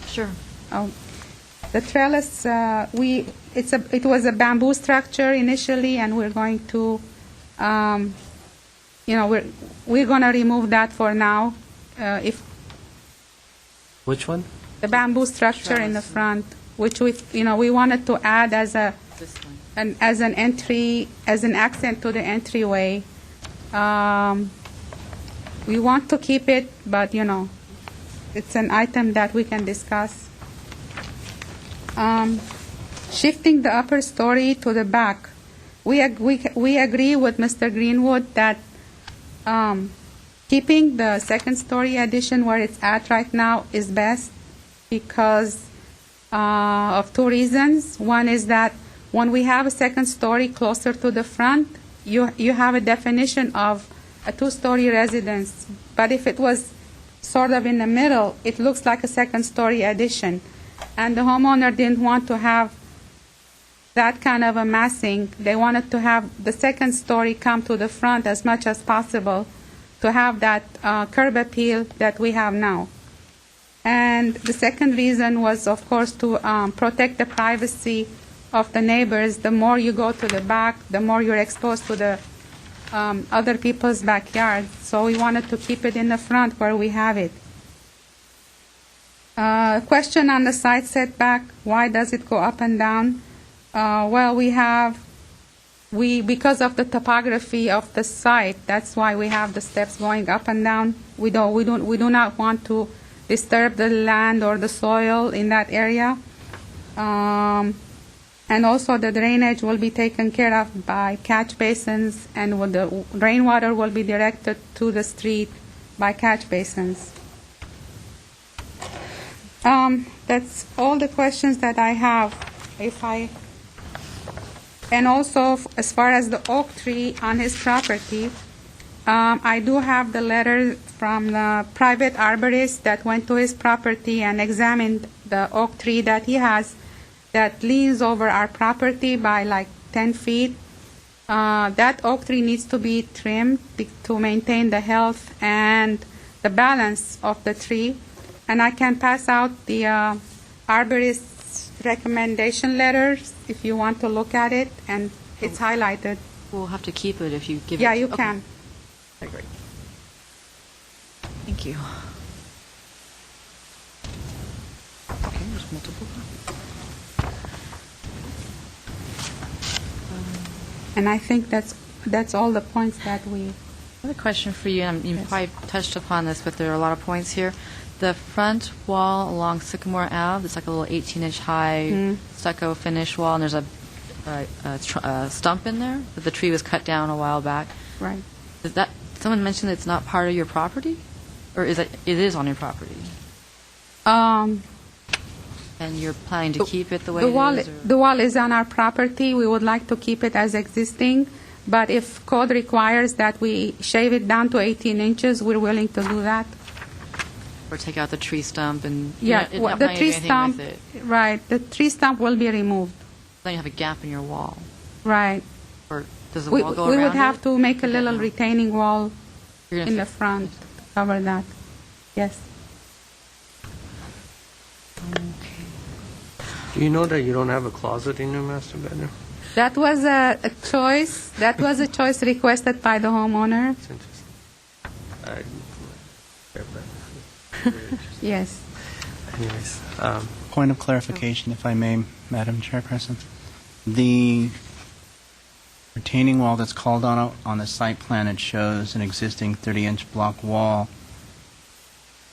Sure. The trellis, it was a bamboo structure initially, and we're going to, we're going to remove that for now. Which one? The bamboo structure in the front, which we wanted to add as an entry, as an accent to the entryway. We want to keep it, but it's an item that we can discuss. Shifting the upper story to the back, we agree with Mr. Greenwood that keeping the second story addition where it's at right now is best because of 2 reasons. One is that when we have a second story closer to the front, you have a definition of a 2-story residence. But if it was sort of in the middle, it looks like a second story addition. And the homeowner didn't want to have that kind of a massing. They wanted to have the second story come to the front as much as possible to have that curb appeal that we have now. And the second reason was, of course, to protect the privacy of the neighbors. The more you go to the back, the more you're exposed to the other people's backyard. So we wanted to keep it in the front where we have it. Question on the side setback, why does it go up and down? Well, because of the topography of the site, that's why we have the steps going up and down. We do not want to disturb the land or the soil in that area. And also the drainage will be taken care of by catch basins, and the rainwater will be directed to the street by catch basins. That's all the questions that I have. And also, as far as the oak tree on his property, I do have the letter from the private arborist that went to his property and examined the oak tree that he has that leans over our property by like 10 feet. That oak tree needs to be trimmed to maintain the health and the balance of the tree. And I can pass out the arborist's recommendation letters if you want to look at it, and it's highlighted. We'll have to keep it if you give it. Yeah, you okay. can. Okay, great. Thank you. Okay, there's multiple. And I think that's all the points that we. I have a question for you, and you probably touched upon this, but there are a lot of points here. The front wall along Sycamore Ave, it's like a little 18-inch high stucco finish wall, and there's a stump in there, that the tree was cut down a while back. Right. Is that, someone mentioned it's not part of your property? Or is it is on your property? And you're planning to keep it the way it is? Or? The wall is on our property. We would like to keep it as existing, but if code requires that we shave it down to 18 inches, we're willing to do that. Or take out the tree stump and Yeah, not the planning to do tree anything stump, with it. right, the tree stump will be removed. Then you have a gap in your wall. Right. Or does the We wall go would around have it? to make a little retaining wall You're gonna in the front, cover that. Yes. Do you know that you don't have a closet in your master bedroom? That was a choice. That was a choice requested by the homeowner. It's interesting. Yes. Anyways, Point of clarification, if I may, Madam Chairperson. The retaining wall that's called on the site plan, it shows an existing 30-inch block wall.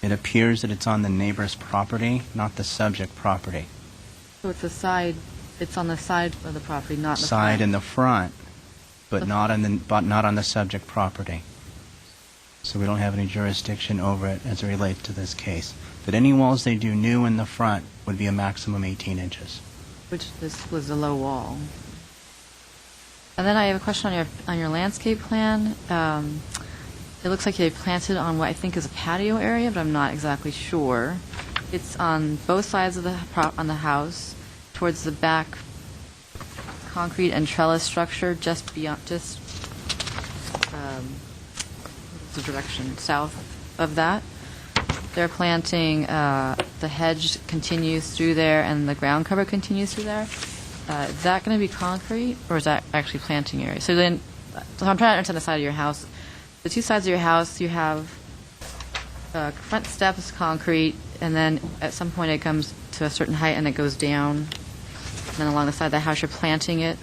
It appears that it's on the neighbor's property, not the subject property. So it's on the side of the property, not the Side front. and the front, but not on the subject property. So we don't have any jurisdiction over it as it relates to this case. But any walls they do new in the front would be a maximum 18 inches. Which this was a low wall. And then I have a question on your landscape plan. It looks like you planted on what I think is a patio area, but I'm not exactly sure. It's on both sides of the house, towards the back concrete and trellis structure, just beyond, the direction south of that. They're planting, the hedge continues through there and the ground cover continues through there. Is that going to be concrete, or is that actually planting area? So I'm trying to understand the side of your house. The two sides of your house, you have front steps, concrete, and then at some point it comes to a certain height and it goes down. And then along the side of the house, you're planting it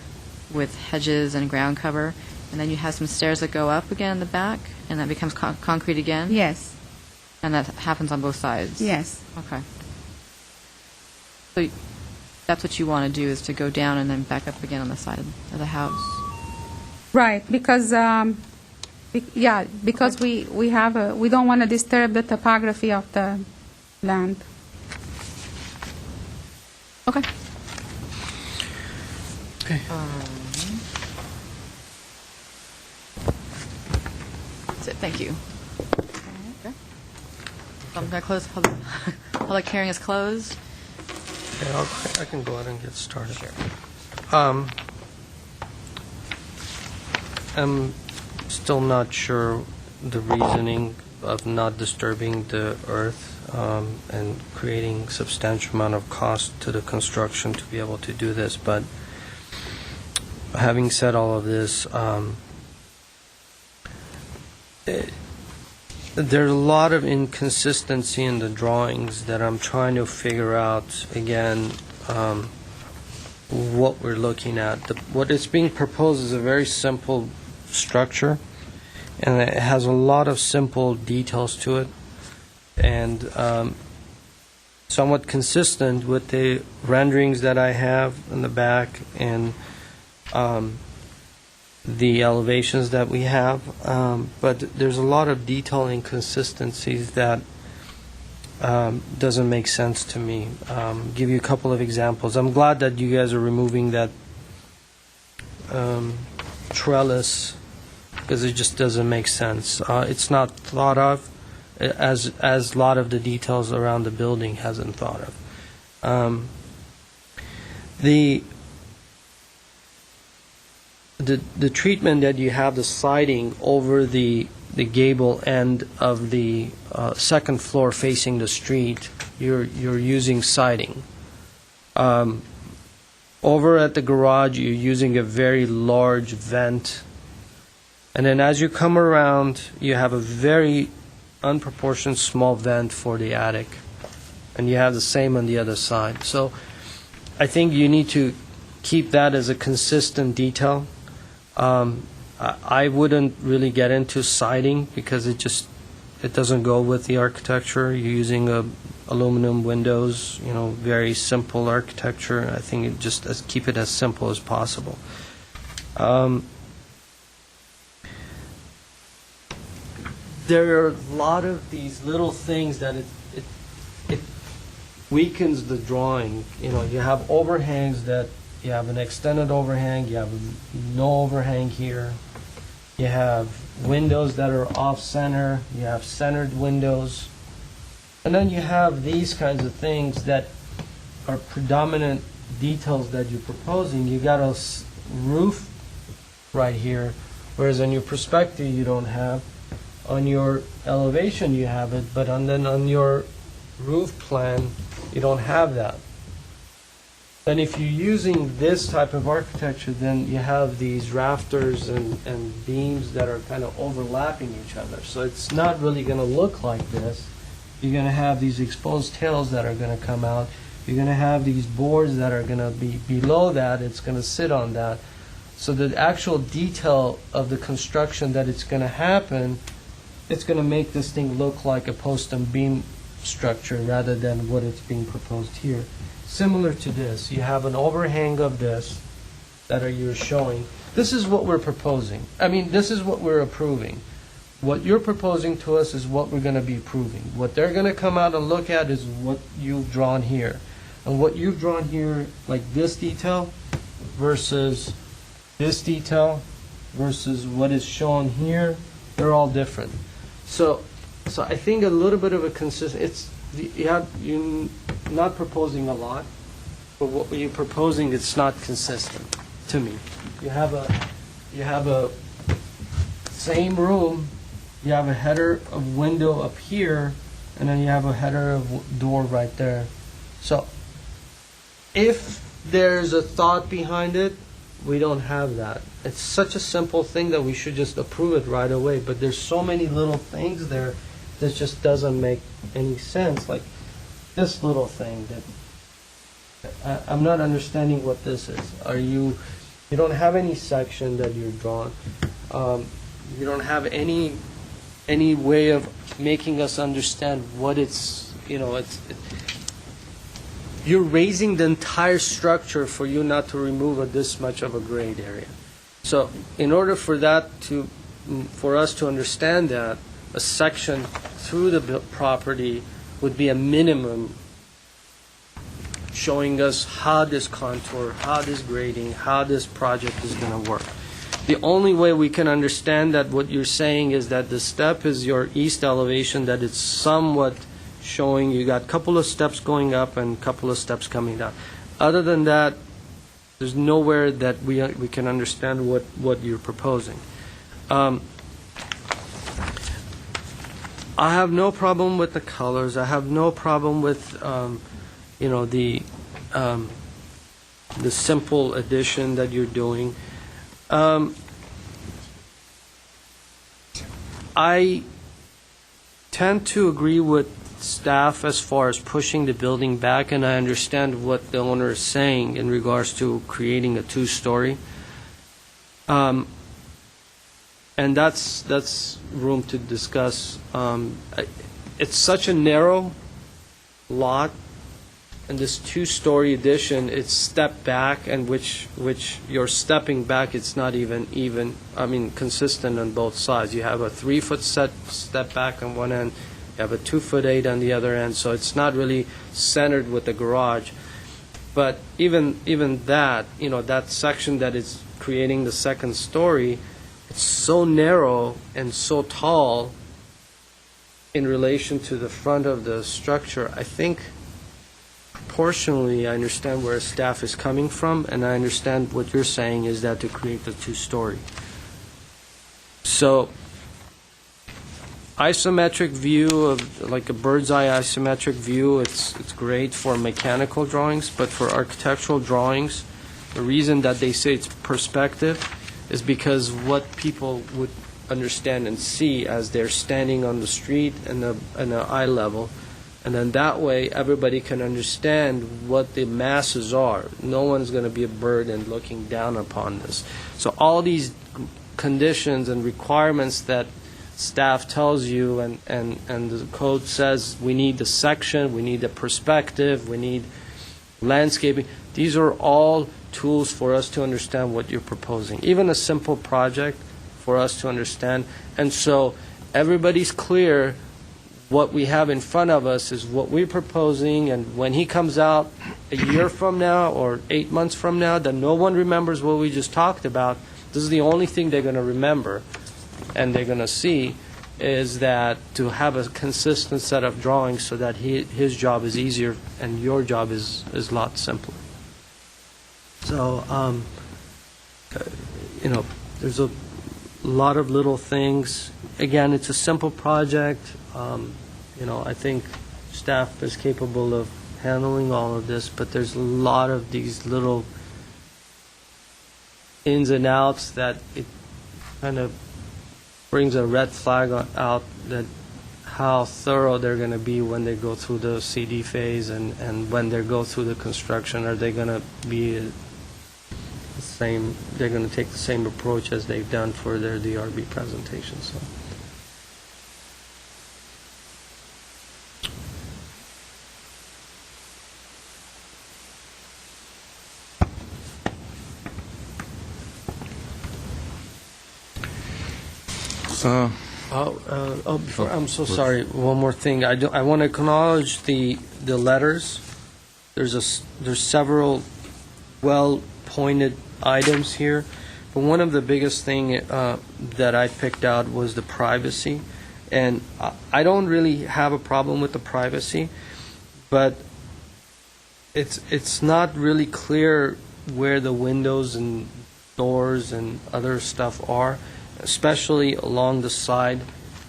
with hedges and ground cover. And then you have some stairs that go up again in the back, and that becomes concrete again? Yes. And that happens on both sides? Yes. Okay. So that's what you want to do, is to go down and then back up again on the side of the house? Right, because because we don't want to disturb the topography of the land. Okay. Okay. That's it. Thank you. Okay. So I'm going to close. Public hearing is closed. Yeah, I can go ahead and get started. Sure. I'm still not sure the reasoning of not disturbing the earth and creating substantial amount of cost to the construction to be able to do this. But having said all of this, there's a lot of inconsistency in the drawings that I'm trying to figure out, again, what we're looking at. What is being proposed is a very simple structure, and it has a lot of simple details to it, and somewhat consistent with the renderings that I have in the back and the elevations that we have, but there's a lot of detail inconsistencies that doesn't make sense to me. Give you a couple of examples. I'm glad that you guys are removing that trellis because it just doesn't make sense. It's not thought of as a lot of the details around the building hasn't thought of. The treatment that you have, the siding over the gable end of the second floor facing the street, you're using siding. Over at the garage, you're using a very large vent. And then as you come around, you have a very unproportioned small vent for the attic. And you have the same on the other side. So I think you need to keep that as a consistent detail. I wouldn't really get into siding because it doesn't go with the architecture. You're using aluminum windows, very simple architecture. I think keep it as simple as possible. There are a lot of these little things that it weakens the drawing. You have overhangs that you have an extended overhang, you have no overhang here, you have windows that are off-center, you have centered windows, and then you have these kinds of things that are predominant details that you're proposing. You got a roof right here, whereas on your perspective you don't have. On your elevation you have it, but then on your roof plan you don't have that. Then if you're using this type of architecture, then you have these rafters and beams that are kind of overlapping each other. So it's not really going to look like this. You're going to have these exposed tails that are going to come out. You're going to have these boards that are going to be below that. It's going to sit on that. So the actual detail of the construction that it's going to happen, it's going to make this thing look like a post and beam structure rather than what it's being proposed here. Similar to this, you have an overhang of this that you're showing. This is what we're proposing. This is what we're approving. What you're proposing to us is what we're going to be approving. What they're going to come out and look at is what you've drawn here. And what you've drawn here, like this detail versus this detail versus what is shown here, they're all different. So I think a little bit of a you're not proposing a lot, but what you're proposing, it's not consistent to me. You have a same room, you have a header of window up here, and then you have a header of door right there. So if there's a thought behind it, we don't have that. It's such a simple thing that we should just approve it right away, but there's so many little things there that just doesn't make any sense. Like this little thing that I'm not understanding what this is. You don't have any section that you're drawn. You don't have any way of making us understand what you're raising the entire structure for you not to remove this much of a grade area. So in order for us to understand that, a section through the property would be a minimum showing us how this contour, how this grading, how this project is going to work. The only way we can understand that what you're saying is that the step is your east elevation, that it's somewhat showing you got a couple of steps going up and a couple of steps coming down. Other than that, there's nowhere that we can understand what you're proposing. I have no problem with the colors. I have no problem with the simple addition that you're doing. I tend to agree with staff as far as pushing the building back, and I understand what the owner is saying in regards to creating a two-story. And that's room to discuss. It's such a narrow lot, and this two-story addition, it's stepped back, and which you're stepping back, it's not even consistent on both sides. You have a 3-foot step back on one end, you have a 2'8" on the other end, so it's not really centered with the garage. But even that, that section that is creating the second story, it's so narrow and so tall in relation to the front of the structure. I think proportionally, I understand where staff is coming from, and I understand what you're saying is that to create the two-story. So isometric view of, like a bird's eye isometric view, it's great for mechanical drawings, but for architectural drawings, the reason that they say it's perspective is because what people would understand and see as they're standing on the street and the eye level, and then that way everybody can understand what the masses are. No one's going to be a bird and looking down upon this. So all these conditions and requirements that staff tells you and the code says we need the section, we need the perspective, we need landscaping. These are all tools for us to understand what you're proposing. Even a simple project for us to understand. And so everybody's clear what we have in front of us is what we're proposing, and when he comes out a year from now or 8 months from now, then no one remembers what we just talked about. This is the only thing they're going to remember and they're going to see is that to have a consistent set of drawings so that his job is easier and your job is a lot simpler. So, there's a lot of little things. Again, it's a simple project. I think staff is capable of handling all of this, but there's a lot of these little ins and outs that it kind of brings a red flag out that how thorough they're going to be when they go through the CD phase and when they go through the construction. Are they going to be the same? They're going to take the same approach as they've done for their DRB presentation. So. Before, I'm so sorry. One more thing. I want to acknowledge the letters. There's several well-pointed items here, but one of the biggest thing that I picked out was the privacy, and I don't really have a problem with the privacy, but it's not really clear where the windows and doors and other stuff are, especially along the side,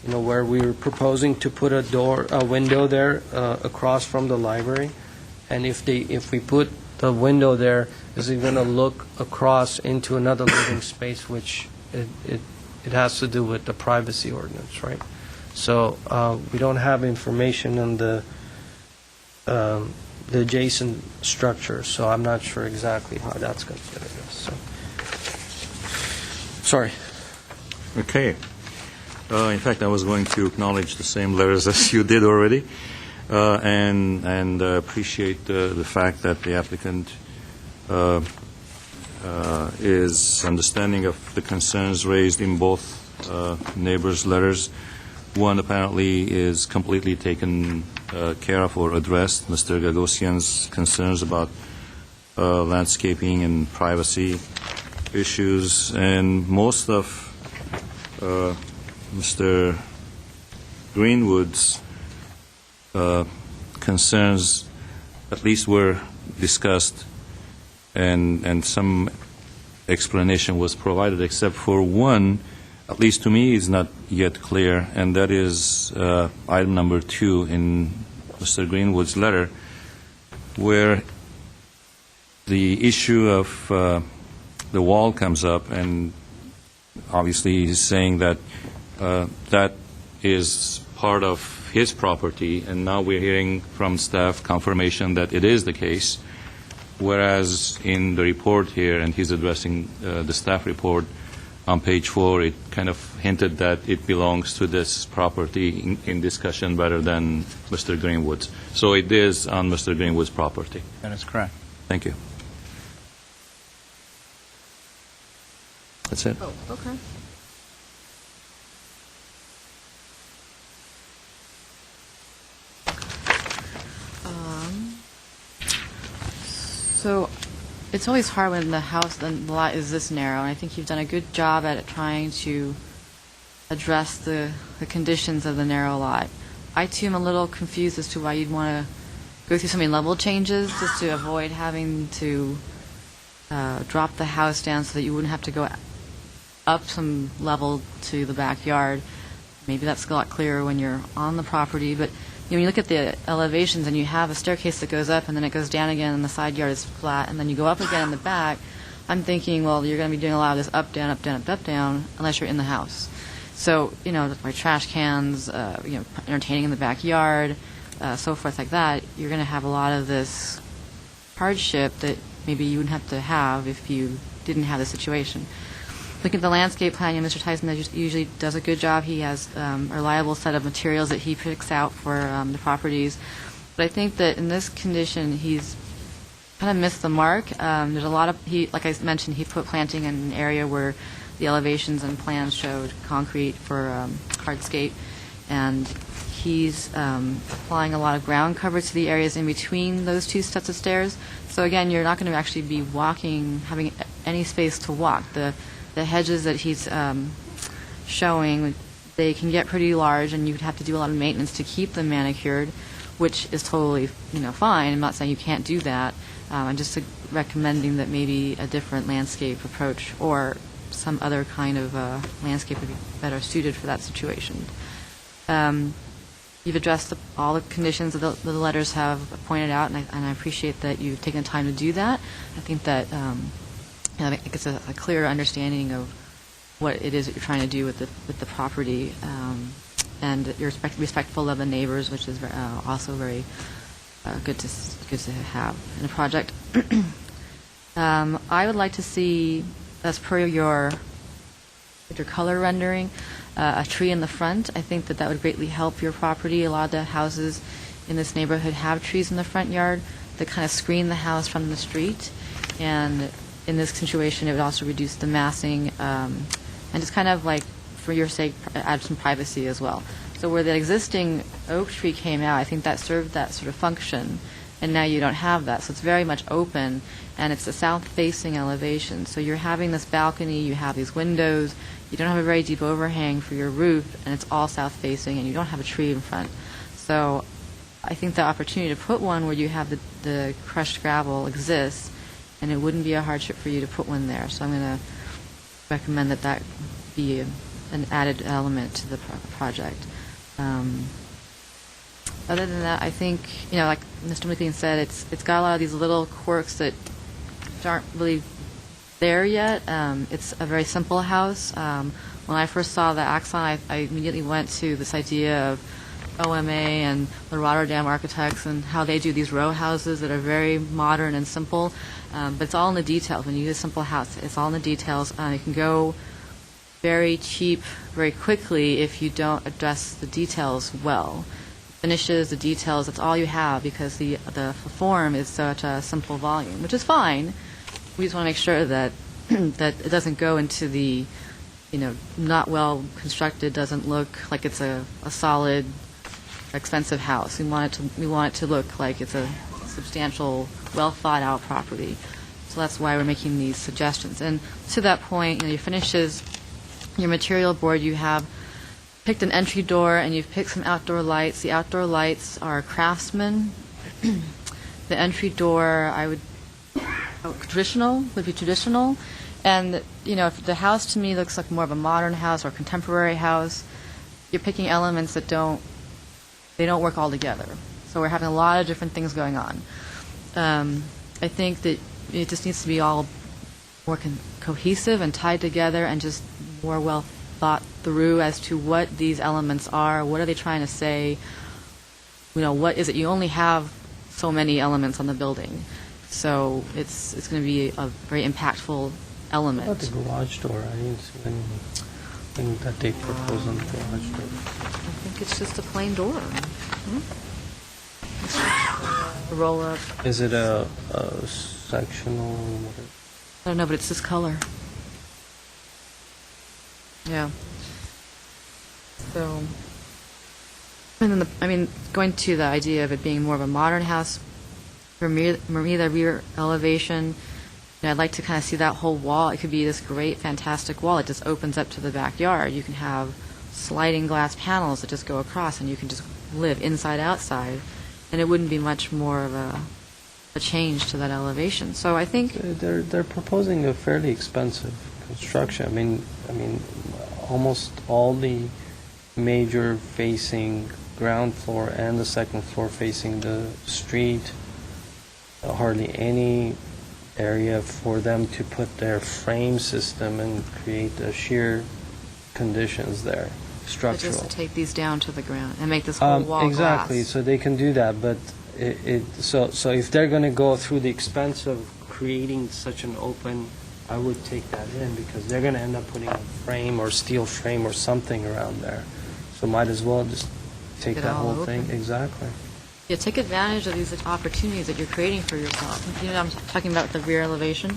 where we were proposing to put a window there across from the library. And if we put the window there, is it going to look across into another living space, which it has to do with the privacy ordinance, right? So we don't have information on the adjacent structure, so I'm not sure exactly how that's going to fit in this. So. Sorry. Okay. In fact, I was going to acknowledge the same letters as you did already, and appreciate the fact that the applicant is understanding of the concerns raised in both neighbors' letters. One apparently is completely taken care of or addressed, Mr. Gagosian's concerns about landscaping and privacy issues, and most of Mr. Greenwood's concerns at least were discussed and some explanation was provided, except for one, at least to me, is not yet clear, and that is item number 2 in Mr. Greenwood's letter, where the issue of the wall comes up, and obviously he's saying that that is part of his property, and now we're hearing from staff confirmation that it is the case, whereas in the report here, and he's addressing the staff report on page 4, it kind of hinted that it belongs to this property in discussion rather than Mr. Greenwood's. So it is on Mr. Greenwood's property. That is correct. Thank you. That's it. Oh, okay. So it's always hard when the house, the lot is this narrow, and I think you've done a good job at trying to address the conditions of the narrow lot. I, too, am a little confused as to why you'd want to go through so many level changes just to avoid having to drop the house down so that you wouldn't have to go up some level to the backyard. Maybe that's a lot clearer when you're on the property, but when you look at the elevations and you have a staircase that goes up and then it goes down again and the side yard is flat and then you go up again in the back, I'm thinking, well, you're going to be doing a lot of this up, down, up, down, up, up, down unless you're in the house. So, like trash cans, entertaining in the backyard, so forth like that, you're going to have a lot of this hardship that maybe you wouldn't have to have if you didn't have this situation. Looking at the landscape plan, Mr. Tyson usually does a good job. He has a reliable set of materials that he picks out for the properties. But I think that in this condition, he's kind of missed the mark. There's a lot of, like I mentioned, he put planting in an area where the elevations and plans showed concrete for hardscape. And he's applying a lot of ground cover to the areas in between those two sets of stairs. So again, you're not going to actually be walking, having any space to walk. The hedges that he's showing, they can get pretty large, and you'd have to do a lot of maintenance to keep them manicured, which is totally, fine. I'm not saying you can't do that. I'm just recommending that maybe a different landscape approach or some other kind of landscape would be better suited for that situation. You've addressed all the conditions that the letters have pointed out, and I appreciate that you've taken the time to do that. I think that I think it's a clear understanding of what it is that you're trying to do with the property, and you're respectful of the neighbors, which is also very good to have in a project. I would like to see, as per your color rendering, a tree in the front. I think that would greatly help your property. A lot of the houses in this neighborhood have trees in the front yard that kind of screen the house from the street, and in this situation, it would also reduce the massing and just kind of like, for your sake, add some privacy as well. So where the existing oak tree came out, I think that served that sort of function, and now you don't have that. So it's very much open, and it's a south-facing elevation. So you're having this balcony, you have these windows, you don't have a very deep overhang for your roof, and it's all south-facing, and you don't have a tree in front. So I think the opportunity to put one where you have the crushed gravel exists, and it wouldn't be a hardship for you to put one there. So I'm going to recommend that be an added element to the project. Other than that, I think, like Mr. McLean said, it's got a lot of these little quirks that aren't really there yet. It's a very simple house. When I first saw the Axon, I immediately went to this idea of OMA and the Rotterdam architects and how they do these row houses that are very modern and simple. But it's all in the details. When you use a simple house, it's all in the details. It can go very cheap very quickly if you don't address the details well. Finishes, the details, that's all you have because the form is such a simple volume, which is fine. We just want to make sure that that it doesn't go into the, not well constructed, doesn't look like it's a solid, expensive house. We want it to look like it's a substantial, well thought out property. So that's why we're making these suggestions. And to that point, your finishes, your material board, you have picked an entry door and you've picked some outdoor lights. The outdoor lights are Craftsman. The entry door, would be traditional. And, if the house to me looks like more of a modern house or a contemporary house, you're picking elements that don't work all together. So we're having a lot of different things going on. I think that it just needs to be all more cohesive and tied together and just more well thought through as to what these elements are, what are they trying to say, what is it? You only have so many elements on the building. So it's going to be a very impactful element. What about the garage door? I didn't see anything that they propose on the garage door. I think it's just a plain door. A roll up. Is it a sectional? I don't know, but it's this color. Yeah. So, and then going to the idea of it being more of a modern house, For me, the rear elevation, I'd like to kind of see that whole wall. It could be this great, fantastic wall. It just opens up to the backyard. You can have sliding glass panels that just go across, and you can just live inside, outside, and it wouldn't be much more of a change to that elevation. So I think They're proposing a fairly expensive construction. I mean, almost all the major facing ground floor and the second floor facing the street, hardly any area for them to put their frame system and create shear conditions there, structural. just to take these down to the ground and make this whole wall exactly, glass. so they can do that, but so if they're going to go through the expense of creating such an open, I would take that in, because they're going to end up putting a frame or steel frame or something around there. So might as well just take Get that it all whole thing. open. Exactly. Yeah, take advantage of these opportunities that you're creating for yourself. I'm talking about the rear elevation.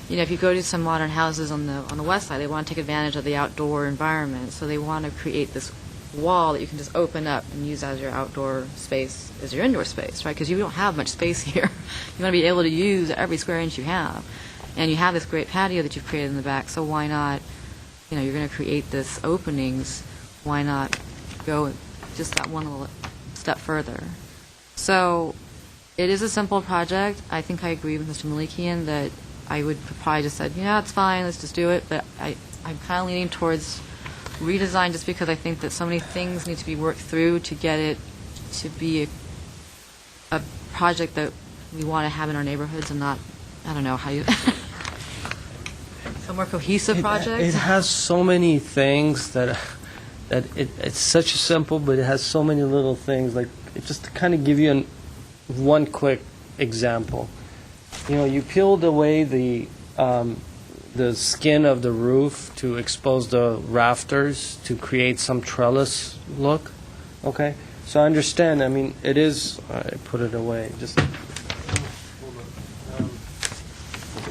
If you go to some modern houses on the west side, they want to take advantage of the outdoor environment. So they want to create this wall that you can just open up and use as your outdoor space, as your indoor space, right? Because you don't have much space here. You want to be able to use every square inch you have. And you have this great patio that you've created in the back, so why not, you're going to create this openings, why not go just that one little step further? So it is a simple project. I think I agree with Mr. Malikian that I would probably just said, yeah, it's fine, let's just do it. But I'm kind of leaning towards redesign, just because I think that so many things need to be worked through to get it to be a project that we want to have in our neighborhoods, and not, I don't know how you, a more cohesive project. It has so many things that it's such a simple, but it has so many little things. Like, just to kind of give you one quick example. You peeled away the skin of the roof to expose the rafters to create some trellis look. Okay, so I understand. I mean, it is. I put it away. Just hold on.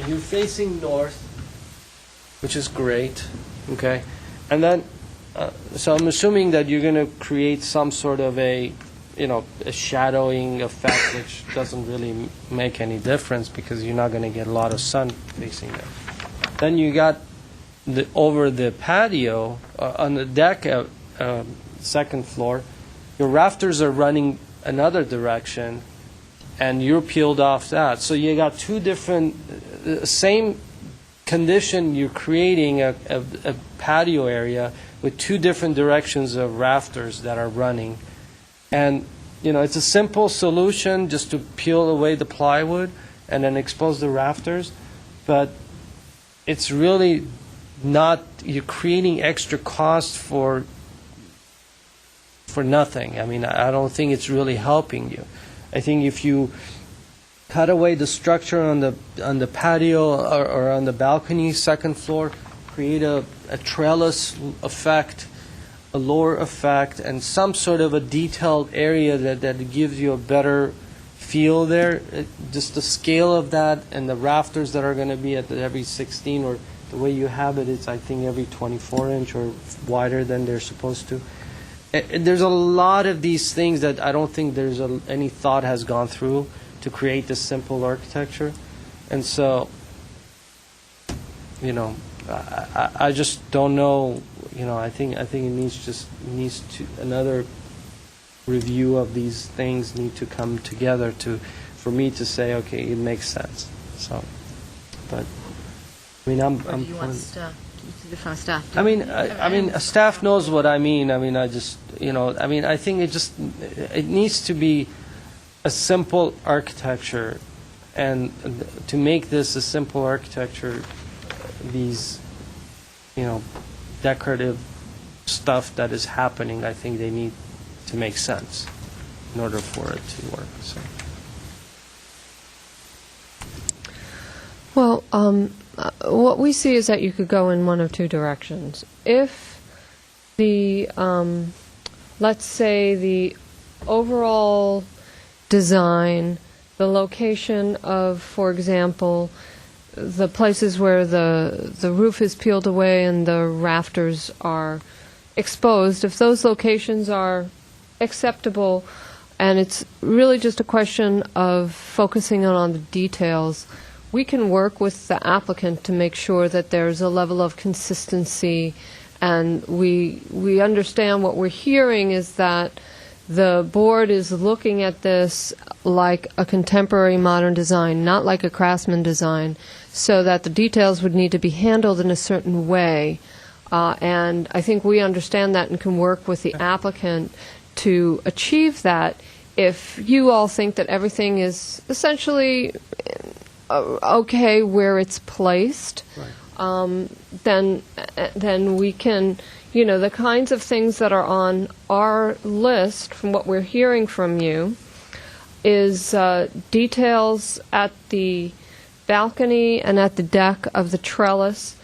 You're facing north, which is great. Okay, and then so I'm assuming that you're going to create some sort of a shadowing effect, which doesn't really make any difference because you're not going to get a lot of sun facing there. Then you got over the patio on the deck, second floor, your rafters are running another direction, and you're peeled off that. So you got two different, same condition. You're creating a patio area with two different directions of rafters that are running. And, it's a simple solution just to peel away the plywood and then expose the rafters. But it's really not, you're creating extra cost for nothing. I mean, I don't think it's really helping you. I think if you cut away the structure on the patio or on the balcony, second floor, create a trellis effect, a lower effect, and some sort of a detailed area that gives you a better feel there. Just the scale of that and the rafters that are going to be at every 16, or the way you have it, it's I think every 24 inch or wider than they're supposed to. There's a lot of these things that I don't think there's any thought has gone through to create this simple architecture. And so, I just don't know. I think it needs to another review of these things need to come together for me to say, okay, it makes sense. So, but I mean, I'm. Or do you want staff? From staff? I mean, staff knows what I mean. I mean, I just, I think it needs to be a simple architecture, and to make this a simple architecture, these, decorative stuff that is happening, I think they need to make sense in order for it to work. So. Well, what we see is that you could go in one of two directions. If the, let's say the overall design, the location of, for example, the places where the roof is peeled away and the rafters are exposed, if those locations are acceptable and it's really just a question of focusing on the details. We can work with the applicant to make sure that there's a level of consistency, and we understand what we're hearing is that the board is looking at this like a contemporary modern design, not like a craftsman design, so that the details would need to be handled in a certain way. And I think we understand that and can work with the applicant to achieve that. If you all think that everything is essentially okay where it's placed, then we can, the kinds of things that are on our list from what we're hearing from you is details at the balcony and at the deck of the trellis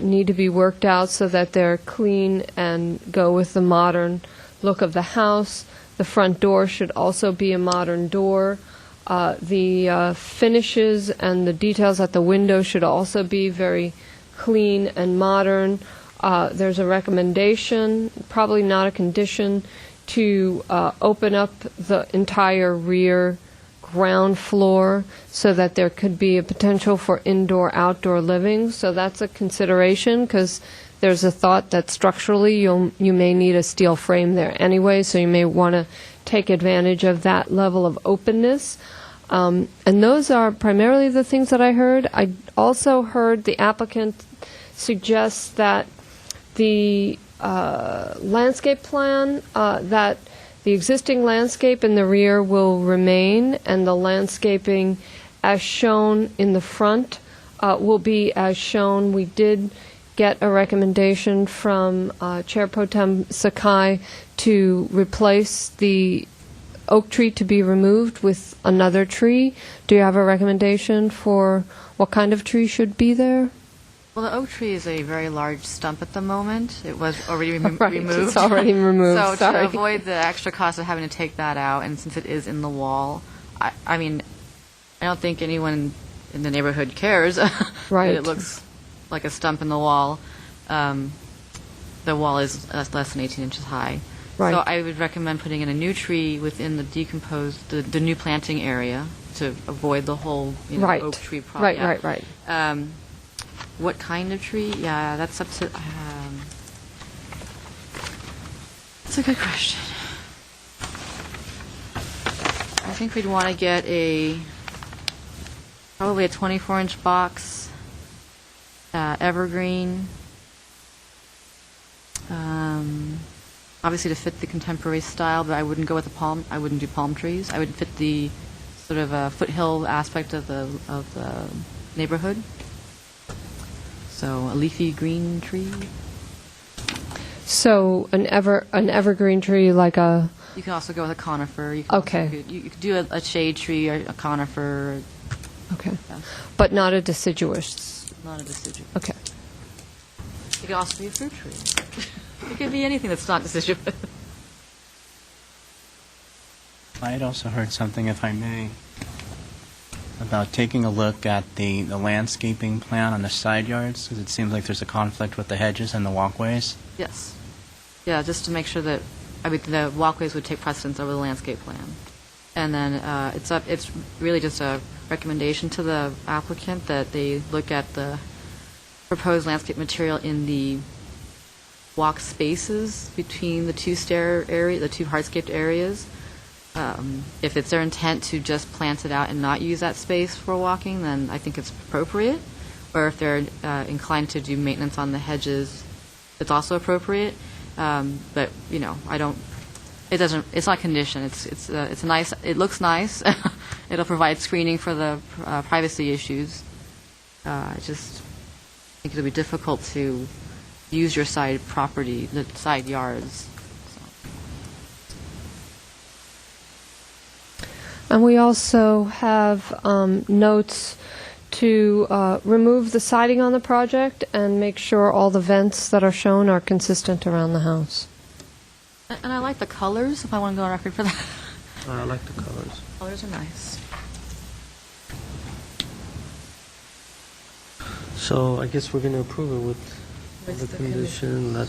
need to be worked out so that they're clean and go with the modern look of the house. The front door should also be a modern door. The finishes and the details at the window should also be very clean and modern. There's a recommendation, probably not a condition, to open up the entire rear ground floor so that there could be a potential for indoor-outdoor living. So that's a consideration, because there's a thought that structurally you may need a steel frame there anyway, so you may want to take advantage of that level of openness. And those are primarily the things that I heard. I also heard the applicant suggest that the landscape plan, that the existing landscape in the rear will remain, and the landscaping as shown in the front will be as shown. We did get a recommendation from Chair Pro Tem Sakai to replace the oak tree to be removed with another tree. Do you have a recommendation for what kind of tree should be there? Well, the oak tree is a very large stump at the moment. It was already removed. It's already removed. So Sorry. to avoid the extra cost of having to take that out, and since it is in the wall, I mean, I don't think anyone in the neighborhood cares Right. that it looks like a stump in the wall. The wall is less than 18 inches high. Right. So I would recommend putting in a new tree within the decomposed, the new planting area to avoid the whole Right. oak tree problem. Right. What kind of tree? Yeah, that's up to. That's a good question. I think we'd want to get probably a 24-inch box, evergreen. Obviously to fit the contemporary style, but I wouldn't go with the palm. I wouldn't do palm trees. I would fit the sort of foothill aspect of the neighborhood. So a leafy green tree. So an evergreen tree like a... You can also go with a conifer. You can Okay. Also, you could do a shade tree or a conifer. Okay. But not a deciduous. Not a deciduous. Okay. It could also be a fruit tree. It could be anything that's not deciduous. I had also heard something, if I may, about taking a look at the landscaping plan on the side yards, because it seems like there's a conflict with the hedges and the walkways. Yes. Yeah, just to make sure that the walkways would take precedence over the landscape plan. And then it's really just a recommendation to the applicant that they look at the proposed landscape material in the walk spaces between the two hardscaped areas. If it's their intent to just plant it out and not use that space for walking, then I think it's appropriate. Or if they're inclined to do maintenance on the hedges, it's also appropriate. But I don't. It doesn't. It's not condition. It's nice. It looks nice. It'll provide screening for the privacy issues. I just think it'll be difficult to use your side property, the side yards. And we also have notes to remove the siding on the project and make sure all the vents that are shown are consistent around the house. And I like the colors, if I want to go on record for that. I like the colors. Colors are nice. So I guess we're going to approve it with the condition that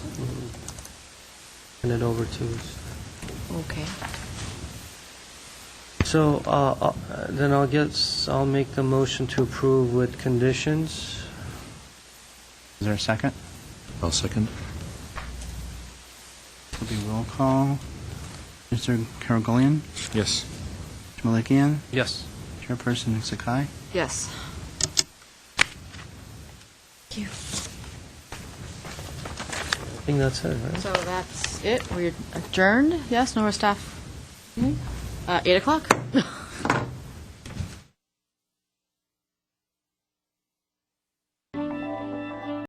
send it over to us. Okay. So then I'll make the motion to approve with conditions. Is there a second? I'll second. Will be roll call. Mr. Karagolian? Yes. Mr. Malikian? Yes. Chairperson Sakai? Yes. Thank you. I think that's it, right? So that's it. We're adjourned. Yes, no more staff. 8 o'clock.